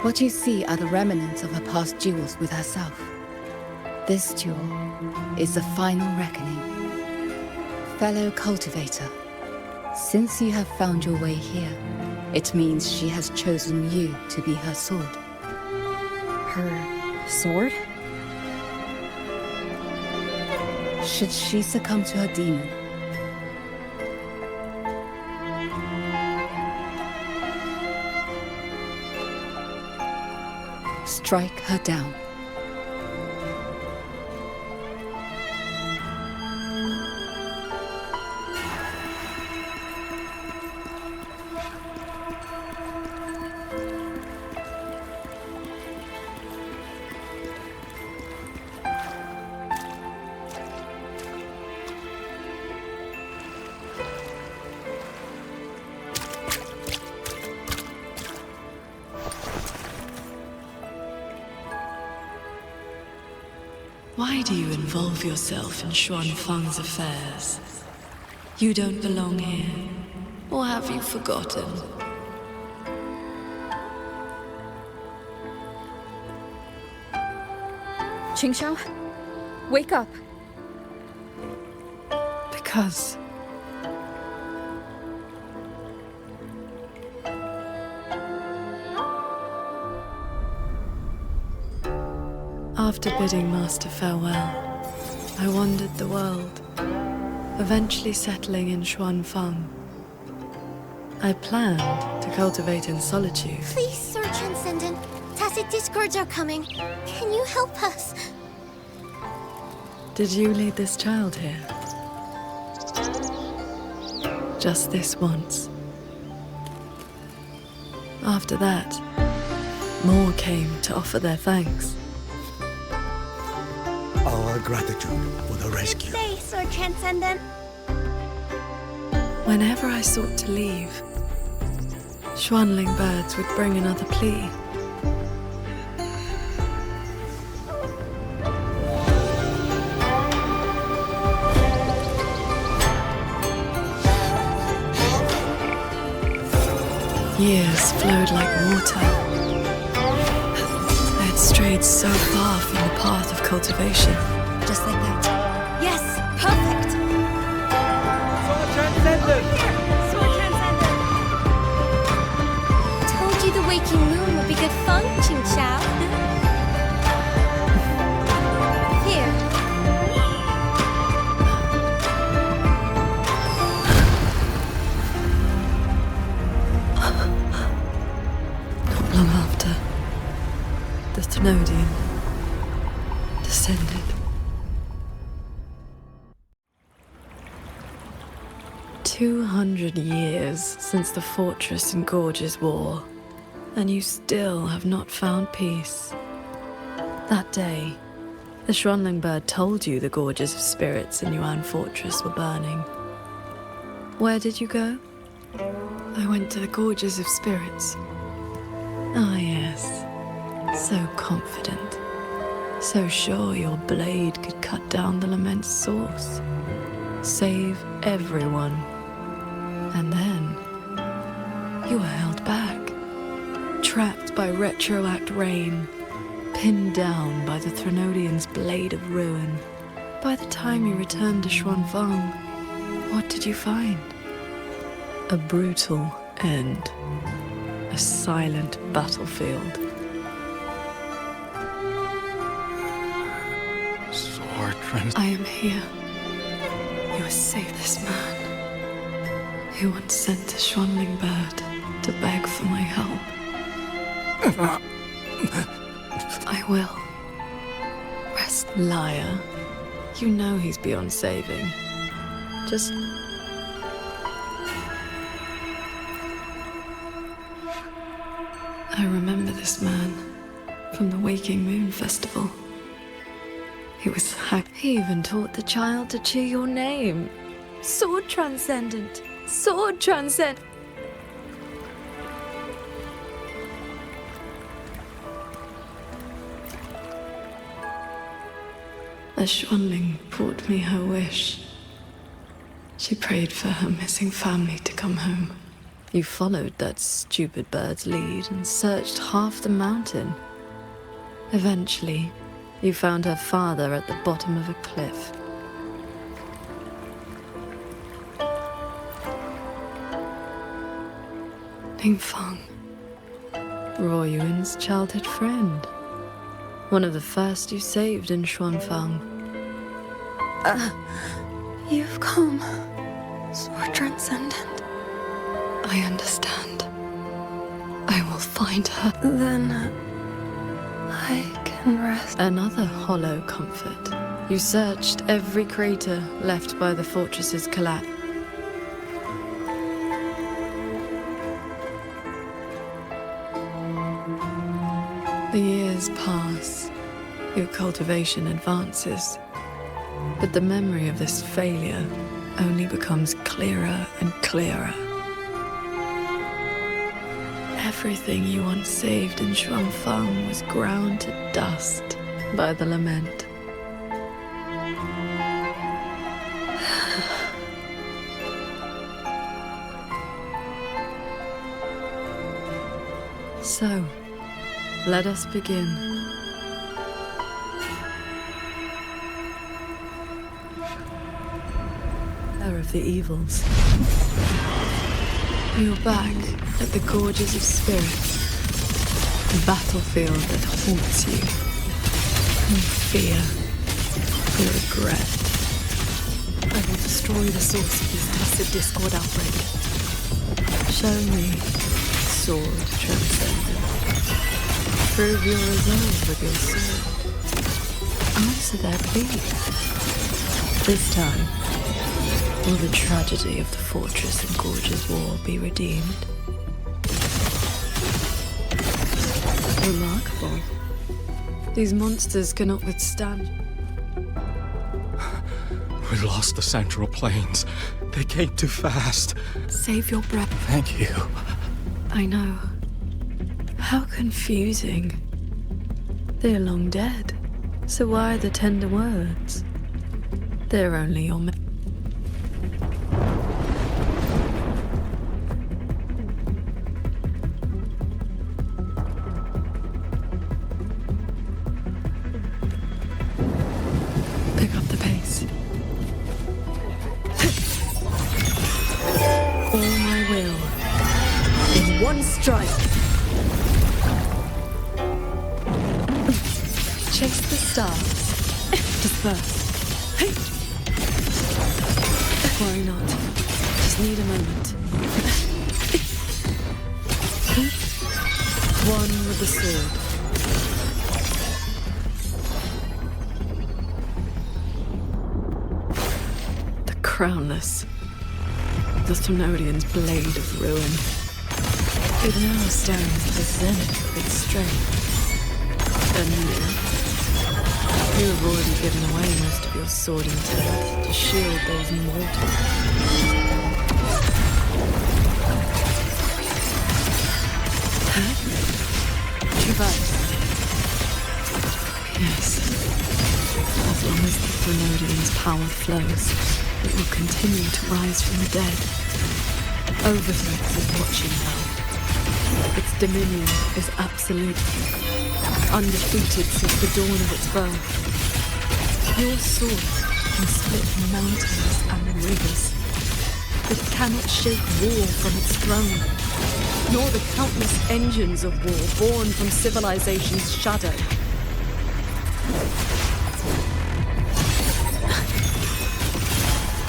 Speaker 14: What you see are the remnants of her past duels with herself. This duel is the final reckoning. Fellow cultivator, since you have found your way here, it means she has chosen you to be her sword.
Speaker 3: Her sword?
Speaker 14: Should she succumb to her demon, strike her down.
Speaker 4: Why do you involve yourself in Xuanfang's affairs? You don't belong here. Or have you forgotten?
Speaker 3: Qingxiao, wake up.
Speaker 4: Because after bidding Master farewell, I wandered the world, eventually settling in Xuanfang. I planned to cultivate in solitude.
Speaker 8: Please, Sir Transcendent. Tacit discords are coming. Can you help us?
Speaker 4: Did you lead this child here? Just this once. After that, more came to offer their thanks.
Speaker 20: Our gratitude for the rescue.
Speaker 8: Stay, Sir Transcendent.
Speaker 4: Whenever I sought to leave, Xuanling birds would bring another plea. Years flowed like water. I had strayed so far from the path of cultivation.
Speaker 21: Just like that. Yes, perfect.
Speaker 7: Sword Transcendent!
Speaker 8: Sword Transcendent. Told you the waking moon would be good fun, Qingxiao. Here.
Speaker 4: Not long after, the Thenodian descended. 200 years since the fortress and gorges war, and you still have not found peace. That day, the Xuanling bird told you the gorges of spirits in Yuan Fortress were burning. Where did you go? I went to the gorges of spirits. Ah, yes. So confident. So sure your blade could cut down the lament's source, save everyone. And then you were held back, trapped by retroact rain, pinned down by the Threnodian's blade of ruin. By the time you returned to Xuanfang, what did you find? A brutal end. A silent battlefield. I am here. You must save this man. He once sent a Xuanling bird to beg for my help. I will. Rest, liar. You know he's beyond saving. Just... I remember this man from the Waking Moon Festival. He was happy. He even taught the child to cheer your name. Sword Transcendent! Sword Transcendent! A Xuanling brought me her wish. She prayed for her missing family to come home. You followed that stupid bird's lead and searched half the mountain. Eventually, you found her father at the bottom of a cliff. Ningfang, Ruoyuan's childhood friend. One of the first you saved in Xuanfang.
Speaker 22: You've come, Sword Transcendent.
Speaker 4: I understand. I will find her.
Speaker 22: Then I can rest.
Speaker 4: Another hollow comfort. You searched every crater left by the fortress's collapse. The years pass. Your cultivation advances. But the memory of this failure only becomes clearer and clearer. Everything you once saved in Xuanfang was ground to dust by the lament. So, let us begin. Of the evils. You're back at the Gorges of Spirit, the battlefield that haunts you. Your fear, your regret. I will destroy the source of this tacit discord outbreak. Show me, Sword Transcendent. Prove your resolve with your sword. Answer their plea. This time, will the tragedy of the Fortress and Gorges War be redeemed? Remarkable. These monsters cannot withstand.
Speaker 11: We lost the Central Plains. They came too fast.
Speaker 4: Save your breath.
Speaker 11: Thank you.
Speaker 4: I know. How confusing. They're long dead. So why the tender words? They're only your... Pick up the pace. All my will. In one strike. Chase the stars. Disperse. Worry not. Just need a moment. One with the sword. The crownless. The Threnodian's blade of ruin. It now stands at the zenith of its strength. And you have already given away most of your sword intent to shield those mortals. Traverse. Yes. power flows, it will continue to rise from the dead. Overthreat is watching now. Its dominion is absolute, undefeated since the dawn of its birth. Your sword can split mountains and rivers, but it cannot shake war from its throne, nor the countless engines of war born from civilization's shadow.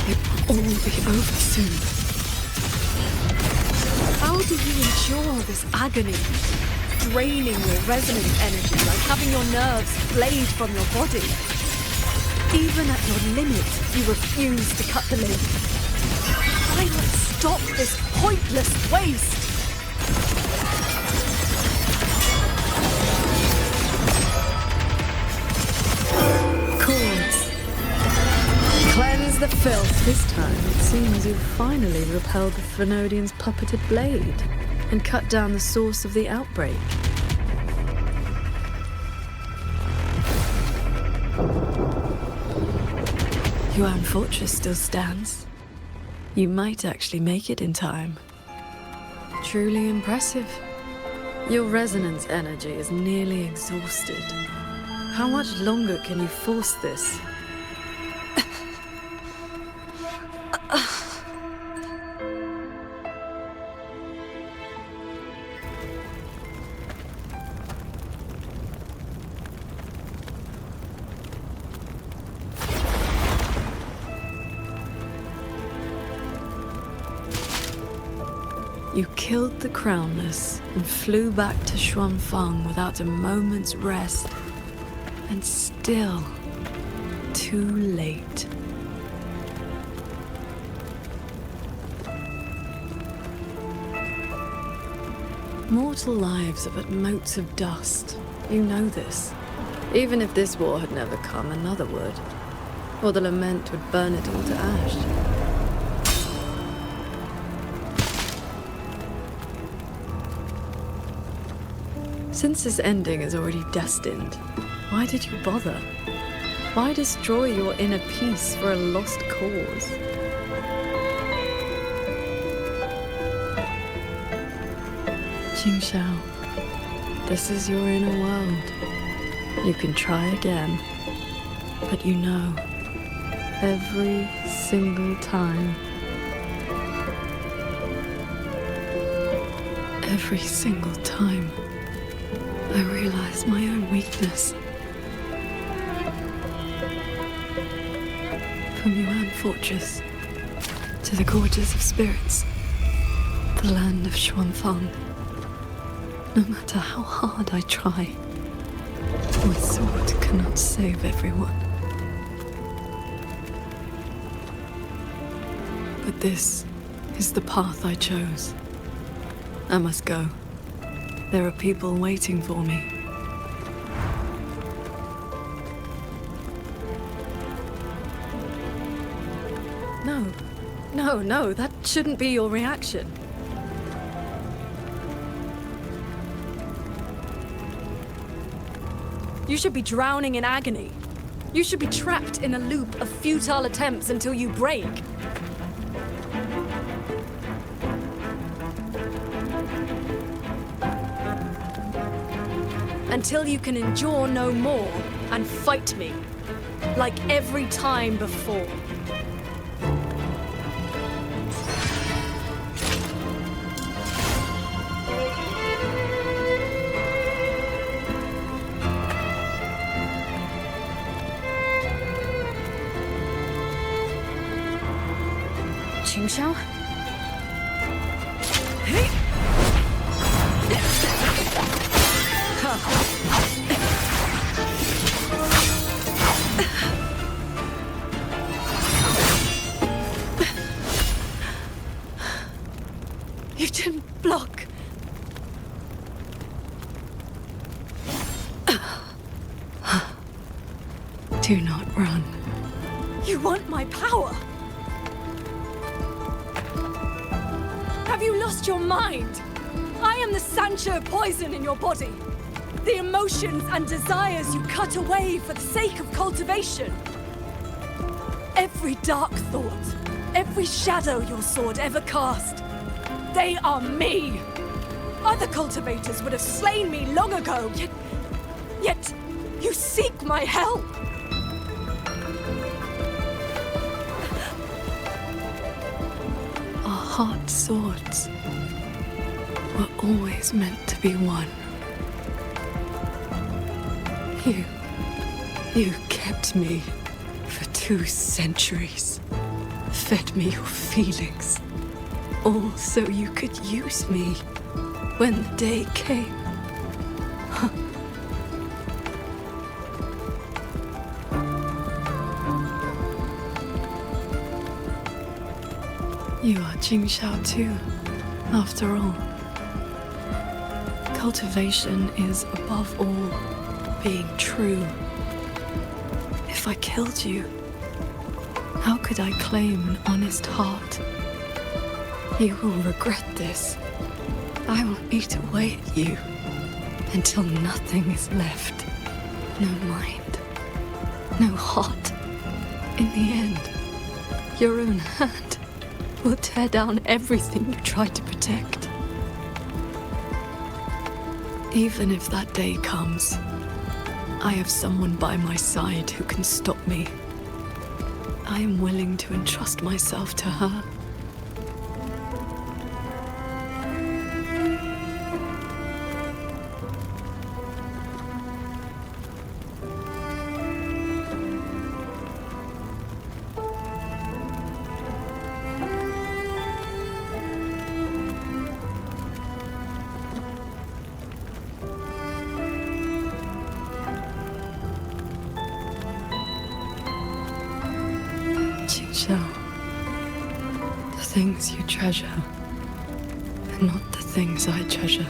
Speaker 4: It will all be over soon. How do you endure this agony? Draining your resonant energy like having your nerves flayed from your body. Even at your limit, you refuse to cut the lid. Why not stop this pointless waste? Chords. Cleanse the filth. This time, it seems you've finally repelled the Thenodian's puppeted blade and cut down the source of the outbreak. Yuan Fortress still stands. You might actually make it in time. Truly impressive. Your resonance energy is nearly exhausted. How much longer can you force this? You killed the Crownless and flew back to Xuanfang without a moment's rest. And still, too late. Mortal lives are but motes of dust. You know this. Even if this war had never come, another would. Or the lament would burn it all to ash. Since this ending is already destined, why did you bother? Why destroy your inner peace for a lost cause? Qingxiao, this is your inner world. You can try again, but you know, every single time, every single time, I realize my own weakness. From Yuan Fortress to the Gorges of Spirits, the land of Xuanfang. No matter how hard I try, my sword cannot save everyone. But this is the path I chose. I must go. There are people waiting for me. No, that shouldn't be your reaction. You should be drowning in agony. You should be trapped in a loop of futile attempts until you break. Until you can endure no more and fight me, like every time before.
Speaker 3: Qingxiao?
Speaker 4: You didn't block. Do not run. You want my power? Have you lost your mind? I am the Sancho poison in your body. The emotions and desires you cut away for the sake of cultivation.
Speaker 2: Every dark thought, every shadow your sword ever cast, they are me! Other cultivators would have slain me long ago, yet you seek my help!
Speaker 4: Our heart swords were always meant to be one. You kept me for 2 centuries. Fed me your feelings. All so you could use me when the day came. You are Jingxiao too, after all. Cultivation is, above all, being true. If I killed you, how could I claim an honest heart? You will regret this. I will eat away at you until nothing is left. No mind, no heart. In the end, your own hand will tear down everything you tried to protect. Even if that day comes, I have someone by my side who can stop me. I am willing to entrust myself to her. The things you treasure are not the things I treasure.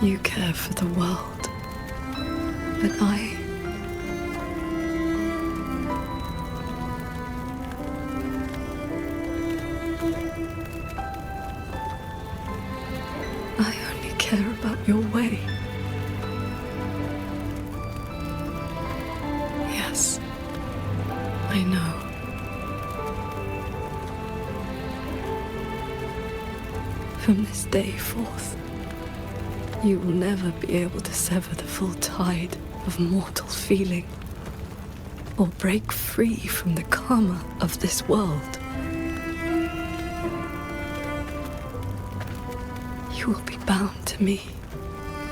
Speaker 4: You care for the world, but I only care about your way. Yes, I know. From this day forth, you will never be able to sever the full tide of mortal feeling, or break free from the karma of this world. You will be bound to me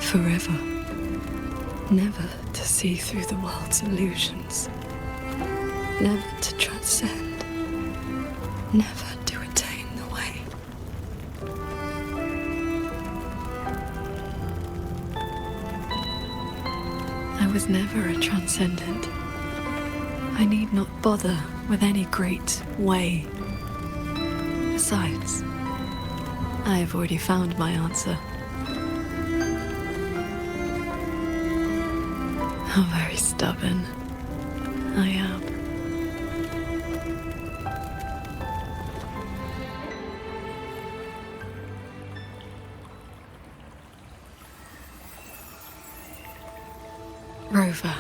Speaker 4: forever, never to see through the world's illusions, never to transcend, never to attain the way. I was never a transcendent. I need not bother with any great way. Besides, I have already found my answer. How very stubborn I am. Rover,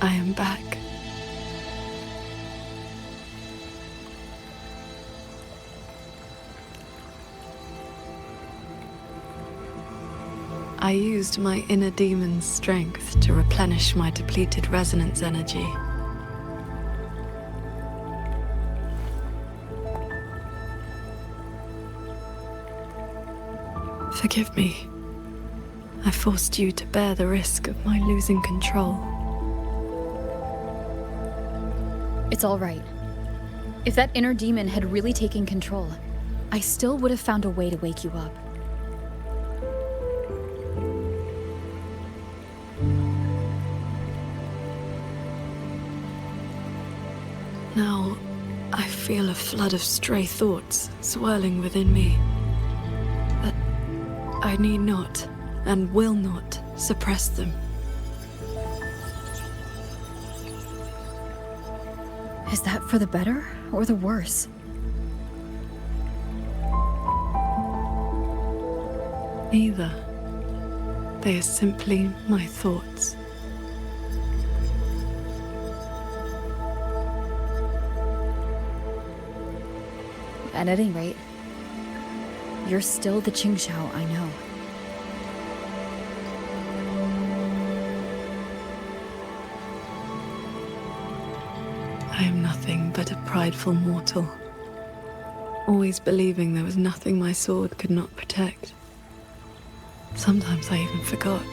Speaker 4: I am back. I used my inner demon's strength to replenish my depleted resonance energy. Forgive me. I forced you to bear the risk of my losing control.
Speaker 3: It's all right. If that inner demon had really taken control, I still would have found a way to wake you up.
Speaker 4: Now, I feel a flood of stray thoughts swirling within me. But I need not, and will not, suppress them.
Speaker 3: Is that for the better or the worse?
Speaker 4: Neither. They are simply my thoughts.
Speaker 3: At any rate, you're still the Qingxiao I know.
Speaker 4: I am nothing but a prideful mortal, always believing there was nothing my sword could not protect. Sometimes I even forgot.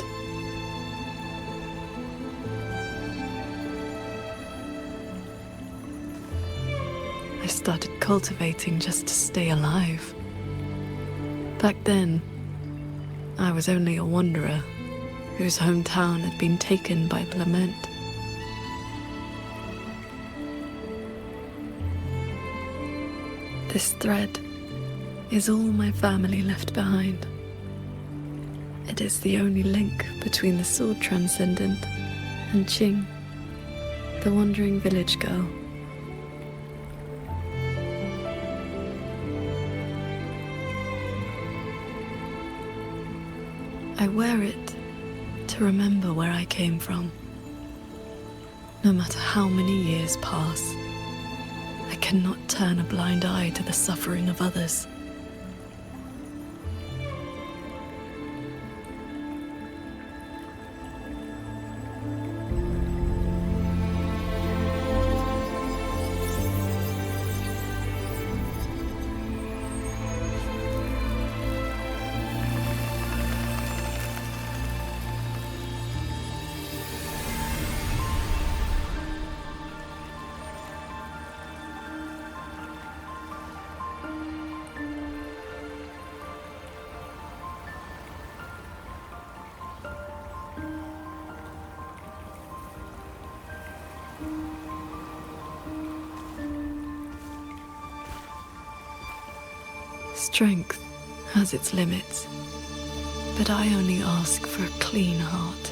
Speaker 4: I started cultivating just to stay alive. Back then, I was only a wanderer whose hometown had been taken by lament. This thread is all my family left behind. It is the only link between the sword transcendent and Qing, the wandering village girl. I wear it to remember where I came from. No matter how many years pass, I cannot turn a blind eye to the suffering of others. Strength has its limits, but I only ask for a clean heart.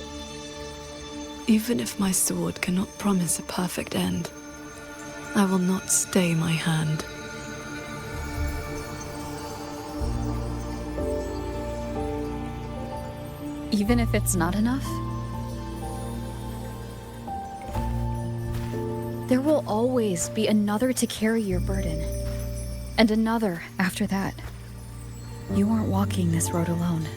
Speaker 4: Even if my sword cannot promise a perfect end, I will not stay my hand.
Speaker 3: Even if it's not enough? There will always be another to carry your burden. And another after that. You aren't walking this road alone.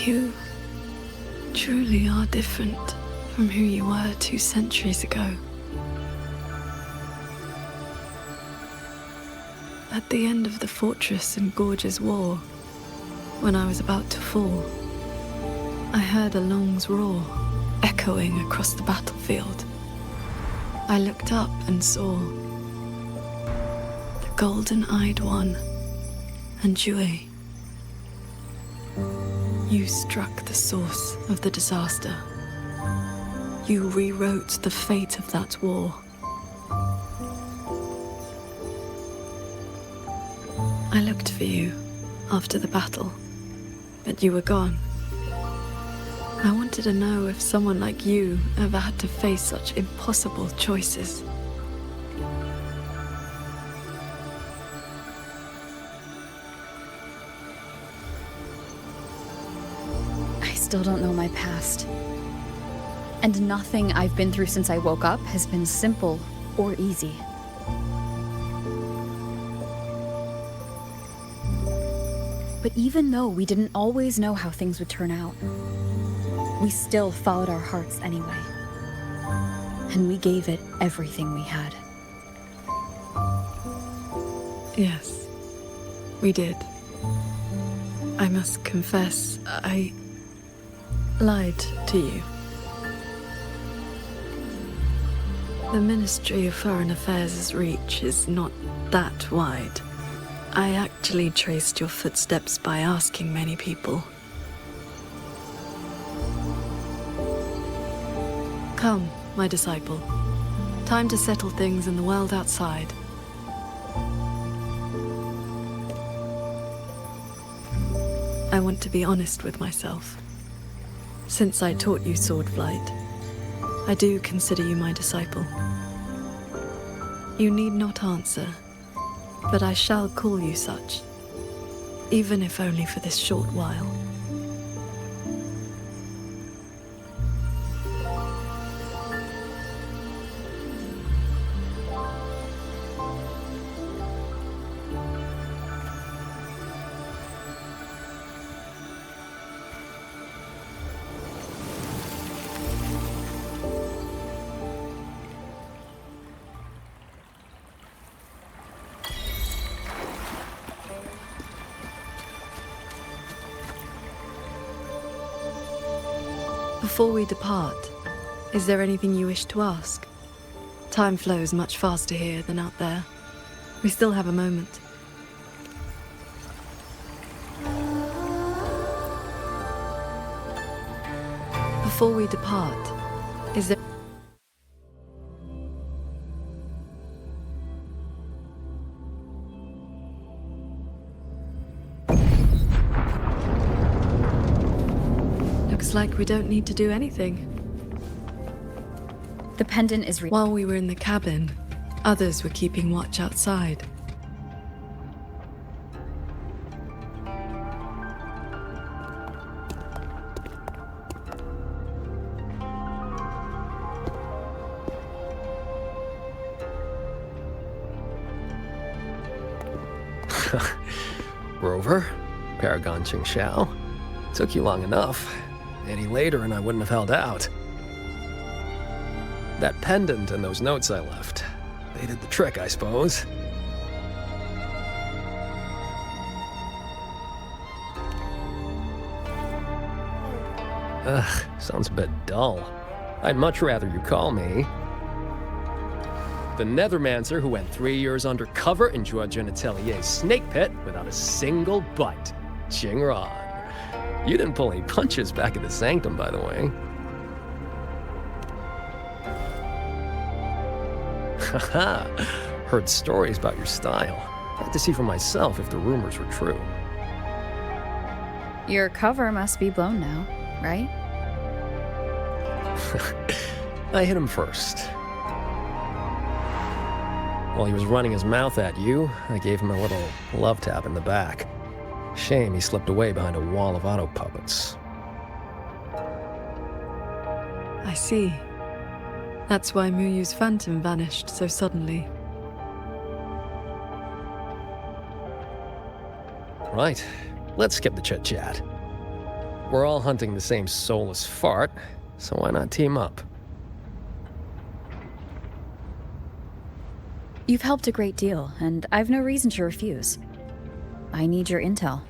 Speaker 4: You truly are different from who you were 2 centuries ago. At the end of the fortress in Gorge's war, when I was about to fall, I heard Along's roar echoing across the battlefield. I looked up and saw the golden-eyed one and Jue. You struck the source of the disaster. You rewrote the fate of that war. I looked for you after the battle, but you were gone. I wanted to know if someone like you ever had to face such impossible choices.
Speaker 3: I still don't know my past. And nothing I've been through since I woke up has been simple or easy. But even though we didn't always know how things would turn out, we still followed our hearts anyway. And we gave it everything we had.
Speaker 4: Yes, we did. I must confess, I lied to you. The Ministry of Foreign Affairs' reach is not that wide. I actually traced your footsteps by asking many people. Come, my disciple. Time to settle things in the world outside. I want to be honest with myself. Since I taught you sword flight, I do consider you my disciple. You need not answer. but I shall call you such, even if only for this short while. Before we depart, is there anything you wish to ask? Time flows much faster here than out there. We still have a moment. Before we depart, is there... Looks like we don't need to do anything.
Speaker 3: The pendant is
Speaker 4: While we were in the cabin, others were keeping watch outside.
Speaker 16: Rover, Paragon Qingxiao. Took you long enough. Any later and I wouldn't have held out. That pendant and those notes I left, they did the trick, I suppose. Ugh, sounds a bit dull. I'd much rather you call me the Nethermancer who went 3 years undercover in Jua Genitelier's snake pit without a single bite. Qingran. You didn't pull any punches back at the Sanctum, by the way. Haha, heard stories about your style. Had to see for myself if the rumors were true.
Speaker 3: Your cover must be blown now, right?
Speaker 16: I hit him first. While he was running his mouth at you, I gave him a little love tap in the back. Shame he slipped away behind a wall of auto puppets.
Speaker 4: I see. That's why Muyu's phantom vanished so suddenly.
Speaker 16: Right. Let's skip the chit-chat. We're all hunting the same soulless fart, so why not team up?
Speaker 3: You've helped a great deal, and I've no reason to refuse. I need your intel.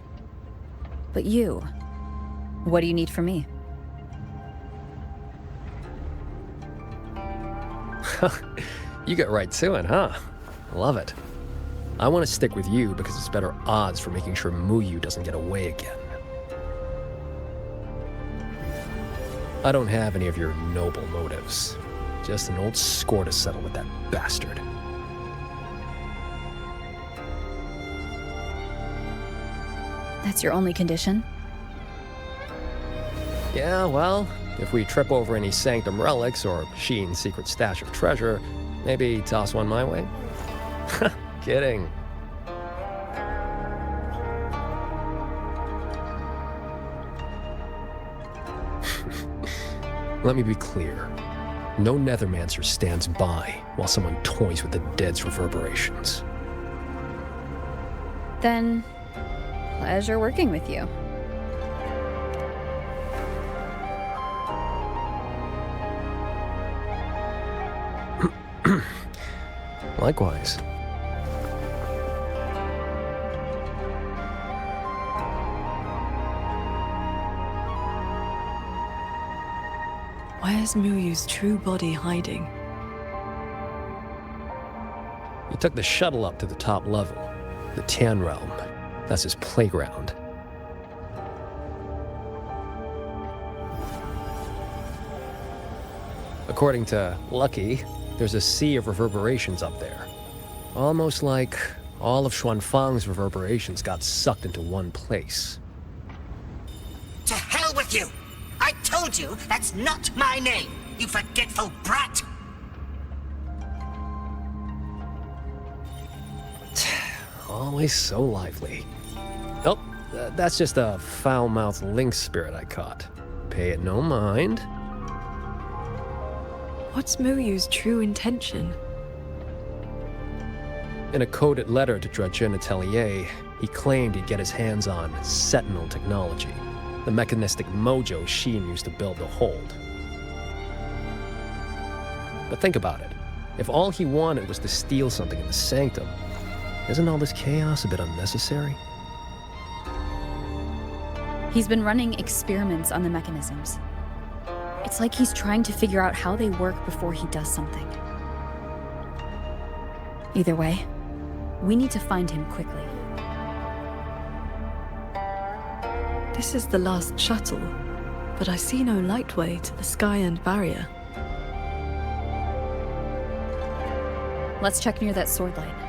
Speaker 3: But you, what do you need from me?
Speaker 16: You get right to it, huh? Love it. I want to stick with you because it's better odds for making sure Muyu doesn't get away again. I don't have any of your noble motives. Just an old score to settle with that bastard.
Speaker 3: That's your only condition?
Speaker 16: Yeah, well, if we trip over any Sanctum relics or Sheen's secret stash of treasure, maybe toss one my way? Kidding. Let me be clear. No Nethermancer stands by while someone toys with the dead's reverberations.
Speaker 3: Then, pleasure working with you.
Speaker 16: Likewise.
Speaker 4: Where's Muyu's true body hiding?
Speaker 16: He took the shuttle up to the top level, the Tan Realm. That's his playground. According to Lucky, there's a sea of reverberations up there. Almost like all of Xuanfang's reverberations got sucked into one place.
Speaker 15: To hell with you! I told you that's not my name, you forgetful brat!
Speaker 16: Always so lively. Oh, that's just a foul-mouthed lynx spirit I caught. Pay it no mind.
Speaker 4: What's Muyu's true intention?
Speaker 16: In a coded letter to Drudgen Atelier, he claimed he'd get his hands on Sentinel technology, the mechanistic mojo Sheen used to build the hold. But think about it. If all he wanted was to steal something in the Sanctum, isn't all this chaos a bit unnecessary?
Speaker 3: He's been running experiments on the mechanisms. It's like he's trying to figure out how they work before he does something. Either way, we need to find him quickly.
Speaker 4: This is the last shuttle, but I see no lightway to the Sky End barrier.
Speaker 3: Let's check near that sword light.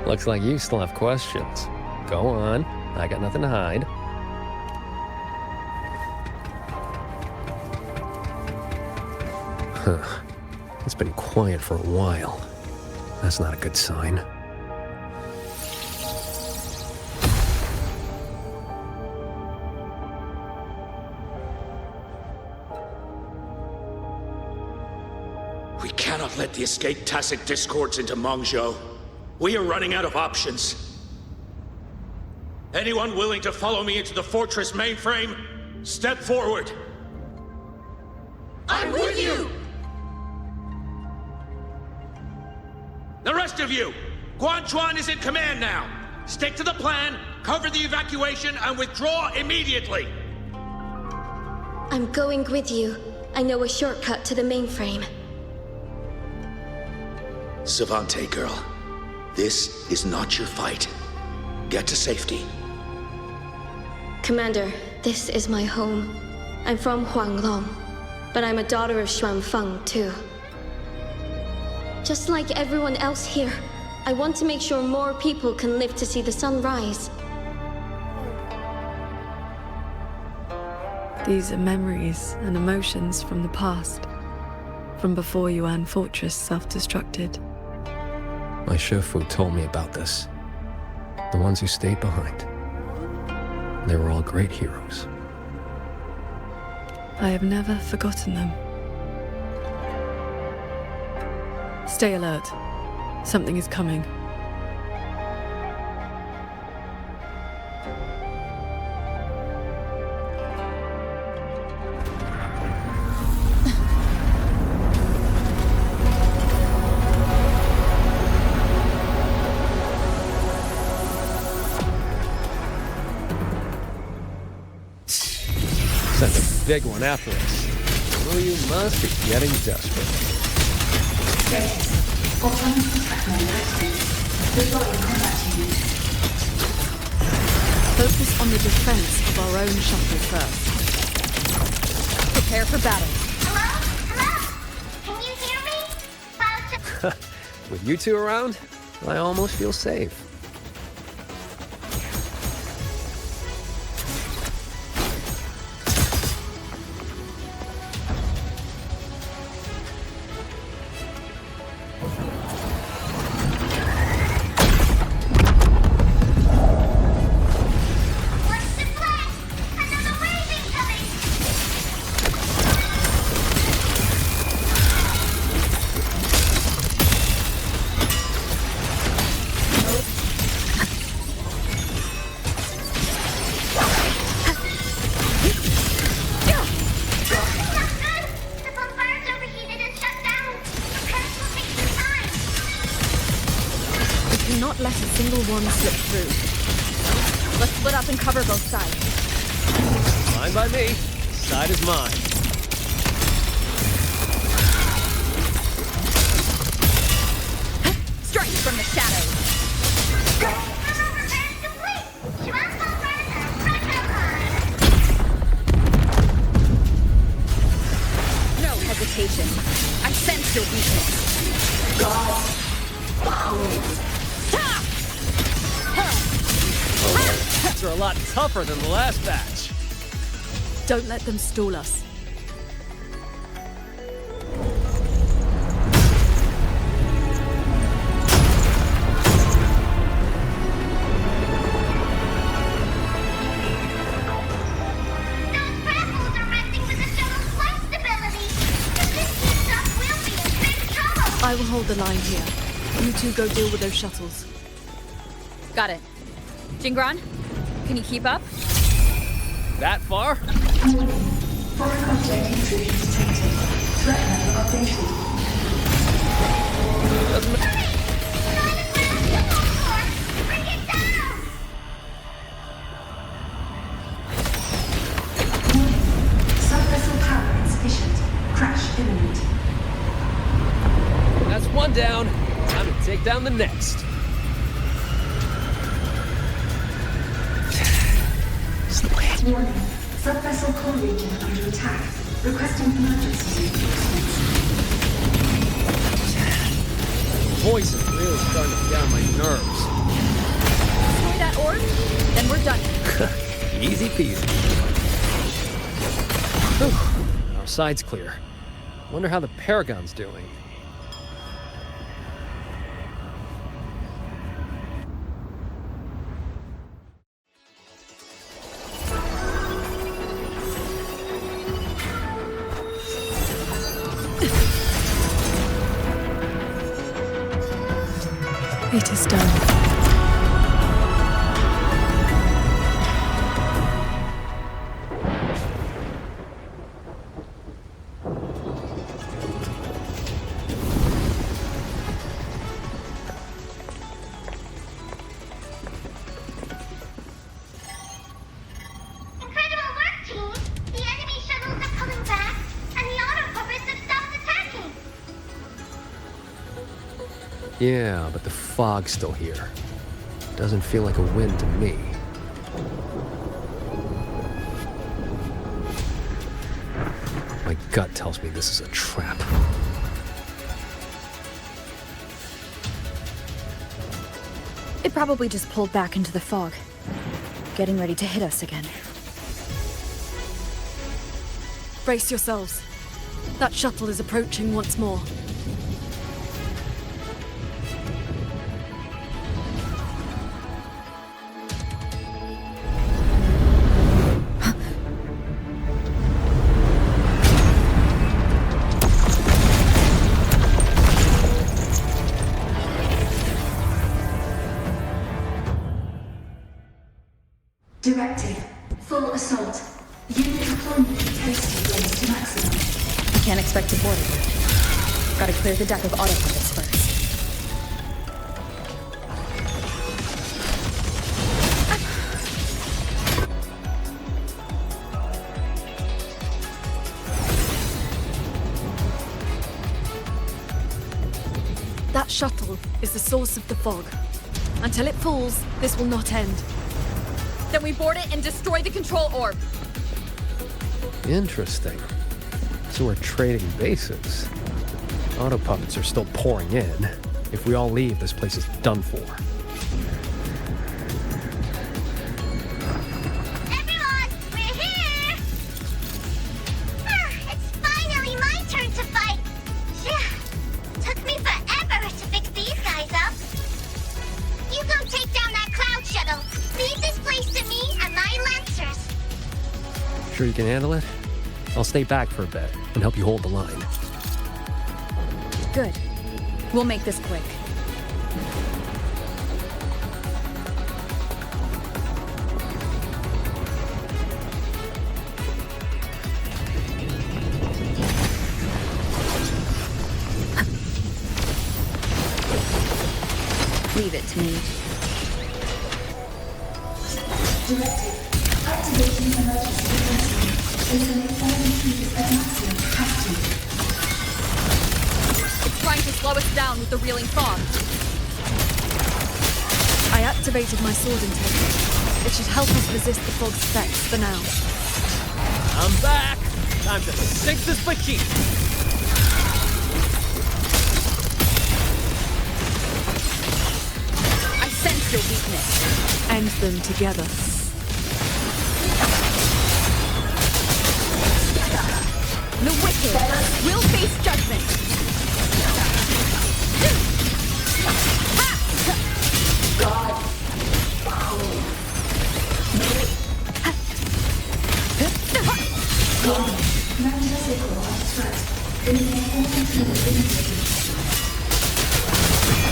Speaker 16: Looks like you still have questions. Go on, I got nothing to hide. Huh. It's been quiet for a while. That's not a good sign.
Speaker 17: We cannot let the escaped tacit discords into Mengzhou. We are running out of options. Anyone willing to follow me into the fortress mainframe? Step forward.
Speaker 10: I'm with you!
Speaker 17: The rest of you, Guanchuan is in command now. Stick to the plan, cover the evacuation, and withdraw immediately.
Speaker 9: I'm going with you. I know a shortcut to the mainframe.
Speaker 17: Savante girl, this is not your fight. Get to safety.
Speaker 9: Commander, this is my home. I'm from Huanglong, but I'm a daughter of Xuanfeng, too. Just like everyone else here, I want to make sure more people can live to see the sun rise.
Speaker 4: These are memories and emotions from the past, from before Yuan Fortress self-destructed.
Speaker 16: My Shifu told me about this. The ones who stayed behind. They were all great heroes.
Speaker 4: I have never forgotten them. Stay alert. Something is coming.
Speaker 16: Sent a big one after us. Well, you must be getting desperate.
Speaker 2: Focus on the defense of our own shuttle first.
Speaker 3: Prepare for battle.
Speaker 8: Can you hear me?
Speaker 16: With you two around, I almost feel safe.
Speaker 2: Not let a single one slip through. Let's split up and cover both sides.
Speaker 16: Fine by me. Side is mine.
Speaker 2: Strike from the shadows. No hesitation. I sense your weakness.
Speaker 16: These are a lot tougher than the last batch.
Speaker 2: Don't let them stall us. I will hold the line here. You two go deal with those shuttles.
Speaker 3: Got it. Jingran, can you keep up?
Speaker 16: That far?
Speaker 1: Foreign object intrusion detected. Threat level updated. Sub-vessel power insufficient. Crash imminent.
Speaker 16: That's one down. Time to take down the next.
Speaker 1: Warning. Sub-vessel core region under attack. Requesting emergency assistance.
Speaker 16: Voice is really starting to get on my nerves.
Speaker 3: Destroy that orb, then we're done.
Speaker 16: Easy peasy. Whew. Our side's clear. Wonder how the Paragon's doing.
Speaker 2: It is done.
Speaker 16: Yeah, but the fog's still here. Doesn't feel like a win to me. My gut tells me this is a trap.
Speaker 3: It probably just pulled back into the fog, getting ready to hit us again.
Speaker 2: Brace yourselves. That shuttle is approaching once more.
Speaker 1: Directive. Full assault. Unit deployment intensity raised to maximum.
Speaker 3: We can't expect to board it yet. Gotta clear the deck of autopilots first.
Speaker 2: That shuttle is the source of the fog. Until it falls, this will not end.
Speaker 3: Then we board it and destroy the control orb.
Speaker 16: Interesting. So we're trading bases. Auto puppets are still pouring in. If we all leave, this place is done for.
Speaker 8: Everyone, we're here! It's finally my turn to fight! Took me forever to fix these guys up. You go take down that cloud shuttle. Leave this place to me and my lancers.
Speaker 16: Sure you can handle it? I'll stay back for a bit and help you hold the line.
Speaker 3: Good. We'll make this quick. Leave it to me.
Speaker 1: Directive. Activating emergency defense. Isolate all intruders at maximum capacity.
Speaker 3: It's trying to slow us down with the reeling fog.
Speaker 2: I activated my sword integrity. It should help us resist the fog's effects for now.
Speaker 16: I'm back! Time to sink this bikini!
Speaker 3: I sense your weakness.
Speaker 2: End them together. Wicked will face judgment.
Speaker 1: God. Metaphysical threat.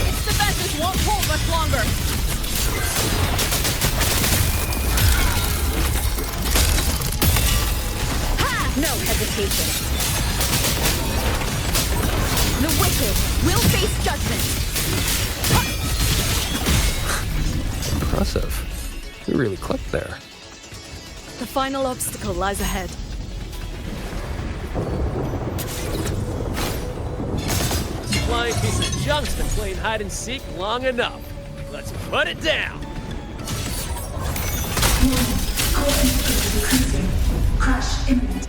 Speaker 2: Its defenses won't hold much longer. No hesitation. The wicked will face judgment.
Speaker 16: Impressive. You really clicked there.
Speaker 4: The final obstacle lies ahead.
Speaker 16: This flying piece of junk's been playing hide and seek long enough. Let's put it down.
Speaker 1: Crash imminent.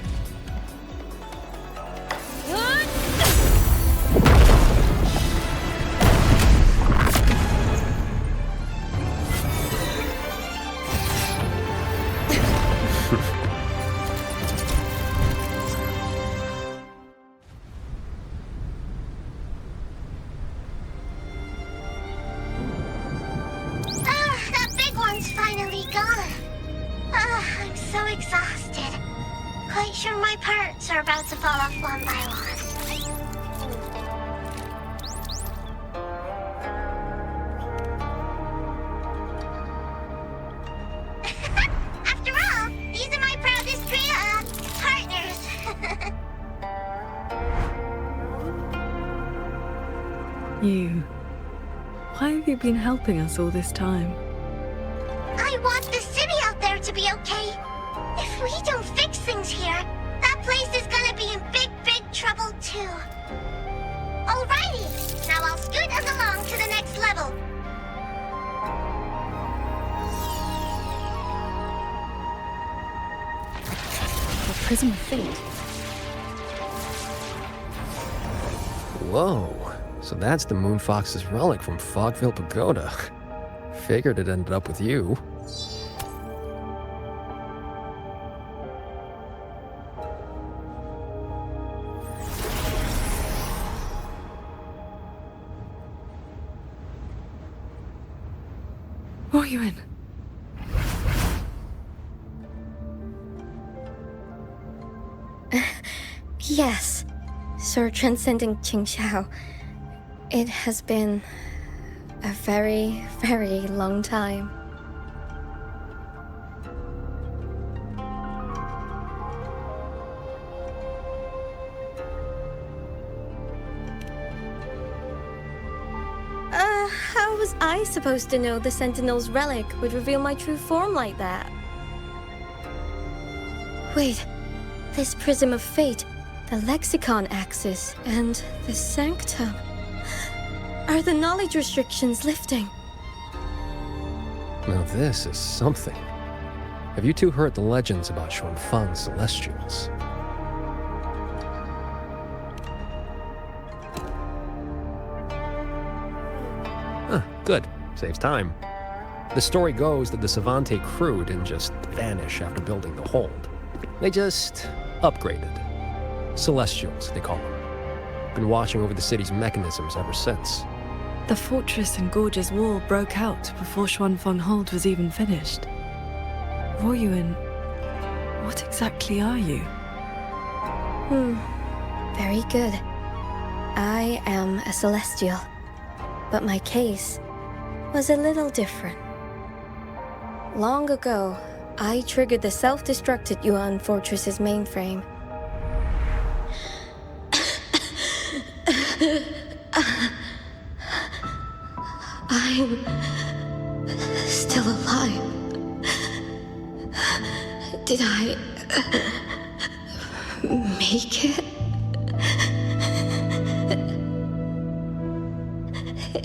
Speaker 8: That big one's finally gone. I'm so exhausted. Quite sure my parts are about to fall off one by one. After all, these are my proudest partners.
Speaker 4: You. Why have you been helping us all this time?
Speaker 8: I want the city out there to be okay. If we don't fix things here, that place is gonna be in big, big trouble too. Alrighty, now I'll scoot us along to the next level.
Speaker 3: The Prism of Fate.
Speaker 16: Whoa. So that's the Moonfox's relic from Fogville Pagoda. Figured it ended up with you.
Speaker 4: Woyuin.
Speaker 9: Yes, Sir Transcending Qingxiao. It has been a very, very long time. How was I supposed to know the Sentinel's relic would reveal my true form like that? Wait, this Prism of Fate, the Lexicon Axis, and the Sanctum. Are the knowledge restrictions lifting?
Speaker 16: Now this is something. Have you two heard the legends about Xuanfang's Celestials? Good. Saves time. The story goes that the Savante crew didn't just vanish after building the hold. They just upgraded. Celestials, they call them. Been watching over the city's mechanisms ever since.
Speaker 4: The fortress and gorgeous wall broke out before Xuanfang Hold was even finished. Woyuin, what exactly are you?
Speaker 9: Very good. I am a Celestial. But my case was a little different. Long ago, I triggered the self-destructed Yuan Fortress's mainframe. I'm still alive. Did I make it?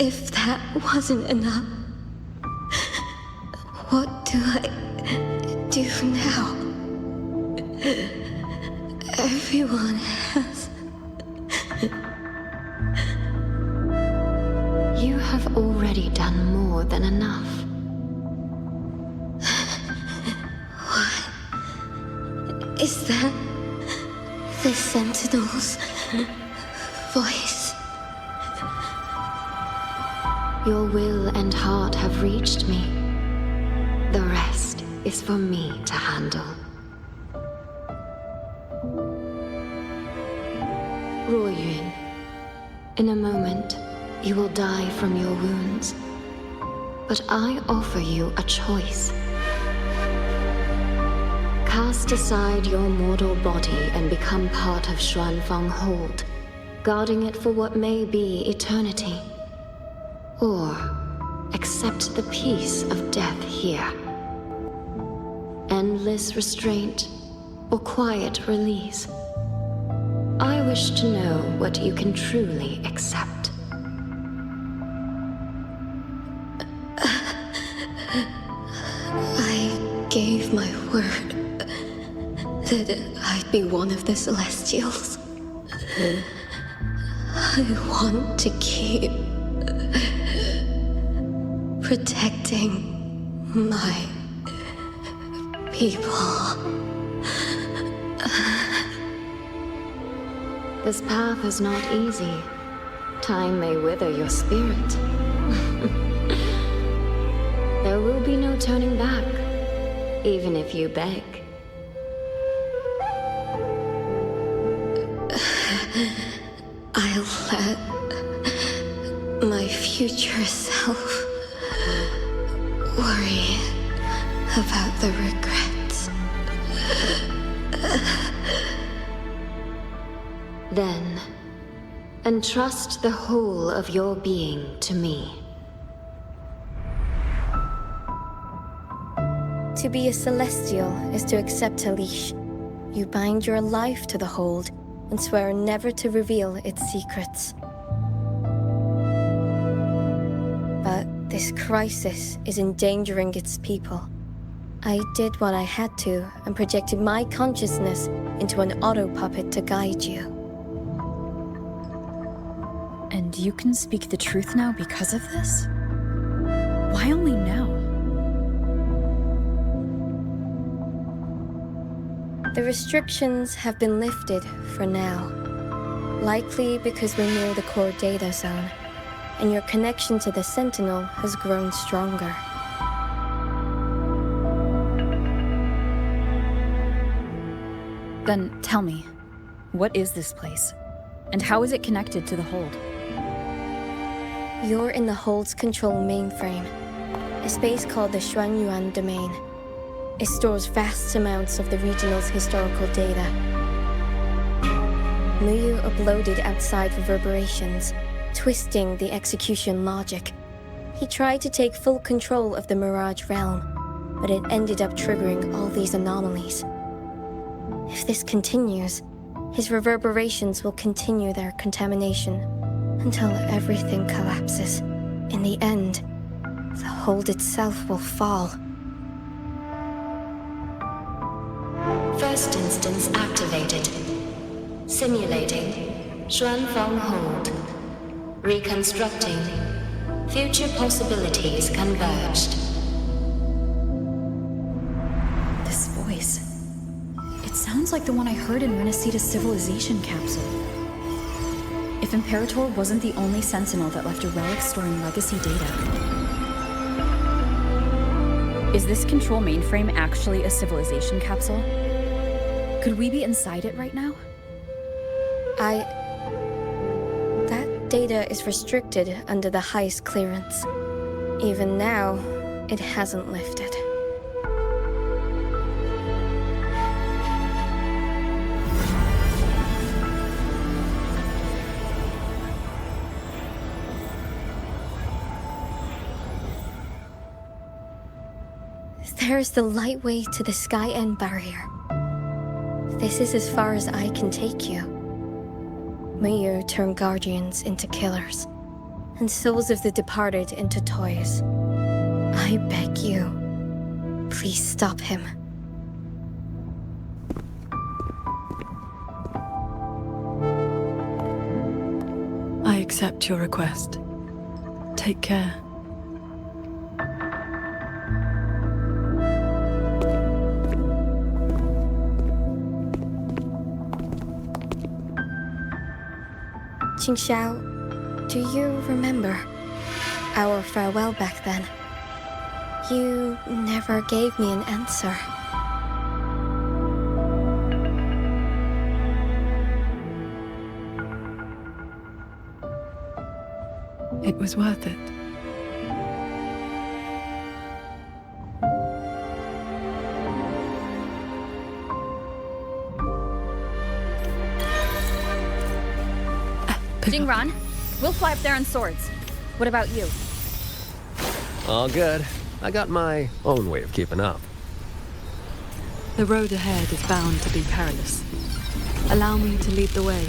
Speaker 9: If that wasn't enough, what do I do now? Everyone has...
Speaker 18: You have already done more than enough.
Speaker 9: What? Is that the Sentinel? Sentinel's voice.
Speaker 18: Your will and heart have reached me. The rest is for me to handle. Ruoyun, in a moment, you will die from your wounds. But I offer you a choice. Cast aside your mortal body and become part of Xuanfang Hold, guarding it for what may be eternity. Or accept the peace of death here. Endless restraint or quiet release. I wish to know what you can truly accept.
Speaker 9: I gave my word that I'd be one of the Celestials. I want to keep protecting my people.
Speaker 18: This path is not easy. Time may wither your spirit. There will be no turning back, even if you beg.
Speaker 9: I'll let my future self worry about the regrets.
Speaker 18: Then, entrust the whole of your being to me.
Speaker 9: To be a Celestial is to accept a leash. You bind your life to the hold and swear never to reveal its secrets. But this crisis is endangering its people. I did what I had to and projected my consciousness into an auto-puppet to guide you.
Speaker 3: And you can speak the truth now because of this? Why only now?
Speaker 9: The restrictions have been lifted for now. Likely because we're near the core data zone, and your connection to the Sentinel has grown stronger.
Speaker 3: Then tell me, what is this place? And how is it connected to the Hold?
Speaker 9: You're in the Hold's control mainframe, a space called the Xuanyuan Domain. It stores vast amounts of the regional's historical data. Muyu uploaded outside reverberations, twisting the execution logic. He tried to take full control of the Mirage realm, but it ended up triggering all these anomalies. If this continues, his reverberations will continue their contamination until everything collapses. In the end, the Hold itself will fall.
Speaker 18: First instance activated. Simulating. Xuanfang Hold. Reconstructing. Future possibilities converged.
Speaker 3: This voice. It sounds like the one I heard in Renacita's civilization capsule. If Imperator wasn't the only Sentinel that left a relic storing legacy data. Is this control mainframe actually a civilization capsule? Could we be inside it right now?
Speaker 9: That data is restricted under the heist clearance. Even now, it hasn't lifted. There's the lightway to the Sky End barrier. This is as far as I can take you. Muyu turned guardians into killers, and souls of the departed into toys. I beg you, please stop him.
Speaker 4: I accept your request. Take care.
Speaker 9: Qingxiao, do you remember our farewell back then? You never gave me an answer.
Speaker 4: It was worth it.
Speaker 3: Jingran, we'll fly up there on swords. What about you?
Speaker 16: All good. I got my own way of keeping up.
Speaker 4: The road ahead is bound to be perilous. Allow me to lead the way.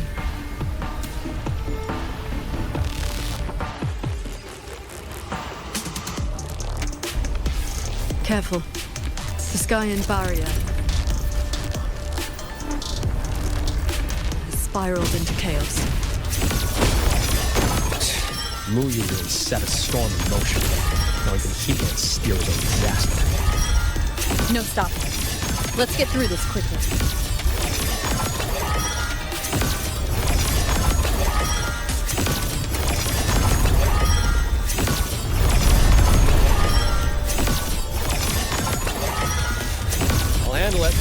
Speaker 4: Careful. The Skyan barrier has spiraled into chaos.
Speaker 16: Muyu really set a storm in motion. Now even he can't steer his own disaster.
Speaker 3: No stopping. Let's get through this quickly.
Speaker 16: I'll handle it.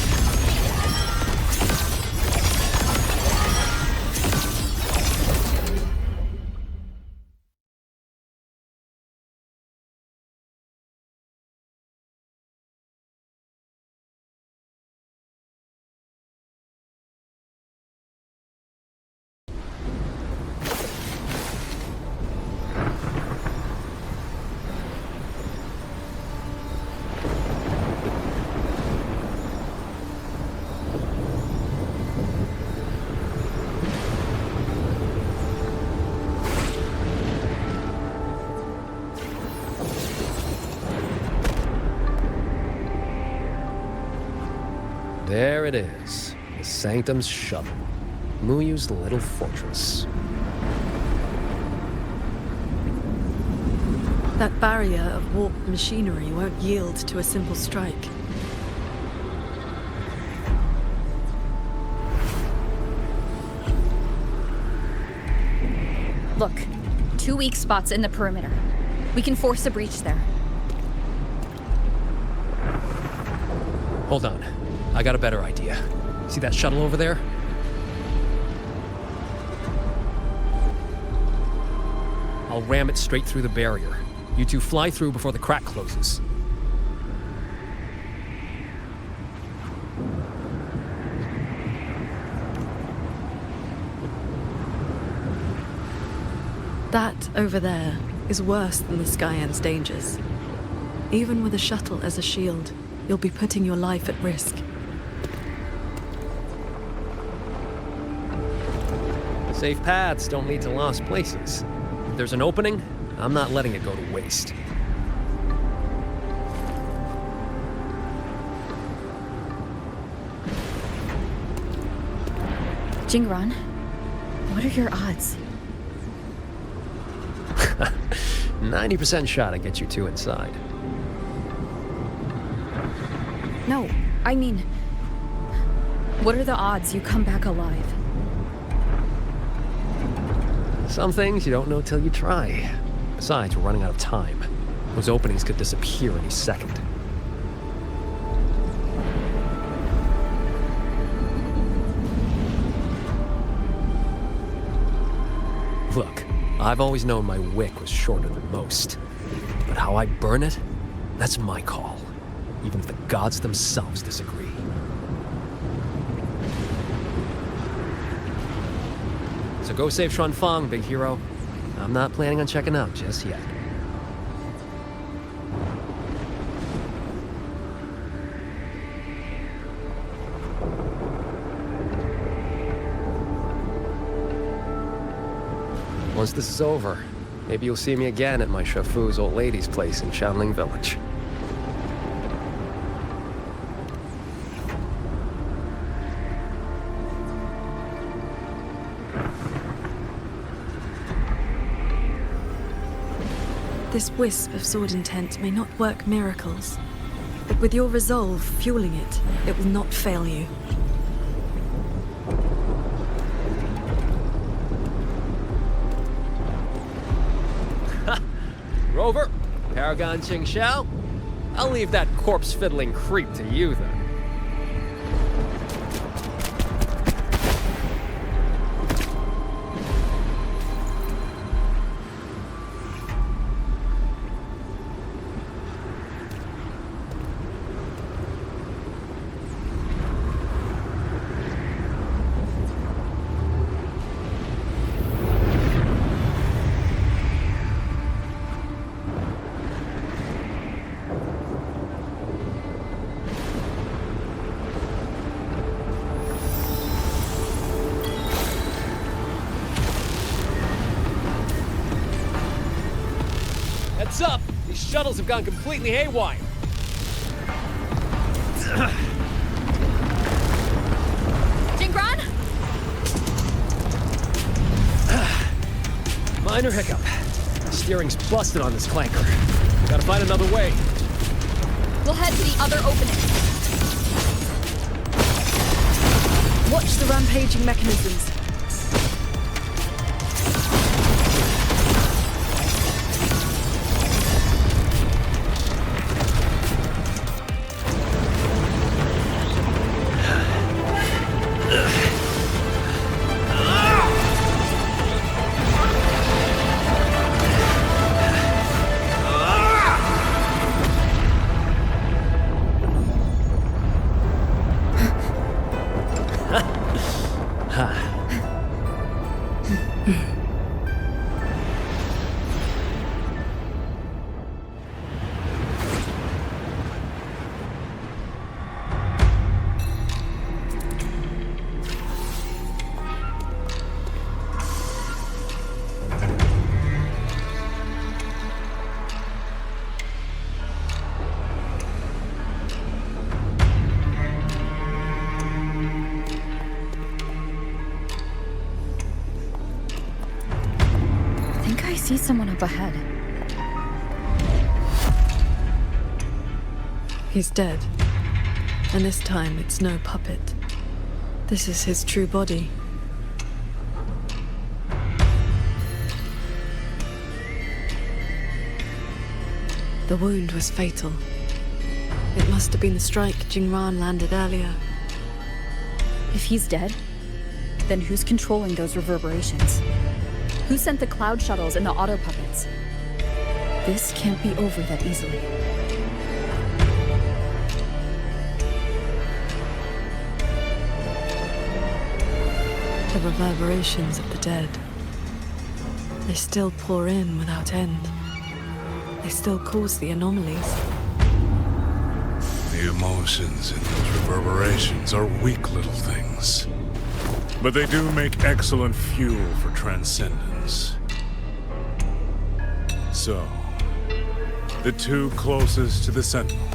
Speaker 16: There it is, the Sanctum's shuttle. Muyu's little fortress.
Speaker 4: That barrier of warped machinery won't yield to a simple strike.
Speaker 3: Look, 2 weak spots in the perimeter. We can force a breach there.
Speaker 16: Hold on. I got a better idea. See that shuttle over there? I'll ram it straight through the barrier. You two fly through before the crack closes.
Speaker 4: That over there is worse than the Skyan's dangers. Even with a shuttle as a shield, you'll be putting your life at risk.
Speaker 16: Safe paths don't lead to lost places. If there's an opening, I'm not letting it go to waste.
Speaker 3: Jingran, what are your odds?
Speaker 16: 90% shot to get you two inside.
Speaker 3: No, I mean, what are the odds you come back alive?
Speaker 16: Some things you don't know till you try. Besides, we're running out of time. Those openings could disappear any second. Look, I've always known my wick was shorter than most. But how I burn it, that's my call. Even if the gods themselves disagree. So go save Xuanfang, big hero. I'm not planning on checking out just yet. Once this is over, maybe you'll see me again at my Shafu's old lady's place in Shanling Village.
Speaker 4: This wisp of sword intent may not work miracles, but with your resolve fueling it, it will not fail you.
Speaker 16: over. Paragon Qingxiao? I'll leave that corpse-fiddling creep to you, then. Heads up! These shuttles have gone completely haywire.
Speaker 3: Jingran?
Speaker 16: Minor hiccup. Steering's busted on this clanker. Gotta find another way.
Speaker 3: We'll head to the other opening.
Speaker 2: Watch the rampaging mechanisms.
Speaker 3: See someone up ahead.
Speaker 4: He's dead. And this time it's no puppet. This is his true body. The wound was fatal. It must have been the strike Jingran landed earlier.
Speaker 3: If he's dead, then who's controlling those reverberations? Who sent the cloud shuttles and the auto puppets? This can't be over that easily.
Speaker 4: The reverberations of the dead. They still pour in without end. They still cause the anomalies.
Speaker 13: The emotions in those reverberations are weak little things. But they do make excellent fuel for transcendence. So, the two closest to the Sentinel.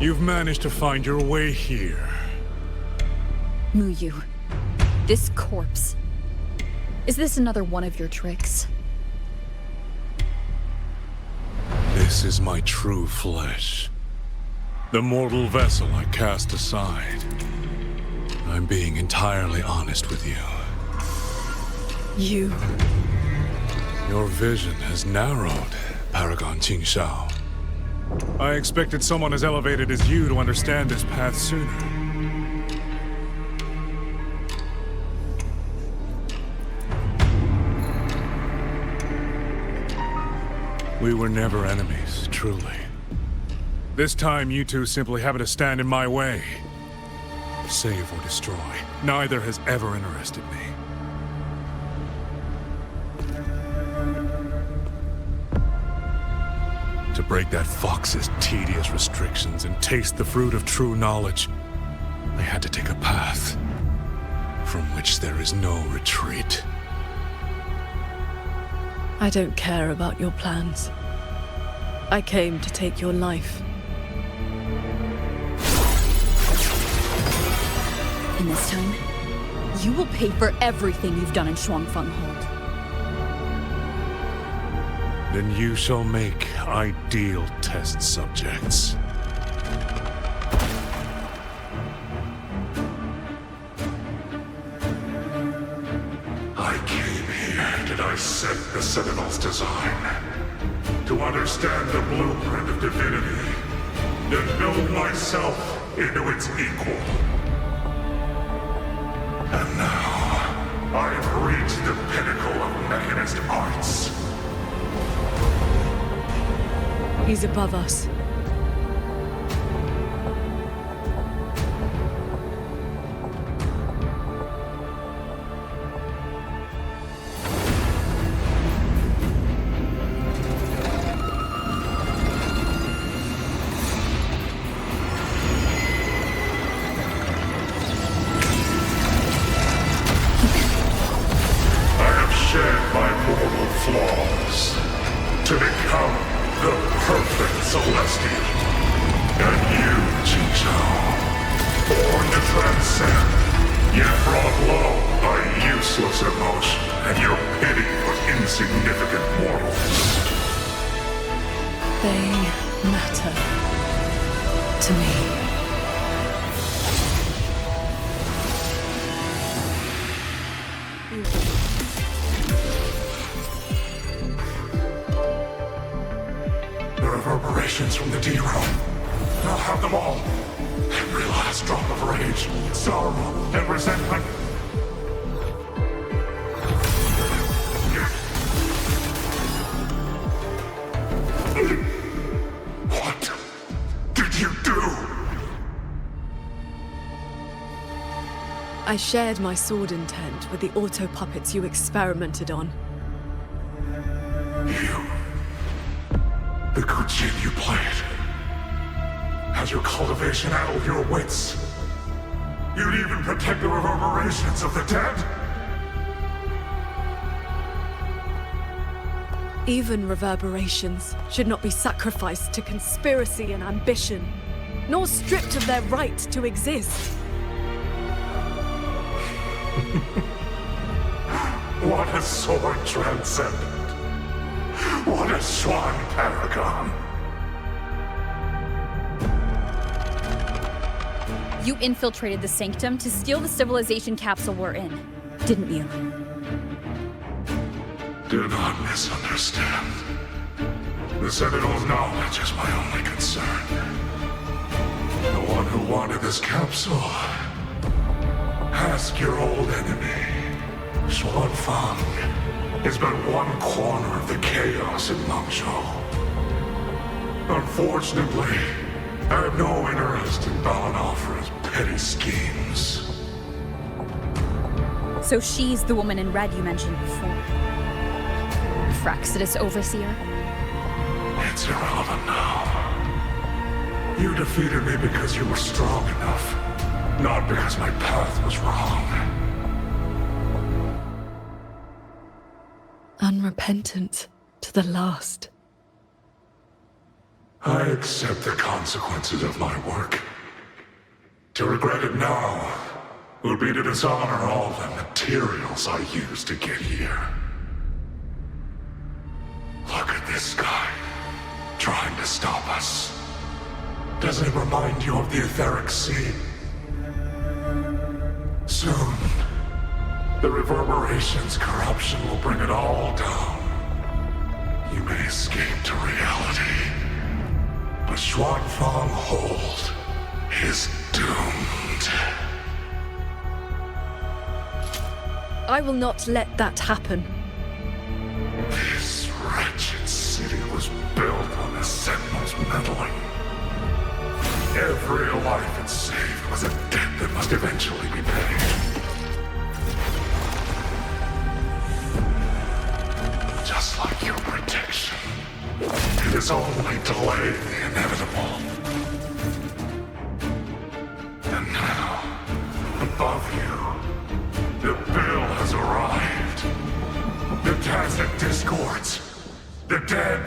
Speaker 13: You've managed to find your way here.
Speaker 3: Muyu, this corpse. Is this another one of your tricks?
Speaker 13: This is my true flesh. The mortal vessel I cast aside. I'm being entirely honest with you.
Speaker 4: You...
Speaker 13: Your vision has narrowed, Paragon Qingxiao. I expected someone as elevated as you to understand this path sooner. We were never enemies, truly. This time you two simply happen to stand in my way. Save or destroy. Neither has ever interested me. To break that fox's tedious restrictions and taste the fruit of true knowledge, I had to take a path from which there is no retreat.
Speaker 4: I don't care about your plans. I came to take your life.
Speaker 3: And this time, you will pay for everything you've done in Shuangfeng Hold.
Speaker 13: Then you shall make ideal test subjects. I came here to dissect the Sentinel's design. to understand the blueprint of divinity, then build myself into its equal. And now, I have reached the pinnacle of mechanist arts.
Speaker 4: He's above us.
Speaker 13: To become the perfect Celestial. And you, Jinzhou, born to transcend, yet brought low by useless emotion and your pity for insignificant mortals.
Speaker 4: They matter to me.
Speaker 13: Reverberations from the D-Realm. I'll have them all. Every last drop of rage, sorrow, and resentment. What did you do?
Speaker 4: I shared my sword intent with the auto-puppets you experimented on.
Speaker 13: The good jig you played. Has your cultivation addled your wits? You'd even protect the reverberations of the dead?
Speaker 4: Even reverberations should not be sacrificed to conspiracy and ambition, nor stripped of their right to exist.
Speaker 13: What a sword transcendent. What a swan paragon!
Speaker 3: You infiltrated the Sanctum to steal the civilization capsule we're in, didn't you?
Speaker 13: Do not misunderstand. The Citadel's knowledge is my only concern. The one who wanted this capsule. Ask your old enemy, Swan Fang. Is but one corner of the chaos in Mengzhou. Unfortunately, I have no interest in Balan Alfred's petty schemes.
Speaker 3: So she's the woman in red you mentioned before. Fraxidus Overseer?
Speaker 13: It's irrelevant now. You defeated me because you were strong enough, not because my path was wrong.
Speaker 4: Unrepentant to the last.
Speaker 13: I accept the consequences of my work. To regret it now would be to dishonor all the materials I used to get here. Look at this guy, trying to stop us. Doesn't it remind you of the Etheric Sea? Soon, the reverberation's corruption will bring it all down. You may escape to reality, but Xuanfang Hold is doomed.
Speaker 4: I will not let that happen.
Speaker 13: This wretched city was built on the Sentinel's meddling. Every life it saved was a debt that must eventually be paid. Just like your protection, it has only delayed the inevitable. And now, above you, the bill has arrived. The tacit discords, the dead,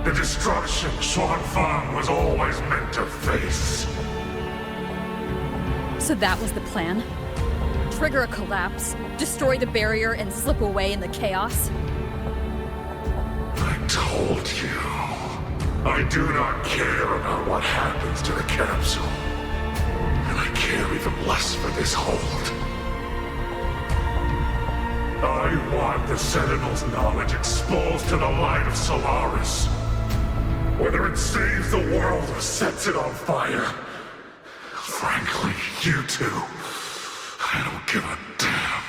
Speaker 13: the destruction Xuanfang was always meant to face.
Speaker 3: So that was the plan? Trigger a collapse, destroy the barrier, and slip away in the chaos?
Speaker 13: I told you. I do not care about what happens to the capsule. And I care even less for this hold. I want the Sentinel's knowledge exposed to the light of Solaris. Whether it saves the world or sets it on fire. Frankly, you two, I don't give a damn.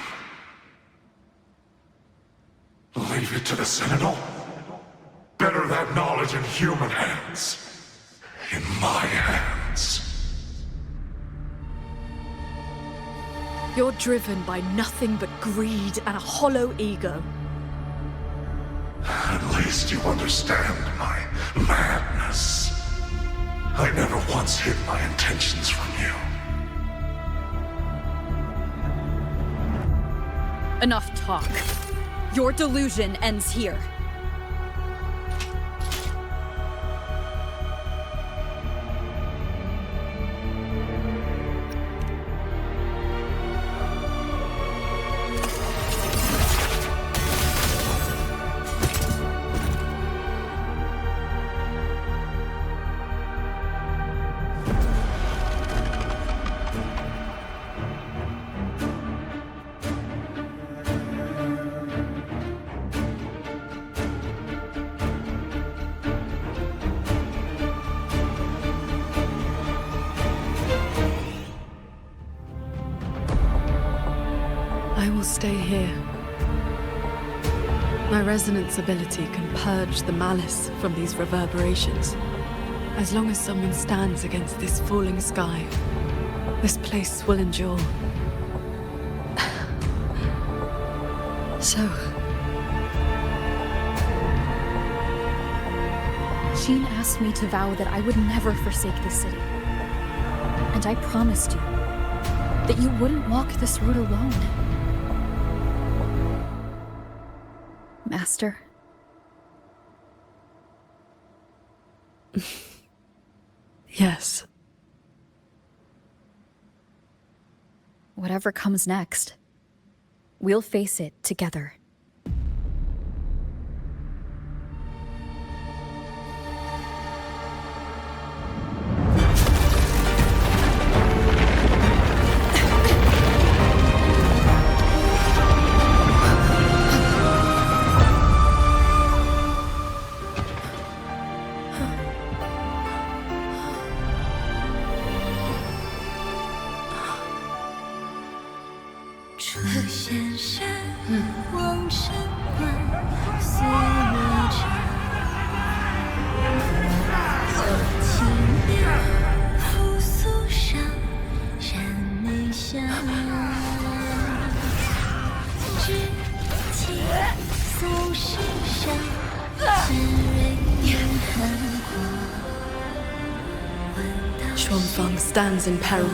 Speaker 13: Leave it to the Sentinel? Better that knowledge in human hands. In my hands.
Speaker 2: You're driven by nothing but greed and a hollow ego.
Speaker 13: At least you understand my madness. I never once hid my intentions from you.
Speaker 3: Enough talk. Your delusion ends here.
Speaker 4: I will stay here. My resonance ability can purge the malice from these reverberations. As long as someone stands against this falling sky, this place will endure. So...
Speaker 3: Jean asked me to vow that I would never forsake the city. And I promised you that you wouldn't walk this road alone. Master.
Speaker 4: Yes.
Speaker 3: Whatever comes next, we'll face it together.
Speaker 4: Xuanfang stands in peril,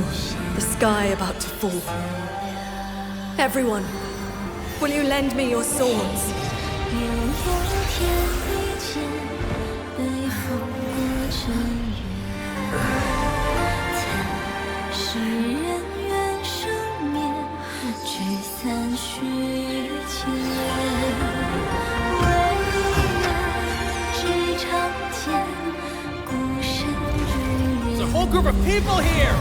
Speaker 4: the sky about to fall. Everyone, will you lend me your swords?
Speaker 7: There's a whole group of people here!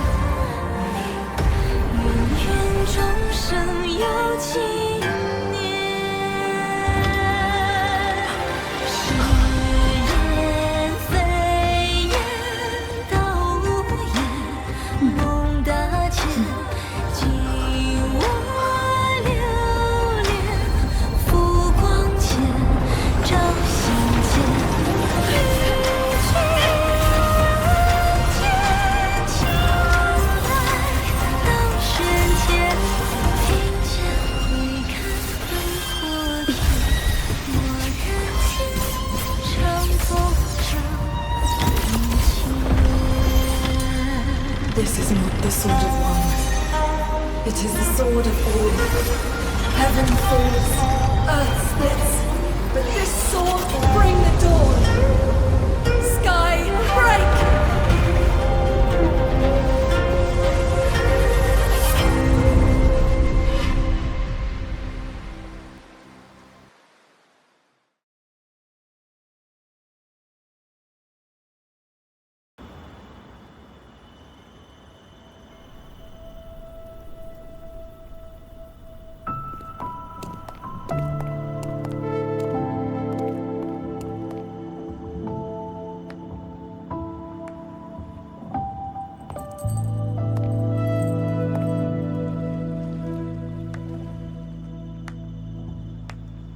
Speaker 4: This is not the sword of one. It is the sword of all. Heaven falls, earth splits, but this sword will bring the dawn. Sky, break!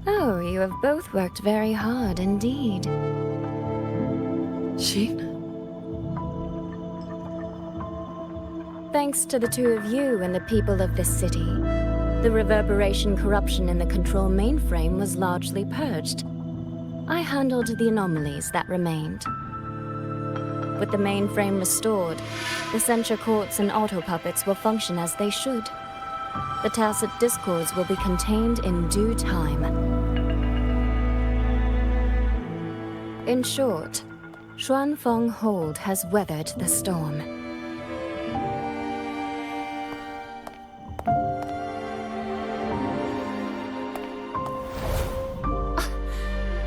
Speaker 18: Oh, you have both worked very hard indeed.
Speaker 4: Sheet?
Speaker 18: Thanks to the two of you and the people of this city, the reverberation corruption in the control mainframe was largely purged. I handled the anomalies that remained. With the mainframe restored, the censure courts and auto-puppets will function as they should. The tacit discords will be contained in due time. In short, Xuanfeng Hold has weathered the storm.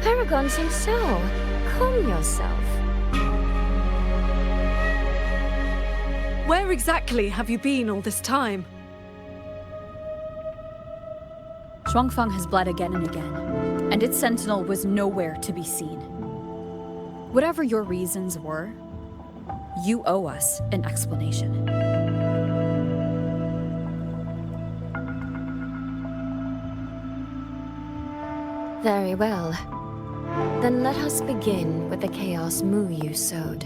Speaker 18: Paragon Xingsao, calm yourself.
Speaker 2: Where exactly have you been all this time?
Speaker 3: Xuanfeng has bled again and again, and its sentinel was nowhere to be seen. Whatever your reasons were, you owe us an explanation.
Speaker 18: Very well. Then let us begin with the chaos Mu Yu sowed.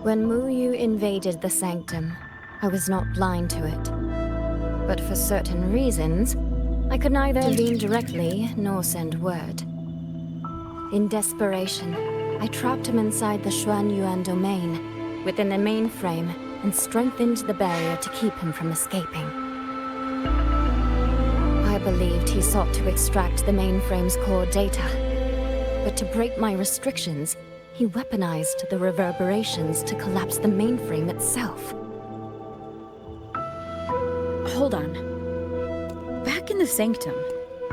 Speaker 18: When Mu Yu invaded the sanctum, I was not blind to it. But for certain reasons, I could neither intervene directly nor send word. In desperation, I trapped him inside the Xuan Yuan domain, within the mainframe, and strengthened the barrier to keep him from escaping. I believed he sought to extract the mainframe's core data. But to break my restrictions, he weaponized the reverberations to collapse the mainframe itself.
Speaker 3: Hold on. Back in the sanctum,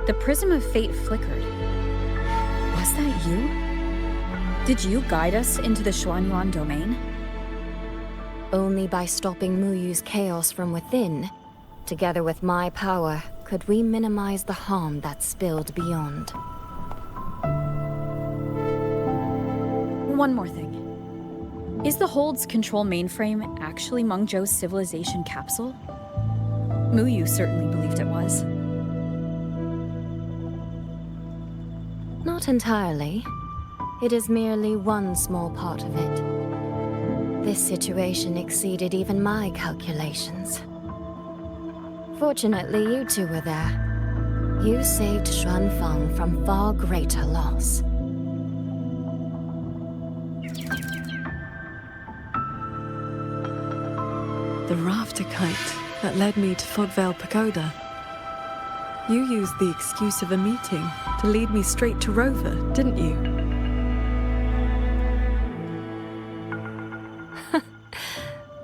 Speaker 3: the prism of fate flickered. Was that you? Did you guide us into the Xuanyuan domain?
Speaker 18: Only by stopping Mu Yu's chaos from within, together with my power, could we minimize the harm that spilled beyond.
Speaker 3: One more thing. Is the Hold's control mainframe actually Meng Zhou's civilization capsule? Mu Yu certainly believed it was.
Speaker 18: Not entirely. It is merely one small part of it. This situation exceeded even my calculations. Fortunately, you two were there. You saved Xuanfeng from far greater loss.
Speaker 4: The rafter kite that led me to Fogvale Pagoda. You used the excuse of a meeting to lead me straight to Rover, didn't you?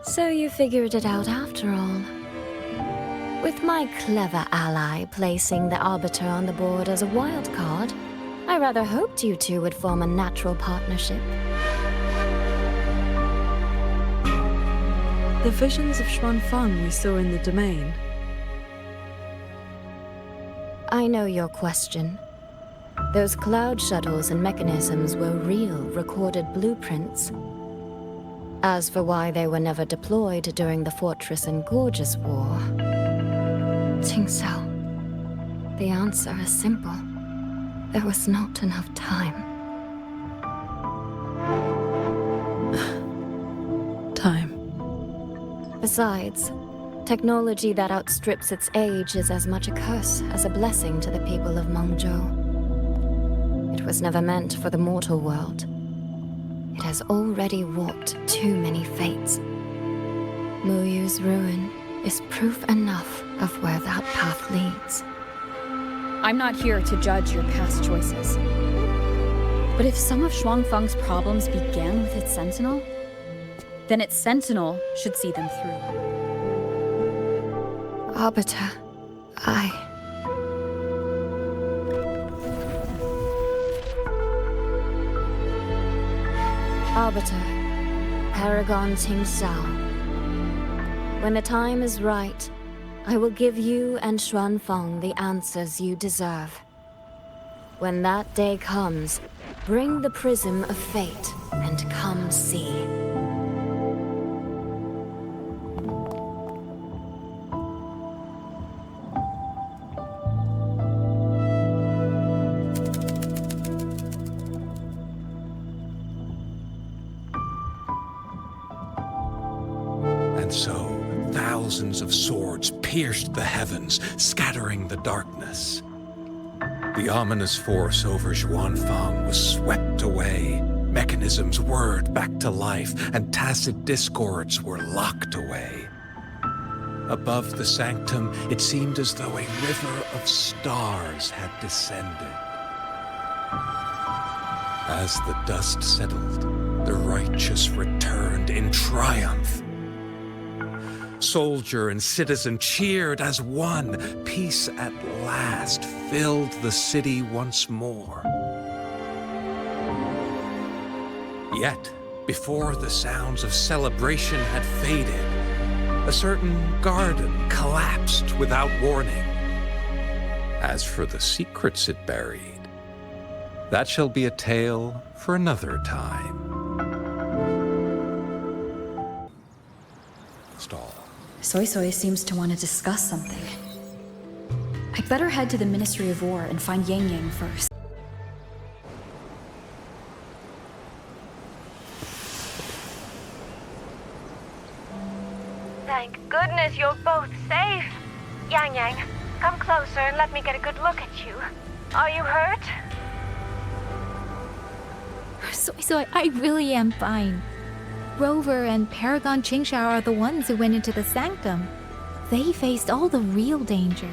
Speaker 18: So you figured it out after all. With my clever ally placing the Arbiter on the board as a wild card, I rather hoped you two would form a natural partnership.
Speaker 4: The visions of Xuanfeng we saw in the domain.
Speaker 18: I know your question. Those cloud shuttles and mechanisms were real, recorded blueprints. As for why they were never deployed during the Fortress and Gorgeous War... Tingxiao, the answer is simple. There was not enough time.
Speaker 4: Time.
Speaker 18: Besides, technology that outstrips its age is as much a curse as a blessing to the people of Mengzhou. It was never meant for the mortal world. It has already warped too many fates. Mu Yu's ruin is proof enough of where that path leads.
Speaker 3: I'm not here to judge your past choices. But if some of Xuanfeng's problems began with its sentinel, then its sentinel should see them through.
Speaker 18: Arbiter, Arbiter, Paragon Tingxiao. When the time is right, I will give you and Xuanfeng the answers you deserve. When that day comes, bring the prism of fate and come see.
Speaker 5: And so, thousands of swords pierced the heavens, scattering the darkness. The ominous force over Xuanfang was swept away. Mechanisms whirred back to life, and tacit discords were locked away. Above the sanctum, it seemed as though a river of stars had descended. As the dust settled, the righteous returned in triumph. Soldier and citizen cheered as one. Peace at last filled the city once more. Yet, before the sounds of celebration had faded, a certain garden collapsed without warning. As for the secrets it buried, that shall be a tale for another time. Stall.
Speaker 3: Soy Soy seems to want to discuss something. I'd better head to the Ministry of War and find Yang Yang first.
Speaker 19: Thank goodness you're both safe. Yang Yang, come closer and let me get a good look at you. Are you hurt?
Speaker 23: Soy Soy, I really am fine. Rover and Paragon Qingshao are the ones who went into the sanctum. They faced all the real danger.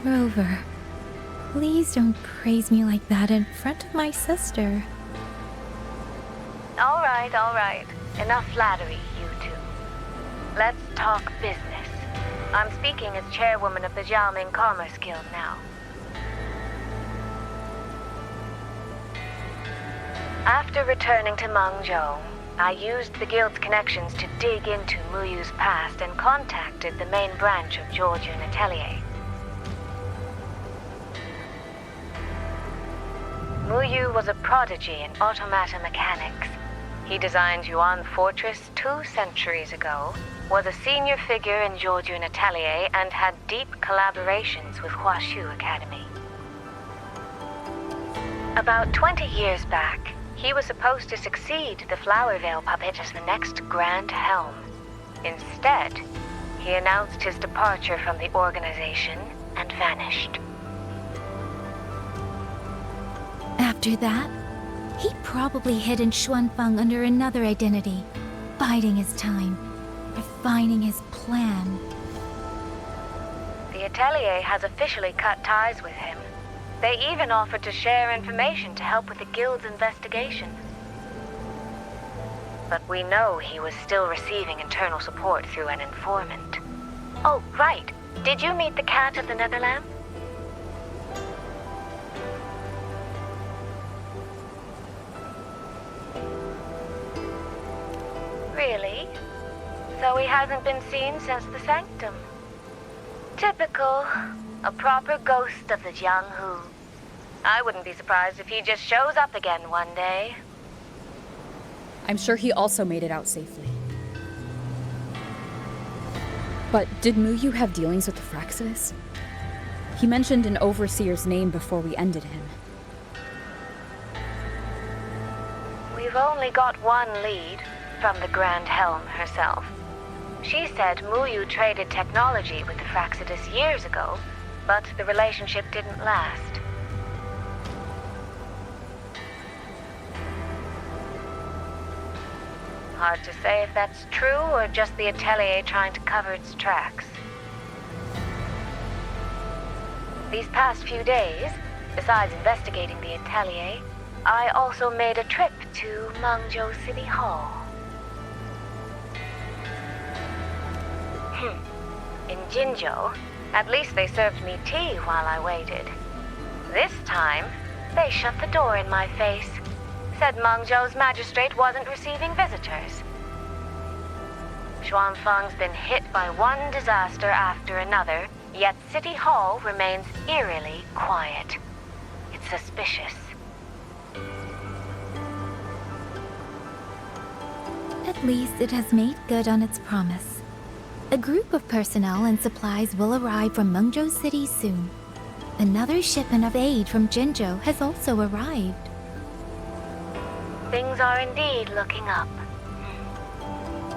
Speaker 23: Rover, please don't praise me like that in front of my sister.
Speaker 19: All right. Enough flattery, you two. Let's talk business. I'm speaking as chairwoman of the Xiaoming Commerce Guild now. After returning to Mengzhou, I used the guild's connections to dig into Muyu's past and contacted the main branch of Georgian Atelier. Muyu was a prodigy in automata mechanics. He designed Yuan Fortress 2 centuries ago, was a senior figure in Georgian Atelier, and had deep collaborations with Huashu Academy. About 20 years back, he was supposed to succeed the Flower Veil puppet as the next Grand Helm. Instead, he announced his departure from the organization and vanished.
Speaker 23: After that, he probably hid in Xuanfang under another identity, biding his time, refining his plan.
Speaker 19: The Atelier has officially cut ties with him. They even offered to share information to help with the Guild's investigation. But we know he was still receiving internal support through an informant. Oh, right. Did you meet the cat of the Netherland? Really? So he hasn't been seen since the Sanctum. Typical. A proper ghost of the Jianghu. I wouldn't be surprised if he just shows up again one day.
Speaker 3: I'm sure he also made it out safely. But did Muyu have dealings with the Fraxidus? He mentioned an overseer's name before we ended him.
Speaker 19: We've only got one lead, from the Grand Helm herself. She said Muyu traded technology with the Fraxidus years ago, but the relationship didn't last. Hard to say if that's true or just the Atelier trying to cover its tracks. These past few days, besides investigating the Atelier, I also made a trip to Mengzhou City Hall. In Jinzhou, at least they served me tea while I waited. This time, they shut the door in my face. Said Mengzhou's magistrate wasn't receiving visitors. Xuanfang's been hit by one disaster after another, yet City Hall remains eerily quiet. It's suspicious.
Speaker 23: At least it has made good on its promise. A group of personnel and supplies will arrive from Mengzhou City soon. Another shipment of aid from Jinzhou has also arrived.
Speaker 19: Things are indeed looking up.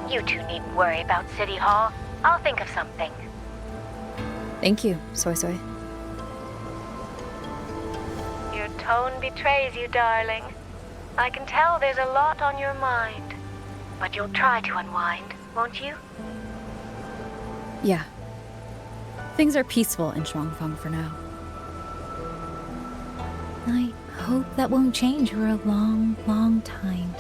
Speaker 19: You two needn't worry about City Hall. I'll think of something.
Speaker 3: Thank you, Soy Soy.
Speaker 19: Your tone betrays you, darling. I can tell there's a lot on your mind. But you'll try to unwind, won't you?
Speaker 3: Yeah. Things are peaceful in Shuangfang for now.
Speaker 23: I hope that won't change for a long, long time.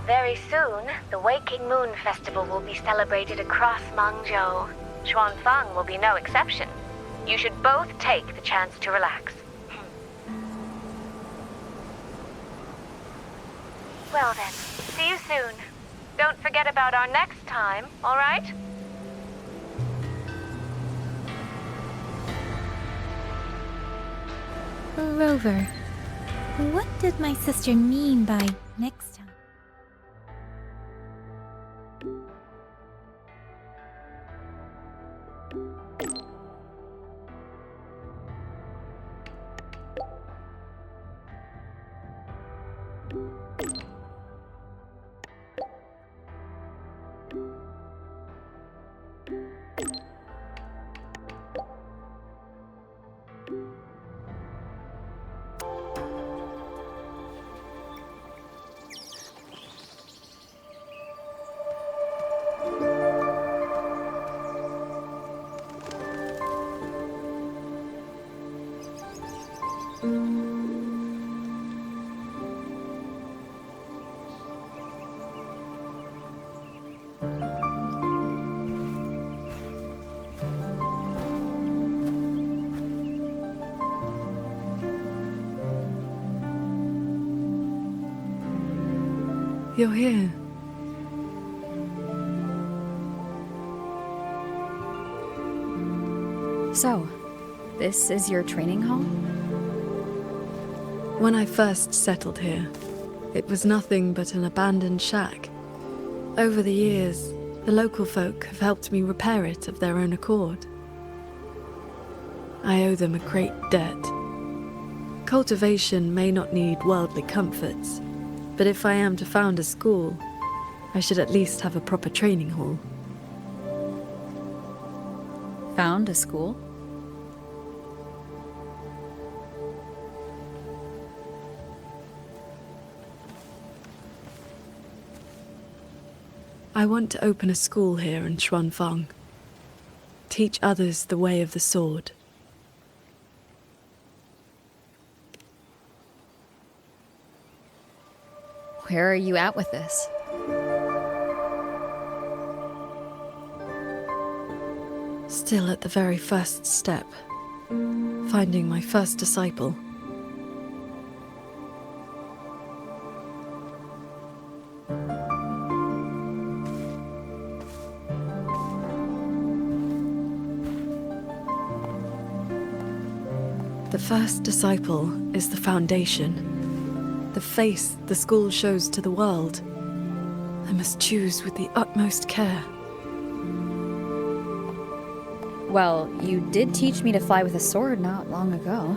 Speaker 19: Very soon, the Waking Moon Festival will be celebrated across Mangzhou. Xuanfang will be no exception. You should both take the chance to relax. Well then, see you soon. Don't forget about our next time, all right?
Speaker 23: Rover, what did my sister mean by next time?
Speaker 4: You're here.
Speaker 3: So, this is your training hall?
Speaker 4: When I first settled here, it was nothing but an abandoned shack. Over the years, the local folk have helped me repair it of their own accord. I owe them a great debt. Cultivation may not need worldly comforts, but if I am to found a school, I should at least have a proper training hall.
Speaker 3: Found a school?
Speaker 4: I want to open a school here in Xuanfang. Teach others the way of the sword.
Speaker 3: Where are you at with this?
Speaker 4: Still at the very first step. Finding my first disciple. The first disciple is the foundation. The face the school shows to the world. I must choose with the utmost care.
Speaker 3: Well, you did teach me to fly with a sword not long ago.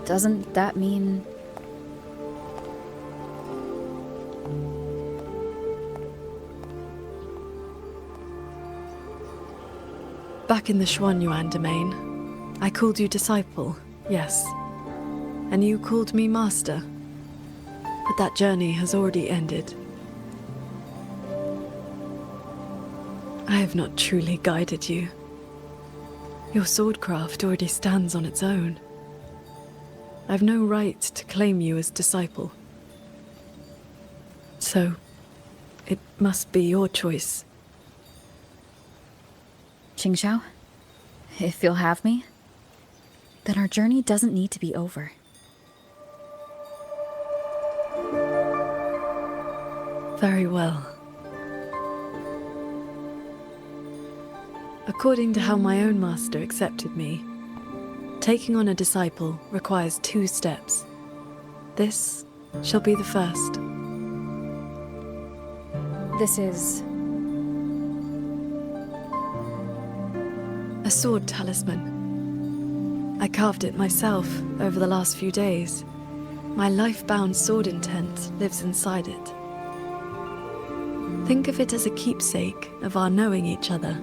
Speaker 3: Doesn't that mean...
Speaker 4: Back in the Xuanyuan domain, I called you disciple, yes. And you called me master. But that journey has already ended. I have not truly guided you. Your swordcraft already stands on its own. I've no right to claim you as disciple. So, it must be your choice.
Speaker 3: Qingxiao, if you'll have me, then our journey doesn't need to be over.
Speaker 4: Very well. According to how my own master accepted me, taking on a disciple requires 2 steps. This shall be the first.
Speaker 3: This is...
Speaker 4: A sword talisman. I carved it myself over the last few days. My life-bound sword intent lives inside it. Think of it as a keepsake of our knowing each other,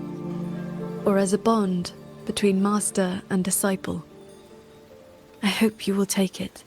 Speaker 4: or as a bond between master and disciple. I hope you will take it.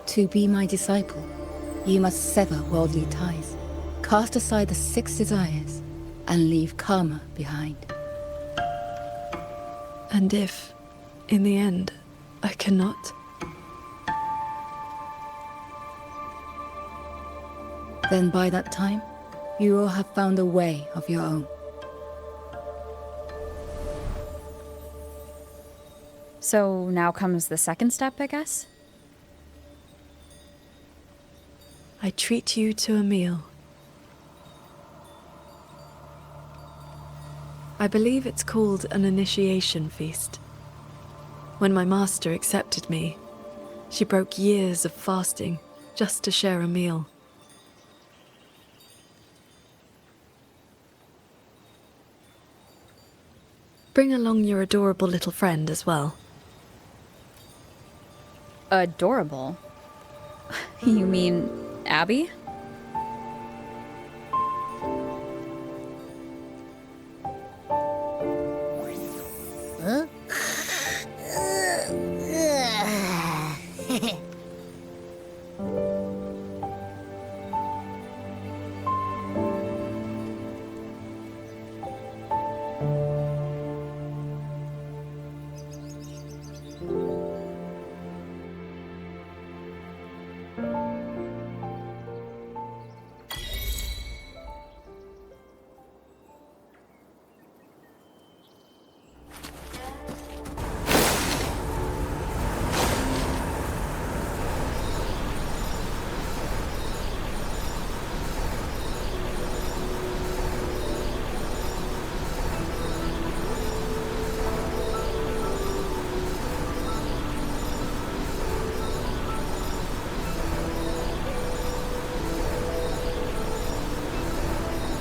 Speaker 6: To be my disciple, you must sever worldly ties, cast aside the 6 desires, and leave karma behind.
Speaker 4: And if, in the end, I cannot?
Speaker 6: Then by that time, you will have found a way of your own.
Speaker 3: So now comes the second step, I guess?
Speaker 4: I treat you to a meal. I believe it's called an initiation feast. When my master accepted me, she broke years of fasting just to share a meal. Bring along your adorable little friend as well.
Speaker 3: Adorable? You mean Abby?
Speaker 12: Huh?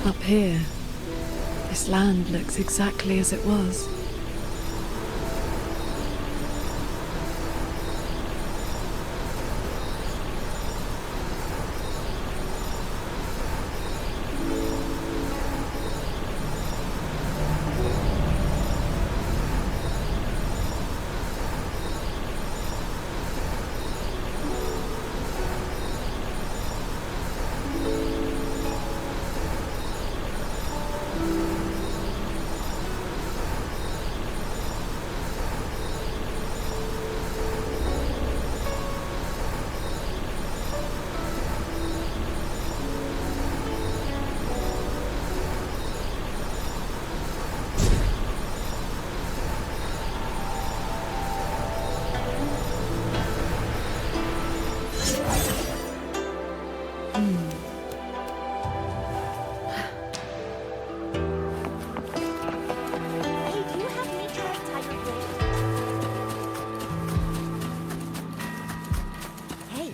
Speaker 4: Up here, this land looks exactly as it was.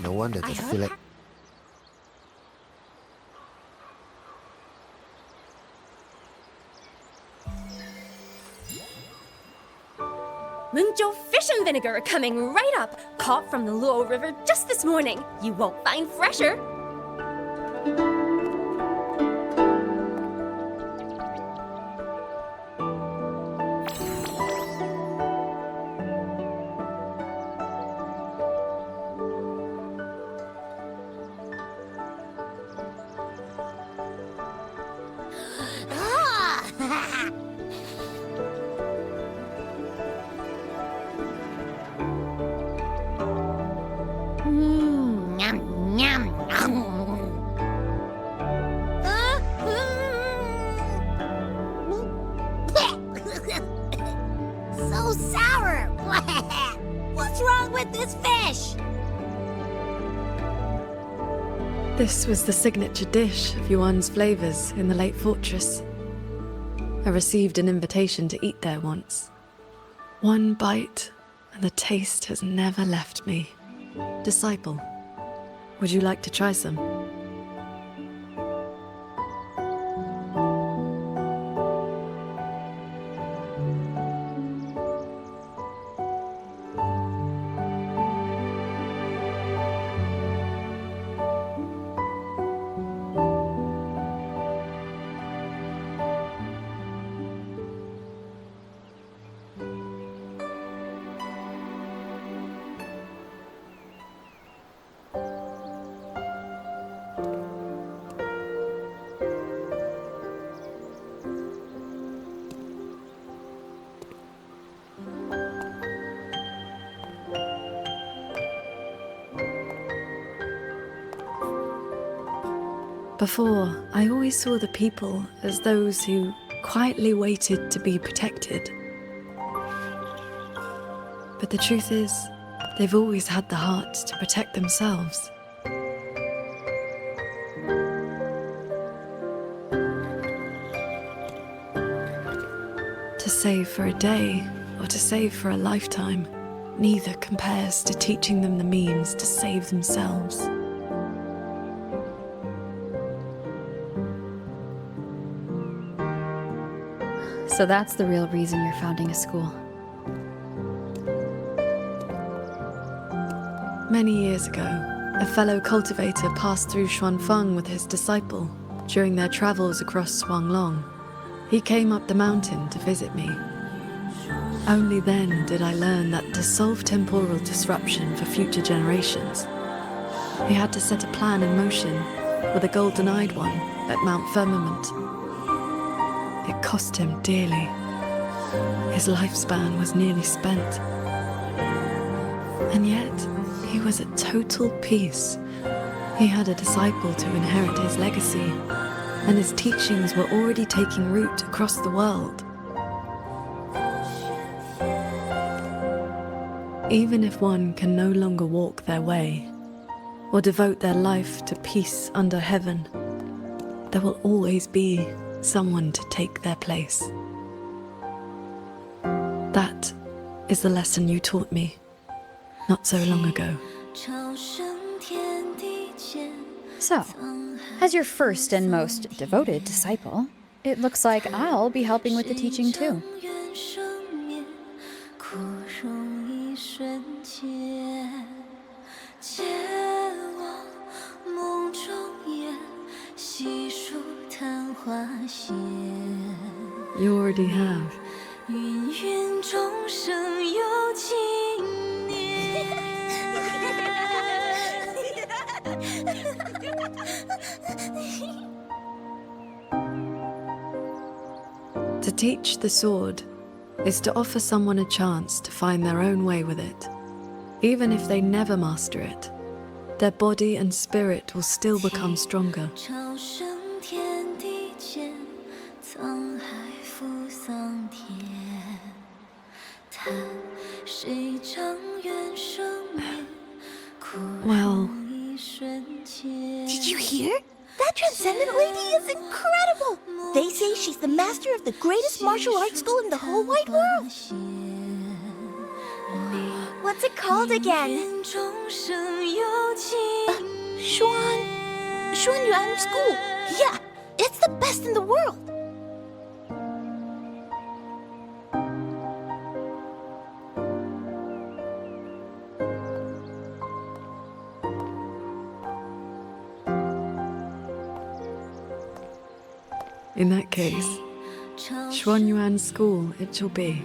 Speaker 14: No wonder the fillet.
Speaker 24: Mungjo fish and vinegar are coming right up. Caught from the Luo River just this morning. You won't find fresher.
Speaker 12: So sour!
Speaker 24: What's wrong with this fish?
Speaker 4: This was the signature dish of Yuan's flavors in the late fortress. I received an invitation to eat there once. One bite, and the taste has never left me. Disciple, would you like to try some? Before, I always saw the people as those who quietly waited to be protected. But the truth is, they've always had the heart to protect themselves. To save for a day, or to save for a lifetime, neither compares to teaching them the means to save themselves.
Speaker 3: So that's the real reason you're founding a school.
Speaker 4: Many years ago, a fellow cultivator passed through Xuanfeng with his disciple during their travels across Shuanglong. He came up the mountain to visit me. Only then did I learn that to solve temporal disruption for future generations, he had to set a plan in motion with a golden-eyed one at Mount Firmament. It cost him dearly. His lifespan was nearly spent. And yet, he was at total peace. He had a disciple to inherit his legacy, and his teachings were already taking root across the world. Even if one can no longer walk their way, or devote their life to peace under heaven, there will always be someone to take their place. That is the lesson you taught me not so long ago.
Speaker 3: So, as your first and most devoted disciple, it looks like I'll be helping with the teaching too.
Speaker 4: You already have. To teach the sword is to offer someone a chance to find their own way with it. Even if they never master it, their body and spirit will still become stronger. Well...
Speaker 24: Did you hear? That Transcendent lady is incredible! They say she's the master of the greatest martial arts school in the whole wide world! What's it called again? Xuanyuan School! Yeah, it's the best in the world!
Speaker 4: In that case, Xuanyuan School it shall be.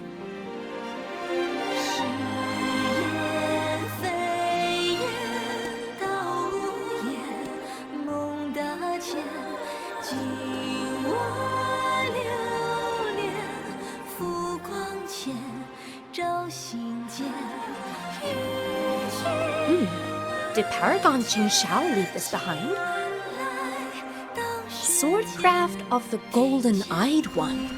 Speaker 24: Did Paragon Qingshao leave this behind? Swordcraft of the Golden-Eyed One.